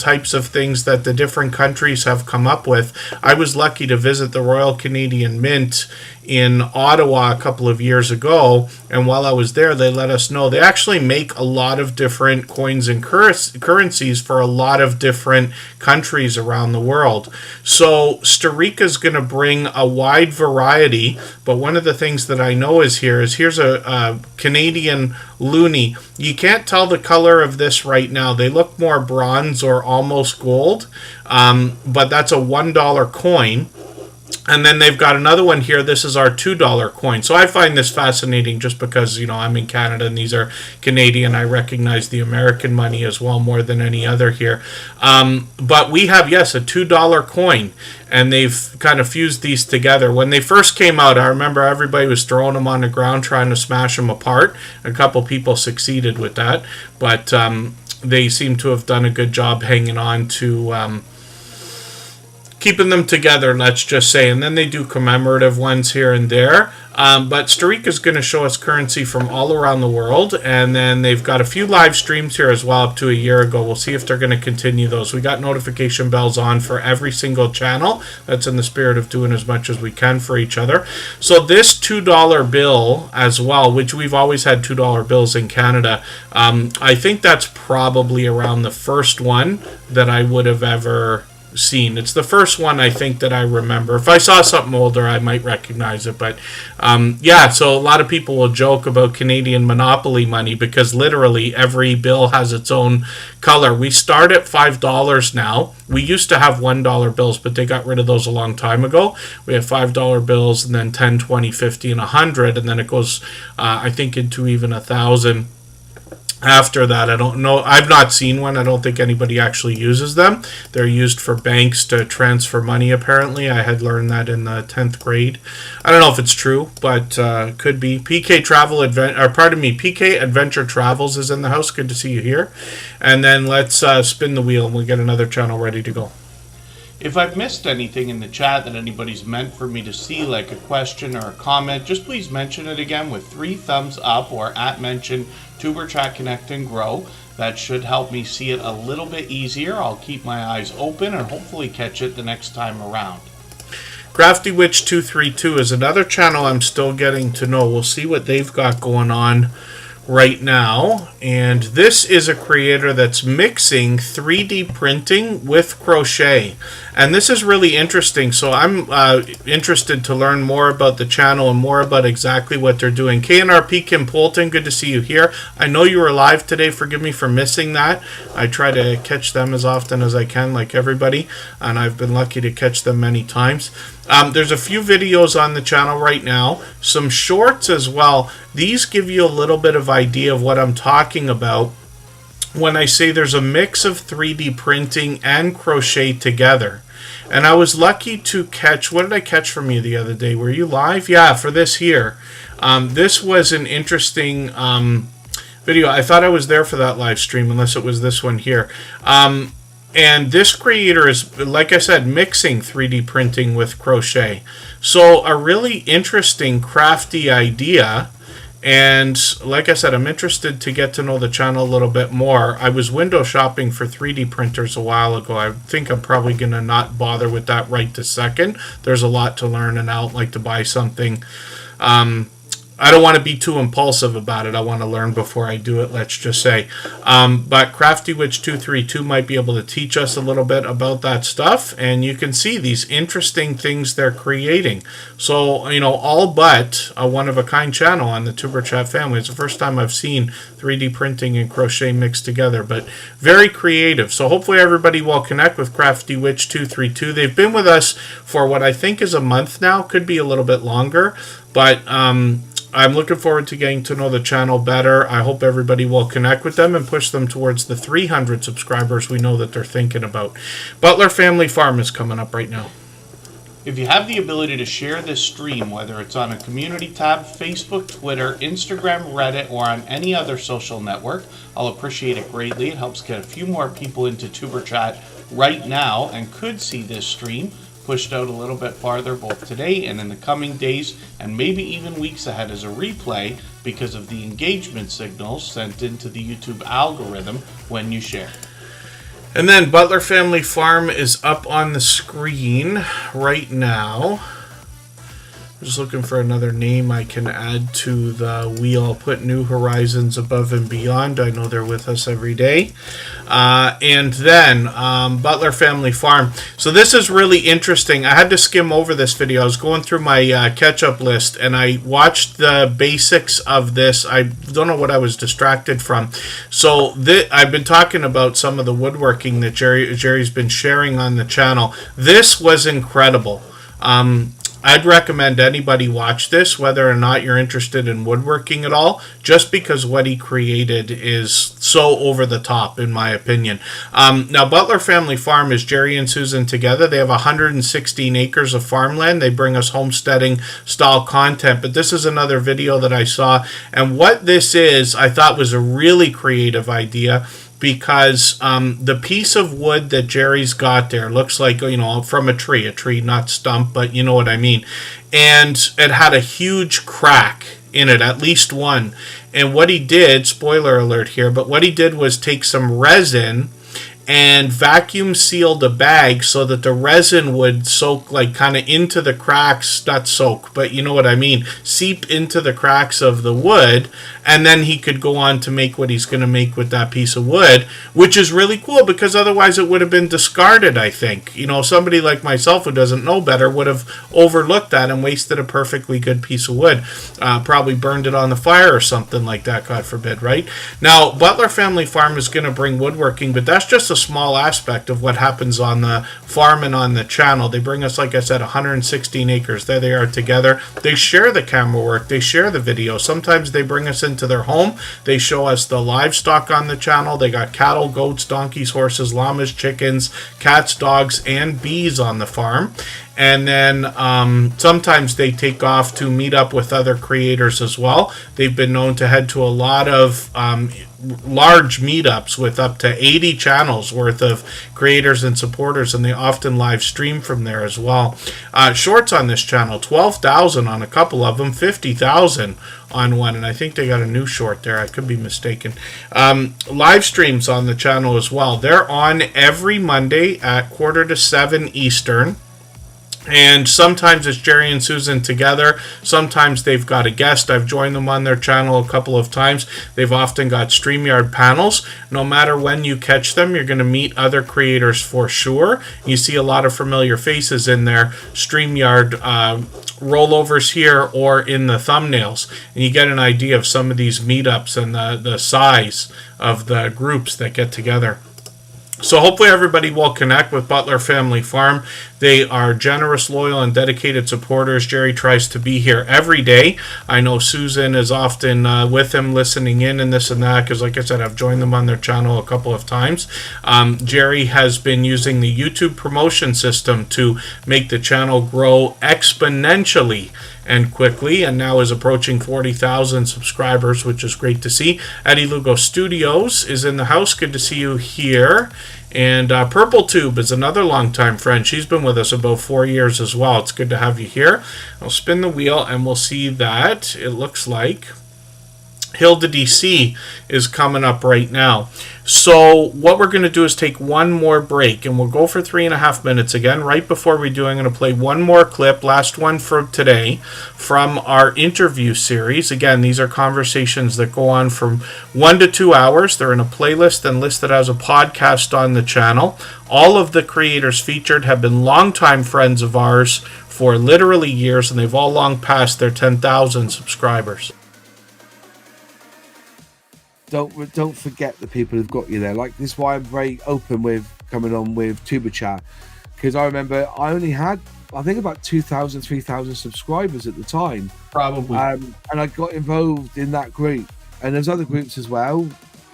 types of things that the different countries have come up with. I was lucky to visit the Royal Canadian Mint in Ottawa a couple of years ago, and while I was there, they let us know they actually make a lot of different coins and currencies for a lot of different countries around the world. So Starika's going to bring a wide variety, but one of the things that I know is here's a Canadian loonie. You can't tell the color of this right now. They look more bronze or almost gold, but that's a $1 coin. And then they've got another one here. This is our $2 coin. So I find this fascinating just because, you know, I'm in Canada and these are Canadian. I recognize the American money as well more than any other here. But we have, yes, a $2 coin. And they've kind of fused these together. When they first came out, I remember everybody was throwing them on the ground trying to smash them apart. A couple people succeeded with that. But they seem to have done a good job hanging on to keeping them together, let's just say. And then they do commemorative ones here and there. But Starika is going to show us currency from all around the world. And then they've got a few live streams here as well up to a year ago. We'll see if they're going to continue those. We got notification bells on for every single channel. That's in the spirit of doing as much as we can for each other. So this $2 bill as well, which we've always had $2 bills in Canada, I think that's probably around the first one that I would have ever seen. It's the first one I think that I remember. If I saw something older, I might recognize it. But yeah, so a lot of people will joke about Canadian monopoly money because literally every bill has its own color. We start at $5 now. We used to have $1 bills, but they got rid of those a long time ago. We have $5 bills and then 10, 20, 50, and 100, and then it goes I think into even 1,000. After that, I don't know. I've not seen one. I don't think anybody actually uses them. They're used for banks to transfer money, apparently. I had learned that in the 10th grade. I don't know if it's true, but could be. PK Adventure Travels is in the house. Good to see you here. And then let's spin the wheel and we'll get another channel ready to go. If I've missed anything in the chat that anybody's meant for me to see, like a question or a comment, just please mention it again with 3 thumbs up or @mention Superchat Connect and Grow. That should help me see it a little bit easier. I'll keep my eyes open and hopefully catch it the next time around. Crafty Witch 232 is another channel I'm still getting to know. We'll see what they've got going on right now. And this is a creator that's mixing 3D printing with crochet. And this is really interesting. So I'm interested to learn more about the channel and more about exactly what they're doing. KNRP Kim Polton, good to see you here. I know you were live today. Forgive me for missing that. I try to catch them as often as I can, like everybody. And I've been lucky to catch them many times. There's a few videos on the channel right now. Some shorts as well. These give you a little bit of idea of what I'm talking about when I say there's a mix of 3D printing and crochet together. And I was lucky to catch, what did I catch from you the other day? Were you live? Yeah, for this here. This was an interesting video. I thought I was there for that live stream, unless it was this one here. And this creator is, like I said, mixing 3D printing with crochet. So a really interesting, crafty idea. And like I said, I'm interested to get to know the channel a little bit more. I was window shopping for 3D printers a while ago. I think I'm probably going to not bother with that right this second. There's a lot to learn, and I don't like to buy something. I don't want to be too impulsive about it. I want to learn before I do it, let's just say. But CraftyWitch232 might be able to teach us a little bit about that stuff. And you can see these interesting things they're creating. So, you know, all but a one-of-a-kind channel on the Superchat family. It's the first time I've seen 3D printing and crochet mixed together. But very creative. So hopefully everybody will connect with CraftyWitch232. They've been with us for what I think is a month now. Could be a little bit longer. But I'm looking forward to getting to know the channel better. I hope everybody will connect with them and push them towards the 300 subscribers we know that they're thinking about. Butler Family Farm is coming up right now. If you have the ability to share this stream, whether it's on a community tab, Facebook, Twitter, Instagram, Reddit, or on any other social network, I'll appreciate it greatly. It helps get a few more people into Tuber Chat right now and could see this stream pushed out a little bit farther both today and in the coming days and maybe even weeks ahead as a replay because of the engagement signals sent into the YouTube algorithm when you share. And then Butler Family Farm is up on the screen right now. I'm just looking for another name I can add to the We All Put New Horizons Above and Beyond. I know they're with us every day. And then Butler Family Farm. So this is really interesting. I had to skim over this video. I was going through my catch-up list, and I watched the basics of this. I don't know what I was distracted from. So I've been talking about some of the woodworking that Jerry's been sharing on the channel. This was incredible. I'd recommend anybody watch this, whether or not you're interested in woodworking at all, just because what he created is so over the top, in my opinion. Now, Butler Family Farm is Jerry and Susan together. They have 116 acres of farmland. They bring us homesteading style content, but this is another video that I saw, and what this is, I thought was a really creative idea. Because the piece of wood that Jerry's got there looks like, you know, from a tree, not stump, but you know what I mean. And it had a huge crack in it, at least one. And what he did, spoiler alert here, but what he did was take some resin and vacuum sealed a bag so that the resin would soak like kind of into the cracks, not soak, but you know what I mean, seep into the cracks of the wood, and then he could go on to make what he's going to make with that piece of wood, which is really cool because otherwise it would have been discarded, I think. You know, somebody like myself who doesn't know better would have overlooked that and wasted a perfectly good piece of wood. Probably burned it on the fire or something like that, God forbid, right? Now, Butler Family Farm is going to bring woodworking, but that's just a small aspect of what happens on the farm and on the channel. They bring us, like I said, 116 acres. There they are together. They share the camera work. They share the video. Sometimes they bring us into their home. They show us the livestock on the channel. They got cattle, goats, donkeys, horses, llamas, chickens, cats, dogs, and bees on the farm. And then sometimes they take off to meet up with other creators as well. They've been known to head to a lot of large meetups with up to 80 channels worth of creators and supporters, and they often live stream from there as well. Shorts on this channel, 12,000 on a couple of them, 50,000 on one, and I think they got a new short there. I could be mistaken. Live streams on the channel as well. They're on every Monday at 6:45 Eastern. And sometimes it's Jerry and Susan together. Sometimes they've got a guest. I've joined them on their channel a couple of times. They've often got StreamYard panels. No matter when you catch them, you're going to meet other creators for sure. You see a lot of familiar faces in their StreamYard rollovers here or in the thumbnails. And you get an idea of some of these meetups and the size of the groups that get together. So hopefully everybody will connect with Butler Family Farm. They are generous, loyal, and dedicated supporters. Jerry tries to be here every day. I know Susan is often with him listening in and this and that because, like I said, I've joined them on their channel a couple of times. Jerry has been using the YouTube promotion system to make the channel grow exponentially. and quickly, and now is approaching 40,000 subscribers, which is great to see. Eddie Lugo Studios is in the house. Good to see you here. And Purple Tube is another longtime friend. She's been with us about 4 years as well. It's good to have you here. I'll spin the wheel and we'll see that it looks like Hilda DC is coming up right now. So what we're going to do is take one more break, and we'll go for 3.5 minutes again. Right before we do, I'm going to play one more clip, last one for today, from our interview series. Again, these are conversations that go on from 1 to 2 hours. They're in a playlist and listed as a podcast on the channel. All of the creators featured have been longtime friends of ours for literally years, and they've all long passed their 10,000 subscribers. Don't forget the people who've got you there. Like, this is why I'm very open with coming on with Superchat, because I remember I only had, I think, about 2,000, 3,000 subscribers at the time. Probably. And I got involved in that group, and there's other groups as well.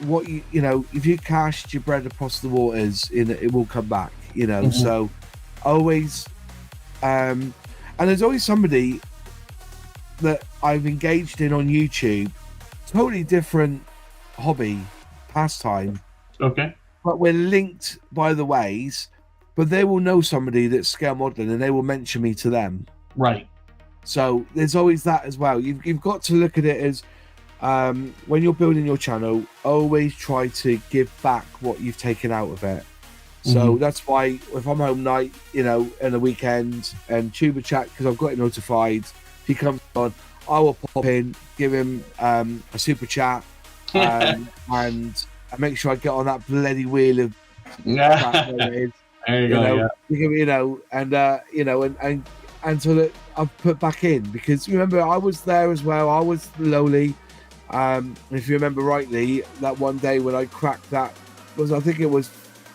What you know, if you cast your bread across the waters, it will come back. You know, so always, and there's always somebody that I've engaged in on YouTube, totally different hobby, pastime, Okay. but we're linked by the ways, but they will know somebody that's scale modeling and they will mention me to them. Right. So there's always that as well. You've got to look at it as when you're building your channel, always try to give back what you've taken out of it. So that's why if I'm home night, you know, in the weekend, and Tuber Chat, because I've got it notified, if he comes on, I will pop in, give him a super chat, and I make sure I get on that bloody wheel of crap where it is. There you go. You know, and and so that I've put back in, because remember I was there as well. I was lowly. If you remember rightly, that one day when I cracked that I think it was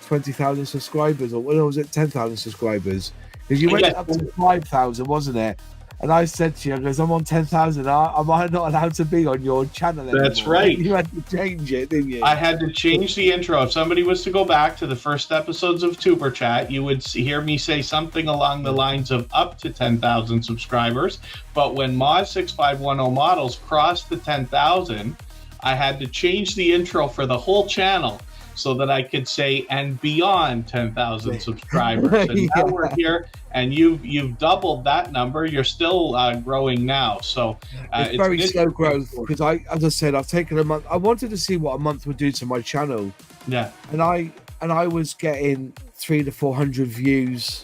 20,000 subscribers, or was it 10,000 subscribers? Because you went up to 5,000, wasn't it? And I said to you, because I'm on 10,000, am I not allowed to be on your channel anymore? That's right. You had to change it, didn't you? I had to change the intro. If somebody was to go back to the first episodes of Tuber Chat, you would hear me say something along the lines of up to 10,000 subscribers. But when Moz6510 models crossed the 10,000, I had to change the intro for the whole channel so that I could say, and beyond 10,000 subscribers. And now we're here, and you've doubled that number. You're still growing now. So it's very slow growth, because as I said, I've taken a month. I wanted to see what a month would do to my channel. Yeah. And I was getting 300 to 400 views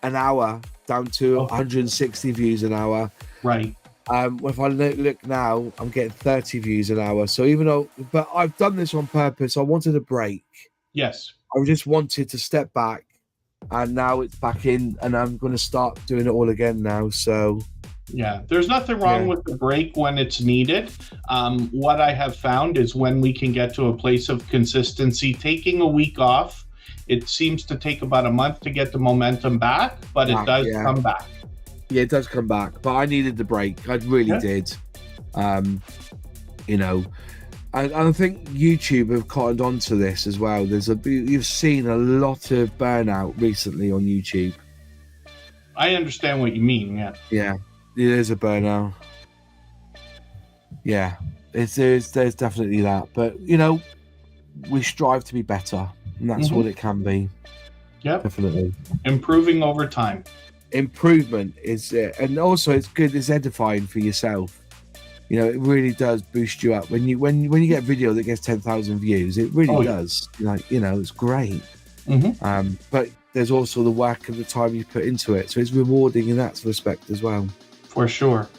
an hour down to 160 views an hour. Right. If I look now, I'm getting 30 views an hour. So but I've done this on purpose. I wanted a break. Yes. I just wanted to step back, and now it's back in, and I'm going to start doing it all again now. So yeah, there's nothing wrong with the break when it's needed. What I have found is when we can get to a place of consistency, taking a week off, it seems to take about a month to get the momentum back, but it does come back. Yeah, it does come back, but I needed the break. I really did. You know, and I think YouTube have cottoned on to this as well. You've seen a lot of burnout recently on YouTube. I understand what you mean. Yeah. Yeah, it is a burnout. Yeah, there's definitely that. But you know, we strive to be better, and that's what it can be. Yep. Definitely. Improving over time. Improvement is it, and also it's good. It's edifying for yourself. You know, it really does boost you up when you get a video that gets 10,000 views. It really does. Like, you know, it's great. But there's also the work and the time you put into it, so it's rewarding in that respect as well. For sure.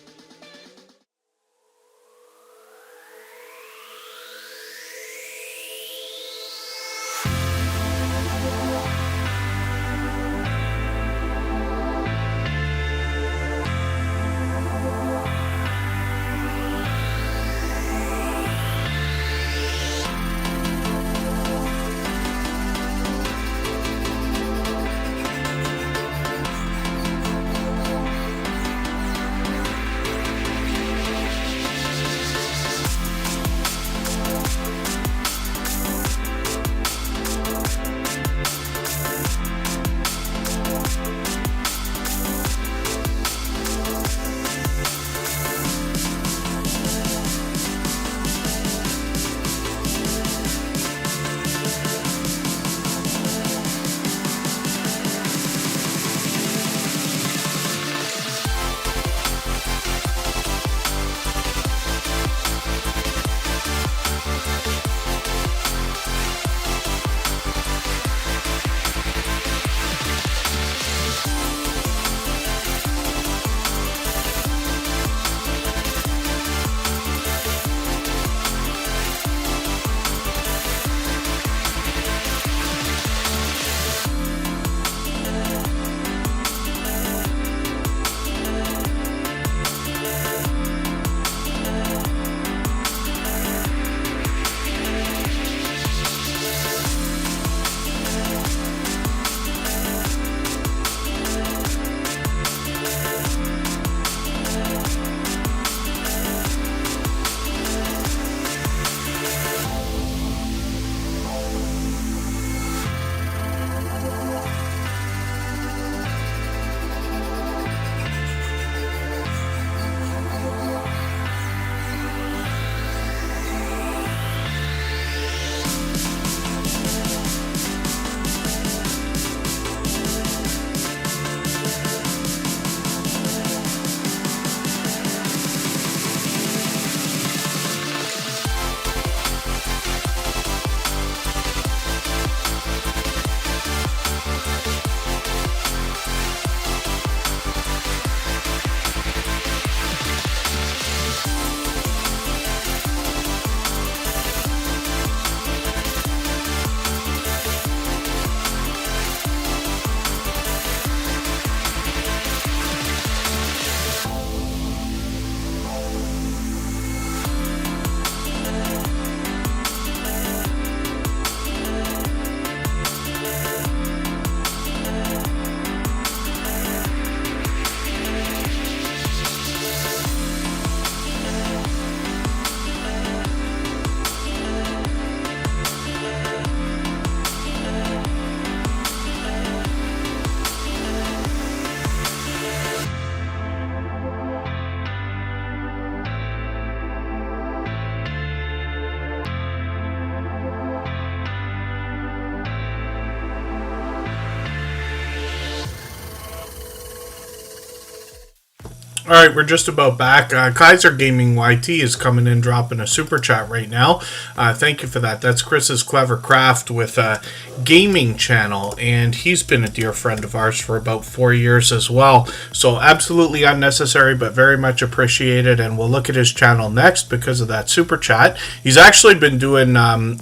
All right, we're just about back. Kaiser Gaming YT is coming in, dropping a super chat right now. Thank you for that. That's Chris's Clever Craft with a gaming channel, and he's been a dear friend of ours for about 4 years as well. So absolutely unnecessary, but very much appreciated. And we'll look at his channel next because of that super chat. He's actually been doing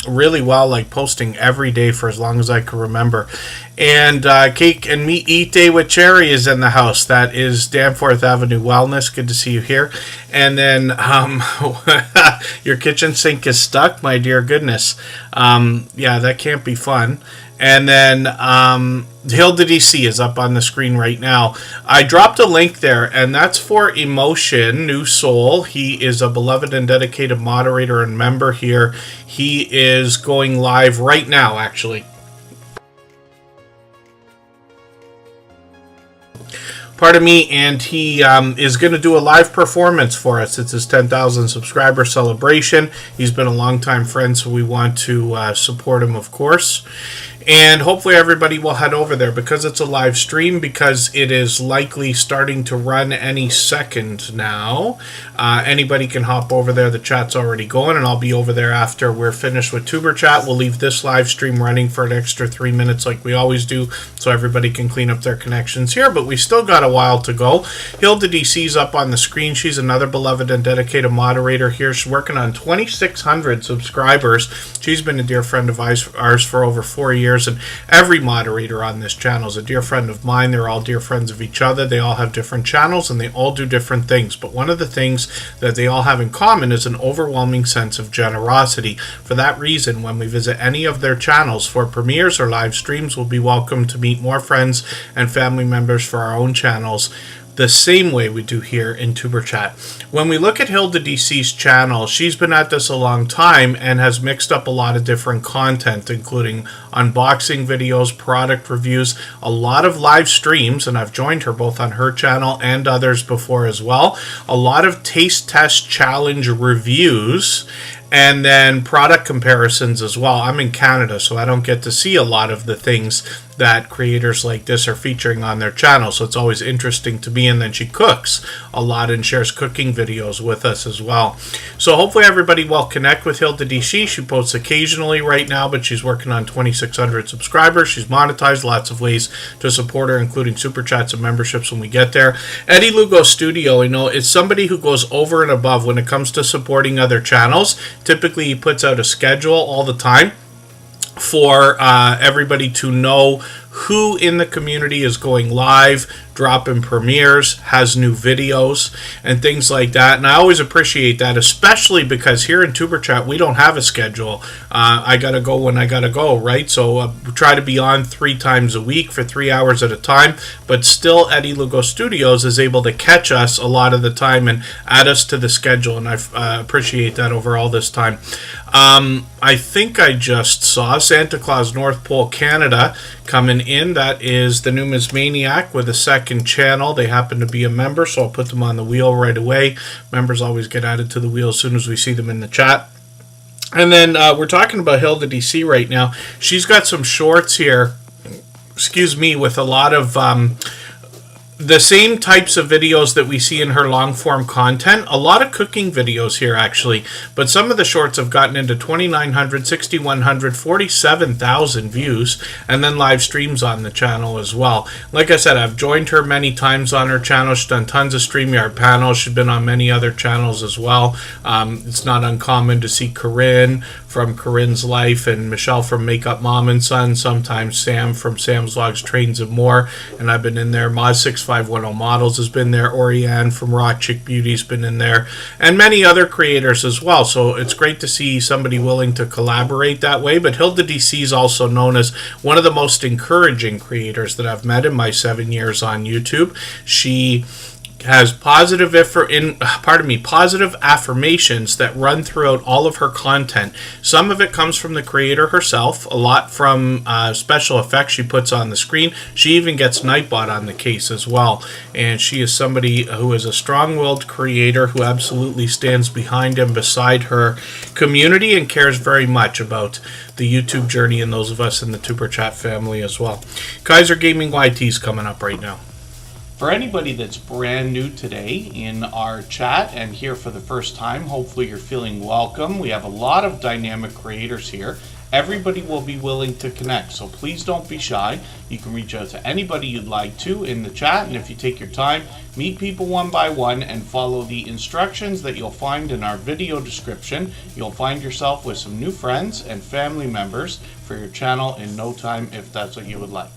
really well, like posting every day for as long as I can remember. And Cake and Meat Eat Day with Cherry is in the house. That is Danforth Avenue Wellness. Good to see you here. And then your kitchen sink is stuck. My dear goodness. Yeah, that can't be fun. And then Hilda DC is up on the screen right now. I dropped a link there, and that's for Emotion, New Soul. He is a beloved and dedicated moderator and member here. He is going live right now, actually. Pardon me, and he is going to do a live performance for us. It's his 10,000 subscriber celebration. He's been a longtime friend, so we want to support him, of course. And hopefully everybody will head over there because it's a live stream, because it is likely starting to run any second now. Anybody can hop over there. The chat's already going, and I'll be over there after we're finished with Tuber Chat. We'll leave this live stream running for an extra 3 minutes like we always do, so everybody can clean up their connections here, but we still got a while to go. Hilda DC's up on the screen. She's another beloved and dedicated moderator here. She's working on 2,600 subscribers. She's been a dear friend of ours for over 4 years. And every moderator on this channel is a dear friend of mine. They're all dear friends of each other. They all have different channels, and they all do different things. But one of the things that they all have in common is an overwhelming sense of generosity. For that reason, when we visit any of their channels for premieres or live streams, we'll be welcome to meet more friends and family members for our own channels, the same way we do here in Tuber Chat. When we look at Hilda DC's channel, she's been at this a long time and has mixed up a lot of different content, including unboxing videos, product reviews, a lot of live streams, and I've joined her both on her channel and others before as well, a lot of taste test challenge reviews, and then product comparisons as well. I'm in Canada, so I don't get to see a lot of the things that creators like this are featuring on their channel, so it's always interesting to me. And then she cooks a lot and shares cooking videos with us as well. So hopefully everybody will connect with Hilda DC. She posts occasionally right now, but she's working on 2,600 subscribers. She's monetized, lots of ways to support her, including super chats and memberships when we get there. Eddie Lugo Studio, you know, is somebody who goes over and above when it comes to supporting other channels. Typically he puts out a schedule all the time for everybody to know who in the community is going live, dropping premieres, has new videos, and things like that. And I always appreciate that, especially because here in Tuber Chat, we don't have a schedule. I gotta go when I gotta go, right? So we try to be on 3 times a week for 3 hours at a time, but still Eddie Lugo Studios is able to catch us a lot of the time and add us to the schedule, and I appreciate that over all this time. I think I just saw Santa Claus North Pole Canada coming in. That is the Numismaniac with a second channel. They happen to be a member, so I'll put them on the wheel right away. Members always get added to the wheel as soon as we see them in the chat. And then we're talking about Hilda DC right now. She's got some shorts here, excuse me, with a lot of the same types of videos that we see in her long form content. A lot of cooking videos here actually, but some of the shorts have gotten into 2,900, 6,100, 47,000 views, and then live streams on the channel as well. Like I said, I've joined her many times on her channel. She's done tons of StreamYard panels. She's been on many other channels as well. It's not uncommon to see Corinne from Corinne's Life and Michelle from Makeup Mom and Son, sometimes Sam from Sam's Vlogs, Trains and More, and I've been in there. Moz6510 Models has been there. Oriane from Raw Chick Beauty's been in there, and many other creators as well. So it's great to see somebody willing to collaborate that way. But Hilda DC is also known as one of the most encouraging creators that I've met in my 7 years on YouTube. She has positive affirmations that run throughout all of her content. Some of it comes from the creator herself, a lot from special effects she puts on the screen. She even gets Nightbot on the case as well. And she is somebody who is a strong-willed creator who absolutely stands behind and beside her community and cares very much about the YouTube journey and those of us in the Tuber Chat family as well. Kaiser Gaming YT is coming up right now. For anybody that's brand new today in our chat and here for the first time, hopefully you're feeling welcome. We have a lot of dynamic creators here. Everybody will be willing to connect, so please don't be shy. You can reach out to anybody you'd like to in the chat, and if you take your time, meet people one by one and follow the instructions that you'll find in our video description. You'll find yourself with some new friends and family members for your channel in no time if that's what you would like.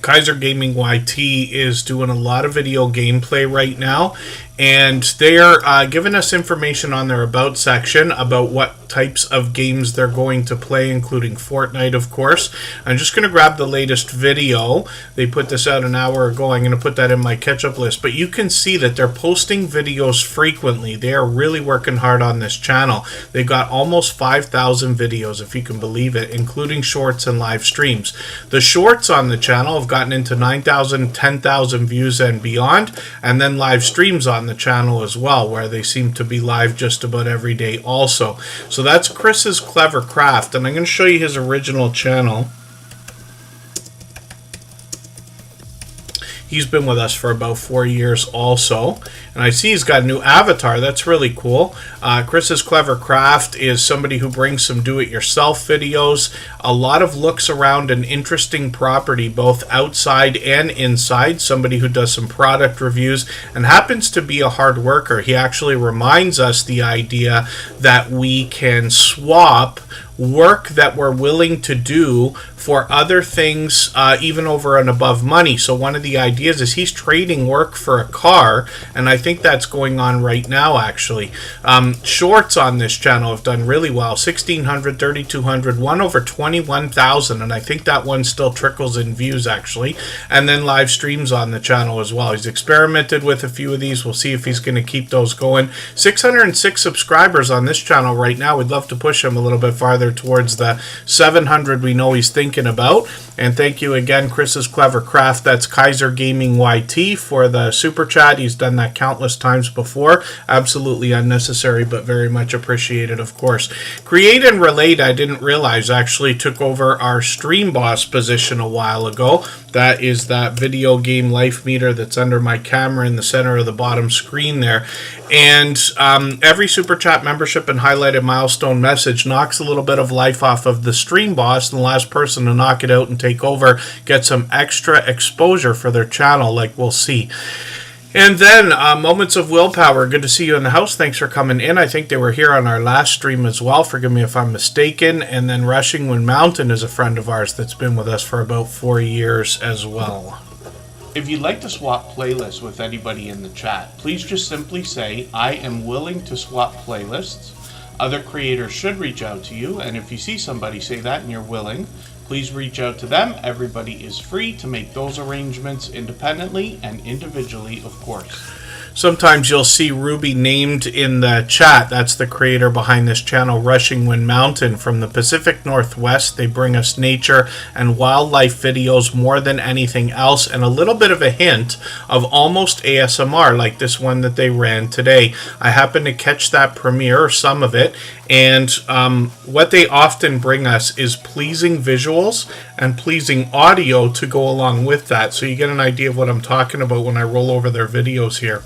Kaiser Gaming YT is doing a lot of video gameplay right now, and they're giving us information on their About section about what types of games they're going to play, including Fortnite, of course. I'm just going to grab the latest video. They put this out an hour ago. I'm going to put that in my catch-up list, but you can see that they're posting videos frequently. They are really working hard on this channel. They've got almost 5,000 videos, if you can believe it, including shorts and live streams. The shorts on the channel have gotten into 9,000, 10,000 views and beyond, and then live streams on the channel as well, where they seem to be live just about every day also. So that's Chris's Clever Craft, and I'm going to show you his original channel. He's been with us for about 4 years also. And I see he's got a new avatar. That's really cool. Chris's Clever Craft is somebody who brings some do-it-yourself videos. A lot of looks around an interesting property, both outside and inside. Somebody who does some product reviews and happens to be a hard worker. He actually reminds us the idea that we can swap work that we're willing to do for other things, even over and above money. So one of the ideas is he's trading work for a car, and I think that's going on right now, actually. Shorts on this channel have done really well. 1,600, 3,200, one over 21,000, and I think that one still trickles in views, actually. And then live streams on the channel as well. He's experimented with a few of these. We'll see if he's going to keep those going. 606 subscribers on this channel right now. We'd love to push him a little bit farther towards the 700 we know he's thinking about. And thank you again, Chris's Clever Craft. That's Kaiser Gaming YT for the super chat. He's done that countless times before. Absolutely unnecessary, but very much appreciated, of course. Create and Relate, I didn't realize, actually took over our Stream Boss position a while ago. That is that video game life meter that's under my camera in the center of the bottom screen there. And every super chat membership and highlighted milestone message knocks a little bit of life off of the Stream Boss, and the last person to knock it out and take over gets some extra exposure for their channel, like we'll see. And then Moments of Willpower, good to see you in the house. Thanks for coming in. I think they were here on our last stream as well. Forgive me if I'm mistaken. And then Rushing Wind Mountain is a friend of ours that's been with us for about 4 years as well. If you'd like to swap playlists with anybody in the chat, please just simply say, I am willing to swap playlists. Other creators should reach out to you, and if you see somebody say that and you're willing, please reach out to them. Everybody is free to make those arrangements independently and individually, of course. Sometimes you'll see Ruby named in the chat. That's the creator behind this channel, Rushing Wind Mountain. From the Pacific Northwest, they bring us nature and wildlife videos more than anything else, and a little bit of a hint of almost ASMR, like this one that they ran today. I happened to catch that premiere, or some of it, and what they often bring us is pleasing visuals and pleasing audio to go along with that, so you get an idea of what I'm talking about when I roll over their videos here.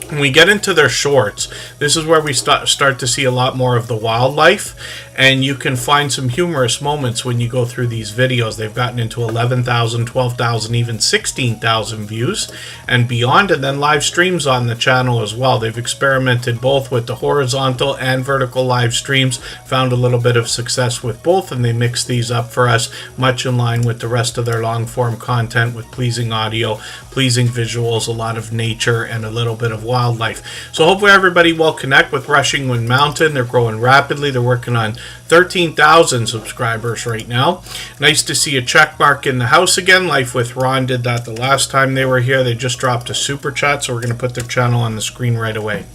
When we get into their shorts, this is where we start to see a lot more of the wildlife, and you can find some humorous moments when you go through these videos. They've gotten into 11,000, 12,000, even 16,000 views and beyond, and then live streams on the channel as well. They've experimented both with the horizontal and vertical live streams, found a little bit of success with both, and they mix these up for us, much in line with the rest of their long-form content with pleasing audio, pleasing visuals, a lot of nature, and a little bit of wildlife. So hopefully everybody will connect with Rushing Wind Mountain. They're growing rapidly. They're working on 13,000 subscribers right now. Nice to see a check mark in the house again. Life with Ron did that the last time they were here. They just dropped a super chat, so we're going to put their channel on the screen right away.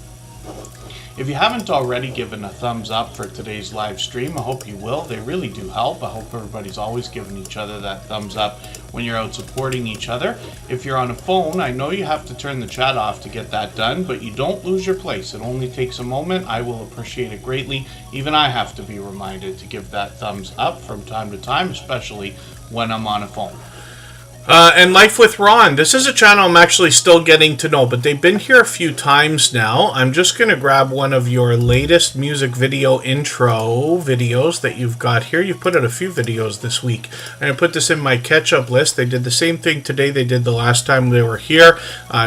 If you haven't already given a thumbs up for today's live stream, I hope you will. They really do help. I hope everybody's always giving each other that thumbs up when you're out supporting each other. If you're on a phone, I know you have to turn the chat off to get that done, but you don't lose your place. It only takes a moment. I will appreciate it greatly. Even I have to be reminded to give that thumbs up from time to time, especially when I'm on a phone. And Life with Ron. This is a channel I'm actually still getting to know, but they've been here a few times now. I'm just going to grab one of your latest music video intro videos that you've got here. You've put out a few videos this week. I'm going to put this in my catch-up list. They did the same thing today they did the last time they were here,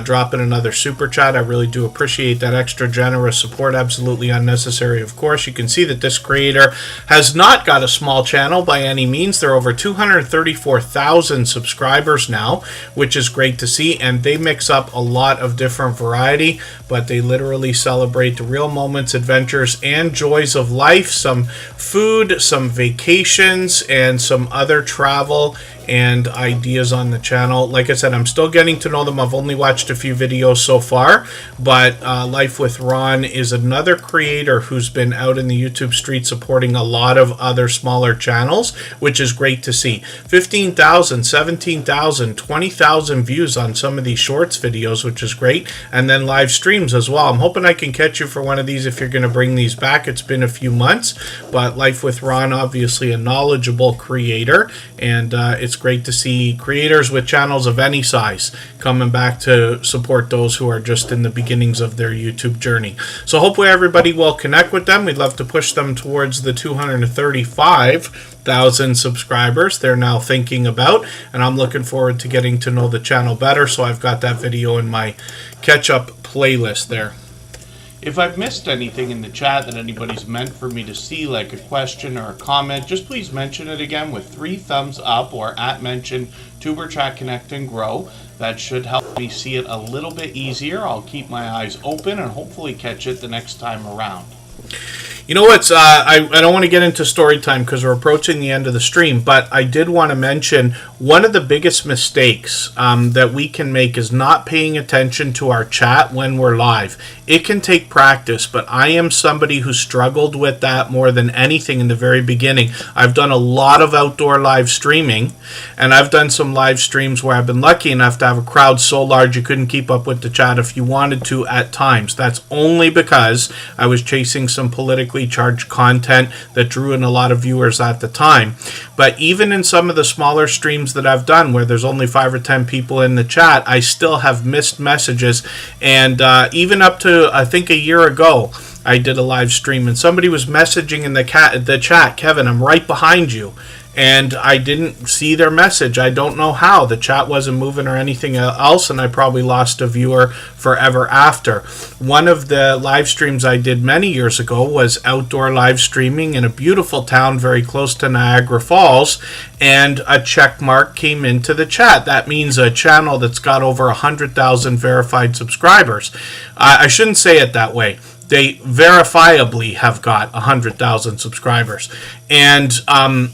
dropping another super chat. I really do appreciate that extra generous support. Absolutely unnecessary, of course. You can see that this creator has not got a small channel by any means. They're over 234,000 subscribers now, which is great to see, and they mix up a lot of different variety, but they literally celebrate the real moments, adventures, and joys of life. Some food, some vacations, and some other travel and ideas on the channel. Like I said, I'm still getting to know them. I've only watched a few videos so far, but Life with Ron is another creator who's been out in the YouTube street supporting a lot of other smaller channels, which is great to see. 15,000, 17,000, 20,000 views on some of these shorts videos, which is great, and then live streams as well. I'm hoping I can catch you for one of these if you're going to bring these back. It's been a few months, but Life with Ron, obviously a knowledgeable creator, and it's great to see creators with channels of any size coming back to support those who are just in the beginnings of their YouTube journey. So hopefully everybody will connect with them. We'd love to push them towards the 235,000 subscribers they're now thinking about, and I'm looking forward to getting to know the channel better, so I've got that video in my catch-up playlist there. If I've missed anything in the chat that anybody's meant for me to see, like a question or a comment, just please mention it again with 3 thumbs up or @mention Superchat Connect and Grow. That should help me see it a little bit easier. I'll keep my eyes open and hopefully catch it the next time around. You know what? I don't want to get into story time because we're approaching the end of the stream, but I did want to mention one of the biggest mistakes that we can make is not paying attention to our chat when we're live. It can take practice, but I am somebody who struggled with that more than anything in the very beginning. I've done a lot of outdoor live streaming, and I've done some live streams where I've been lucky enough to have a crowd so large you couldn't keep up with the chat if you wanted to at times. That's only because I was chasing some politically charged content that drew in a lot of viewers at the time. But even in some of the smaller streams that I've done where there's only 5 or 10 people in the chat, I still have missed messages. And even up to I think a year ago, I did a live stream and somebody was messaging in the chat, "Kevin, I'm right behind you." And I didn't see their message. I don't know how. The chat wasn't moving or anything else, and I probably lost a viewer forever after. One of the live streams I did many years ago was outdoor live streaming in a beautiful town very close to Niagara Falls, and a check mark came into the chat. That means a channel that's got over 100,000 verified subscribers. I shouldn't say it that way. They verifiably have got 100,000 subscribers. And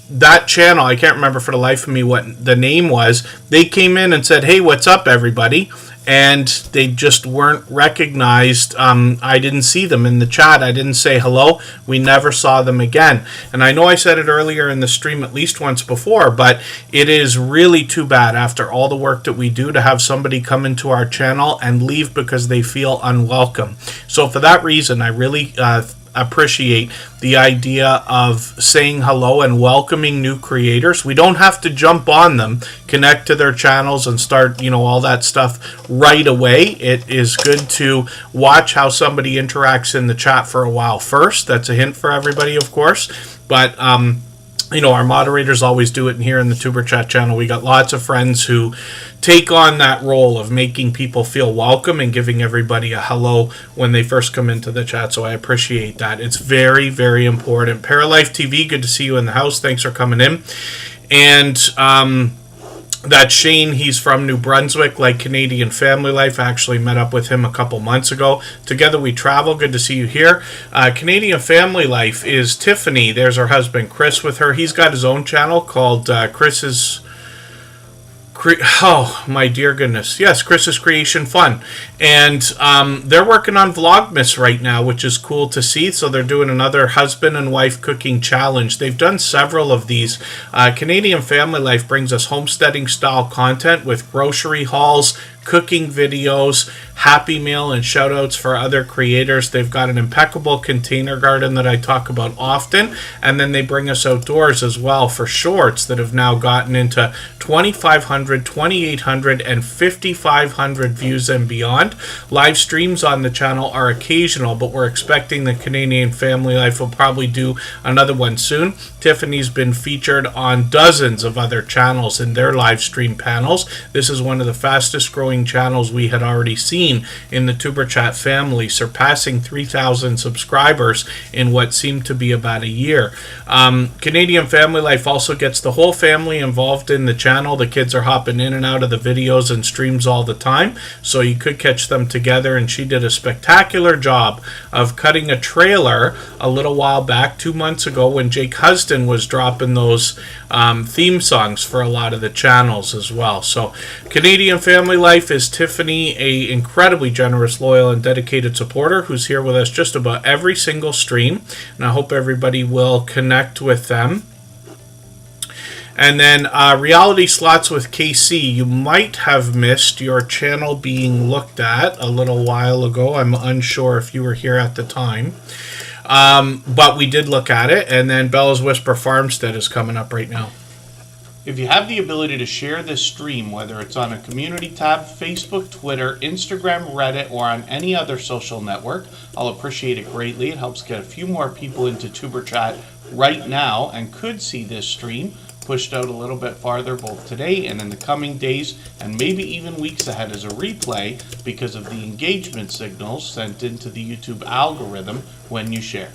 that channel, I can't remember for the life of me what the name was, they came in and said, "Hey, what's up, everybody?" And they just weren't recognized. I didn't see them in the chat. I didn't say hello. We never saw them again. And I know I said it earlier in the stream at least once before, but it is really too bad after all the work that we do to have somebody come into our channel and leave because they feel unwelcome. So for that reason, I really appreciate the idea of saying hello and welcoming new creators. We don't have to jump on them, connect to their channels and start, all that stuff right away. It is good to watch how somebody interacts in the chat for a while first. That's a hint for everybody, of course. But our moderators always do it, and here in the Tuber Chat channel, we got lots of friends who take on that role of making people feel welcome and giving everybody a hello when they first come into the chat, so I appreciate that. It's very, very important. Paralife TV, good to see you in the house. Thanks for coming in. And that's Shane. He's from New Brunswick, like Canadian Family Life. I actually met up with him a couple months ago. Together we travel. Good to see you here. Canadian Family Life is Tiffany. There's her husband, Chris, with her. He's got his own channel called Chris's... Oh, my dear goodness. Yes, Chris's Creation Fun. And they're working on Vlogmas right now, which is cool to see. So they're doing another husband and wife cooking challenge. They've done several of these. Canadian Family Life brings us homesteading style content with grocery hauls, cooking videos, Happy Meal, and shout outs for other creators. They've got an impeccable container garden that I talk about often, and then they bring us outdoors as well for shorts that have now gotten into 2,500, 2,800, and 5,500 views and beyond. Live streams on the channel are occasional, but we're expecting the Canadian Family Life will probably do another one soon. Tiffany's been featured on dozens of other channels in their live stream panels. This is one of the fastest growing channels we had already seen in the Superchat family, surpassing 3,000 subscribers in what seemed to be about a year. Canadian Family Life also gets the whole family involved in the channel. The kids are hopping in and out of the videos and streams all the time, so you could catch them together, and she did a spectacular job of cutting a trailer a little while back, 2 months ago, when Jake Huston was dropping those theme songs for a lot of the channels as well. So Canadian Family Life is Tiffany, a incredibly generous, loyal, and dedicated supporter who's here with us just about every single stream, and I hope everybody will connect with them. And then Reality Slots with KC, you might have missed your channel being looked at a little while ago. I'm unsure if you were here at the time. But we did look at it. And then Bella's Whisper Farmstead is coming up right now. If you have the ability to share this stream, whether it's on a community tab, Facebook, Twitter, Instagram, Reddit, or on any other social network, I'll appreciate it greatly. It helps get a few more people into Tuberchat right now and could see this stream pushed out a little bit farther both today and in the coming days, and maybe even weeks ahead as a replay because of the engagement signals sent into the YouTube algorithm when you share.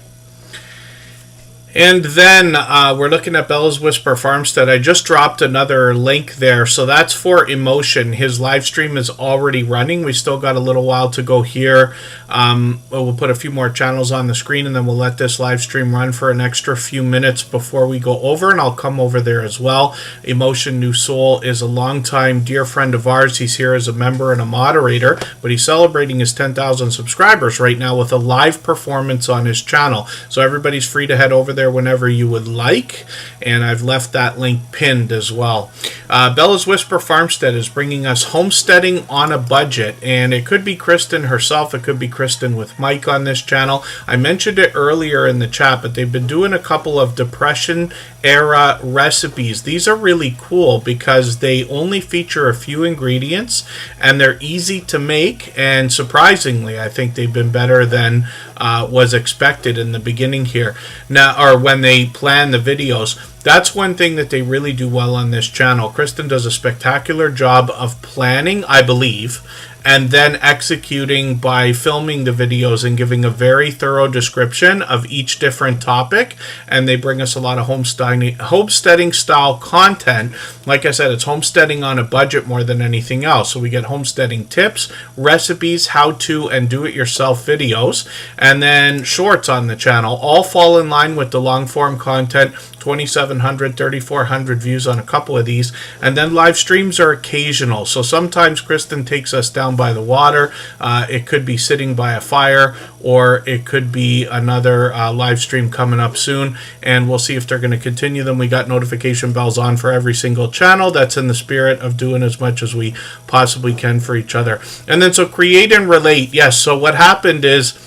And then we're looking at Bella's Whisper Farmstead. I just dropped another link there. So that's for Emotion. His live stream is already running. We still got a little while to go here. We'll put a few more channels on the screen, and then we'll let this live stream run for an extra few minutes before we go over, and I'll come over there as well. Emotion New Soul is a longtime dear friend of ours. He's here as a member and a moderator, but he's celebrating his 10,000 subscribers right now with a live performance on his channel. So everybody's free to head over there whenever you would like, and I've left that link pinned as well. Bella's Whisper Farmstead is bringing us homesteading on a budget, and it could be Kristen herself, it could be Kristen with Mike on this channel. I mentioned it earlier in the chat, but they've been doing a couple of Depression era recipes. These are really cool because they only feature a few ingredients and they're easy to make, and surprisingly I think they've been better than was expected in the beginning here now, or when they plan the videos. That's one thing that they really do well on this channel. Kristen does a spectacular job of planning, I believe, and then executing by filming the videos and giving a very thorough description of each different topic. And they bring us a lot of homesteading style content. Like I said, it's homesteading on a budget more than anything else. So we get homesteading tips, recipes, how-to, and do-it-yourself videos. And then shorts on the channel. All fall in line with the long-form content. 2,700, 3,400 views on a couple of these. And then live streams are occasional. So sometimes Kristen takes us down by the water. It could be sitting by a fire, or it could be another live stream coming up soon. And we'll see if they're going to continue them. We got notification bells on for every single channel. That's in the spirit of doing as much as we possibly can for each other. And then so create and relate. Yes, so what happened is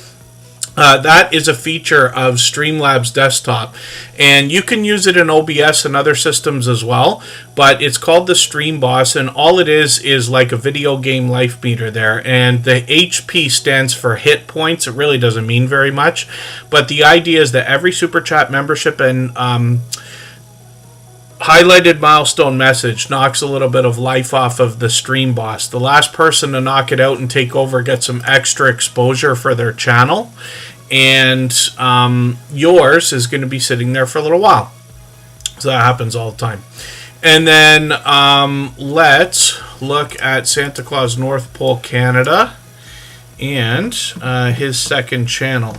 that is a feature of Streamlabs Desktop, and you can use it in OBS and other systems as well, but it's called the Stream Boss, and all it is like a video game life meter there, and the HP stands for hit points. It really doesn't mean very much, but the idea is that every Super Chat membership and highlighted milestone message knocks a little bit of life off of the Stream Boss. The last person to knock it out and take over gets some extra exposure for their channel, and yours is going to be sitting there for a little while. So that happens all the time. And then let's look at Santa Claus North Pole Canada and his second channel.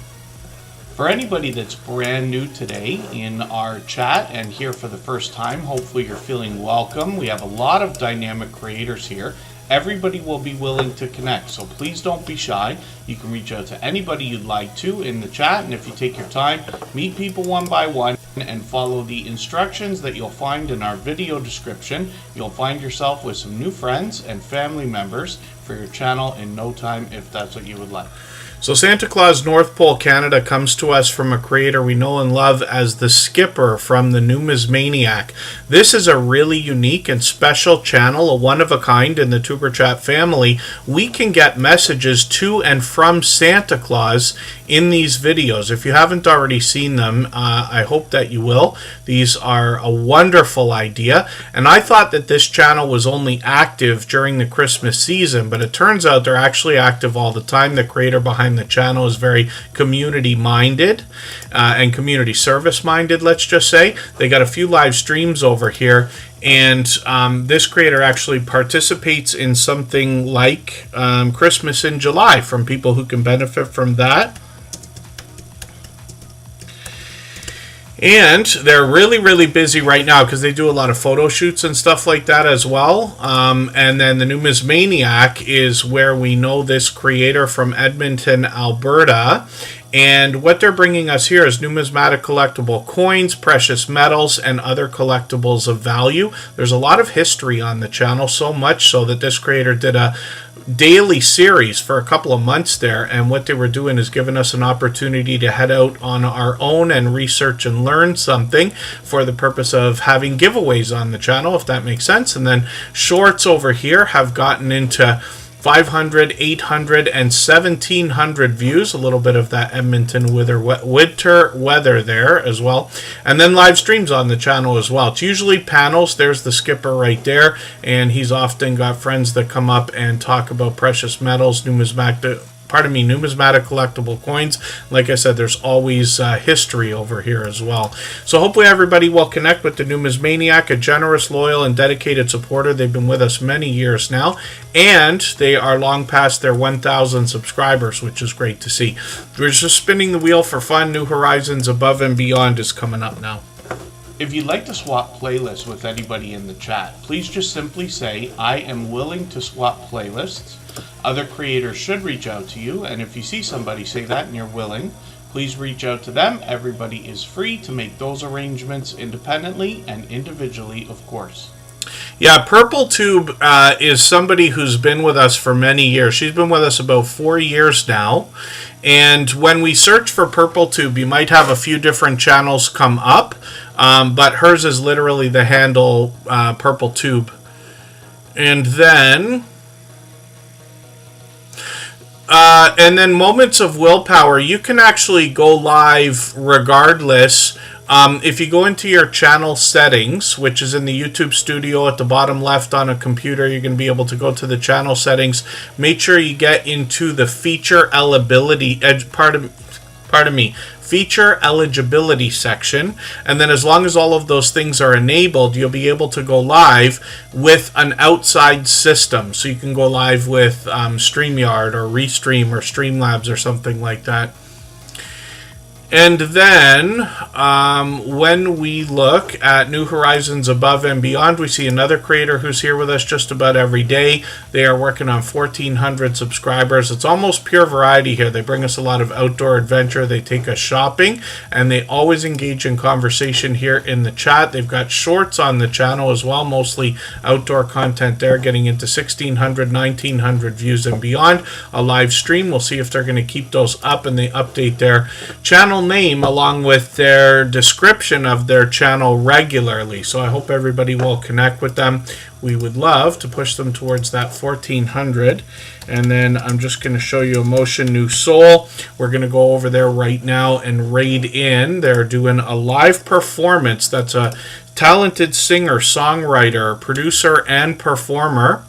For anybody that's brand new today in our chat and here for the first time, hopefully you're feeling welcome. We have a lot of dynamic creators here, Everybody will be willing to connect, so please don't be shy. You can reach out to anybody you'd like to in the chat, and if you take your time, meet people one by one and follow the instructions that you'll find in our video description, you'll find yourself with some new friends and family members for your channel in no time, if that's what you would like. So Santa Claus North Pole Canada comes to us from a creator we know and love as the Skipper from the Numismaniac. This is a really unique and special channel, a one-of-a-kind in the Superchat family. We can get messages to and from Santa Claus in these videos. If you haven't already seen them, I hope that you will. These are a wonderful idea, and I thought that this channel was only active during the Christmas season, but it turns out they're actually active all the time. The creator behind the channel is very community minded and community service minded, let's just say. They got a few live streams over here, and this creator actually participates in something like Christmas in July from people who can benefit from that. And they're really, really busy right now because they do a lot of photo shoots and stuff like that as well. And then the Numismaniac is where we know this creator from Edmonton, Alberta. And what they're bringing us here is numismatic collectible coins, precious metals, and other collectibles of value. There's a lot of history on the channel, so much so that this creator did a daily series for a couple of months there, and what they were doing is giving us an opportunity to head out on our own and research and learn something for the purpose of having giveaways on the channel, if that makes sense. And then shorts over here have gotten into 500, 800, and 1,700 views. A little bit of that Edmonton winter weather there as well. And then live streams on the channel as well. It's usually panels. There's the Skipper right there, and he's often got friends that come up and talk about precious metals, numismatic collectible coins. Like I said, there's always history over here as well. So hopefully everybody will connect with the Numismaniac, a generous, loyal, and dedicated supporter. They've been with us many years now, and they are long past their 1,000 subscribers, which is great to see. We're just spinning the wheel for fun. New Horizons Above and Beyond is coming up now. If you'd like to swap playlists with anybody in the chat, please just simply say, I am willing to swap playlists. Other creators should reach out to you, and if you see somebody say that and you're willing, please reach out to them. Everybody is free to make those arrangements independently and individually, of course. Yeah, Purple Tube is somebody who's been with us for many years. She's been with us about 4 years now. And when we search for Purple Tube, you might have a few different channels come up. But hers is literally the handle Purple Tube. And then Moments of Willpower, you can actually go live regardless. If you go into your channel settings, which is in the YouTube studio at the bottom left on a computer, you're going to be able to go to the channel settings. Make sure you get into the feature eligibility section, and then as long as all of those things are enabled, you'll be able to go live with an outside system. So you can go live with StreamYard or Restream or Streamlabs or something like that. And then when we look at New Horizons Above and Beyond, we see another creator who's here with us just about every day. They are working on 1,400 subscribers. It's almost pure variety here. They bring us a lot of outdoor adventure. They take us shopping, and they always engage in conversation here in the chat. They've got shorts on the channel as well, mostly outdoor content there, getting into 1,600, 1,900 views and beyond. A live stream. We'll see if they're going to keep those up, and they update their channel name along with their description of their channel regularly. So I hope everybody will connect with them. We would love to push them towards that 1,400. And then I'm just going to show you Emotion New Soul. We're going to go over there right now and raid in. They're doing a live performance. That's a talented singer, songwriter, producer, and performer.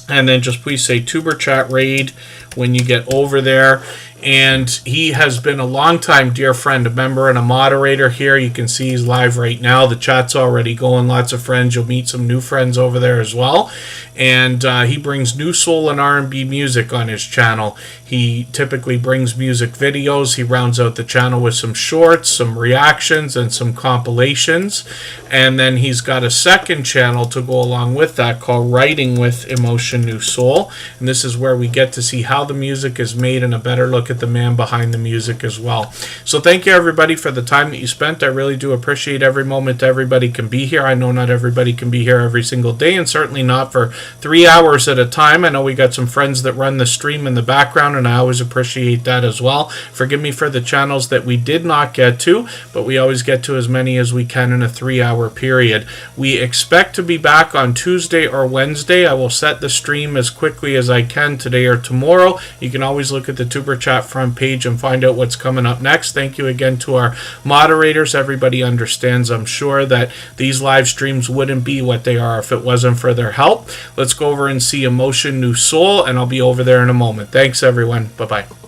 And then just please say Tuber Chat Raid when you get over there. and he has been a longtime dear friend, a member and a moderator here. You can see he's live right now. The chat's already going, lots of friends. You'll meet some new friends over there as well. And he brings new soul and R&B music on his channel. He typically brings music videos. He rounds out the channel with some shorts, some reactions, and some compilations. And then he's got a second channel to go along with that called Writing with Emotion New Soul. And this is where we get to see how the music is made and a better look at the man behind the music as well. So thank you everybody for the time that you spent. I really do appreciate every moment everybody can be here. I know not everybody can be here every single day, and certainly not for 3 hours at a time. I know we got some friends that run the stream in the background, and I always appreciate that as well. Forgive me for the channels that we did not get to, but we always get to as many as we can in a 3-hour period. We expect to be back on Tuesday or Wednesday. I will set the stream as quickly as I can today or tomorrow. You can always look at the Tuber Chat front page and find out what's coming up next. Thank you again to our moderators. Everybody understands, I'm sure, that these live streams wouldn't be what they are if it wasn't for their help. Let's go over and see Emotion New Soul, and I'll be over there in a moment. Thanks, everyone. Bye-bye.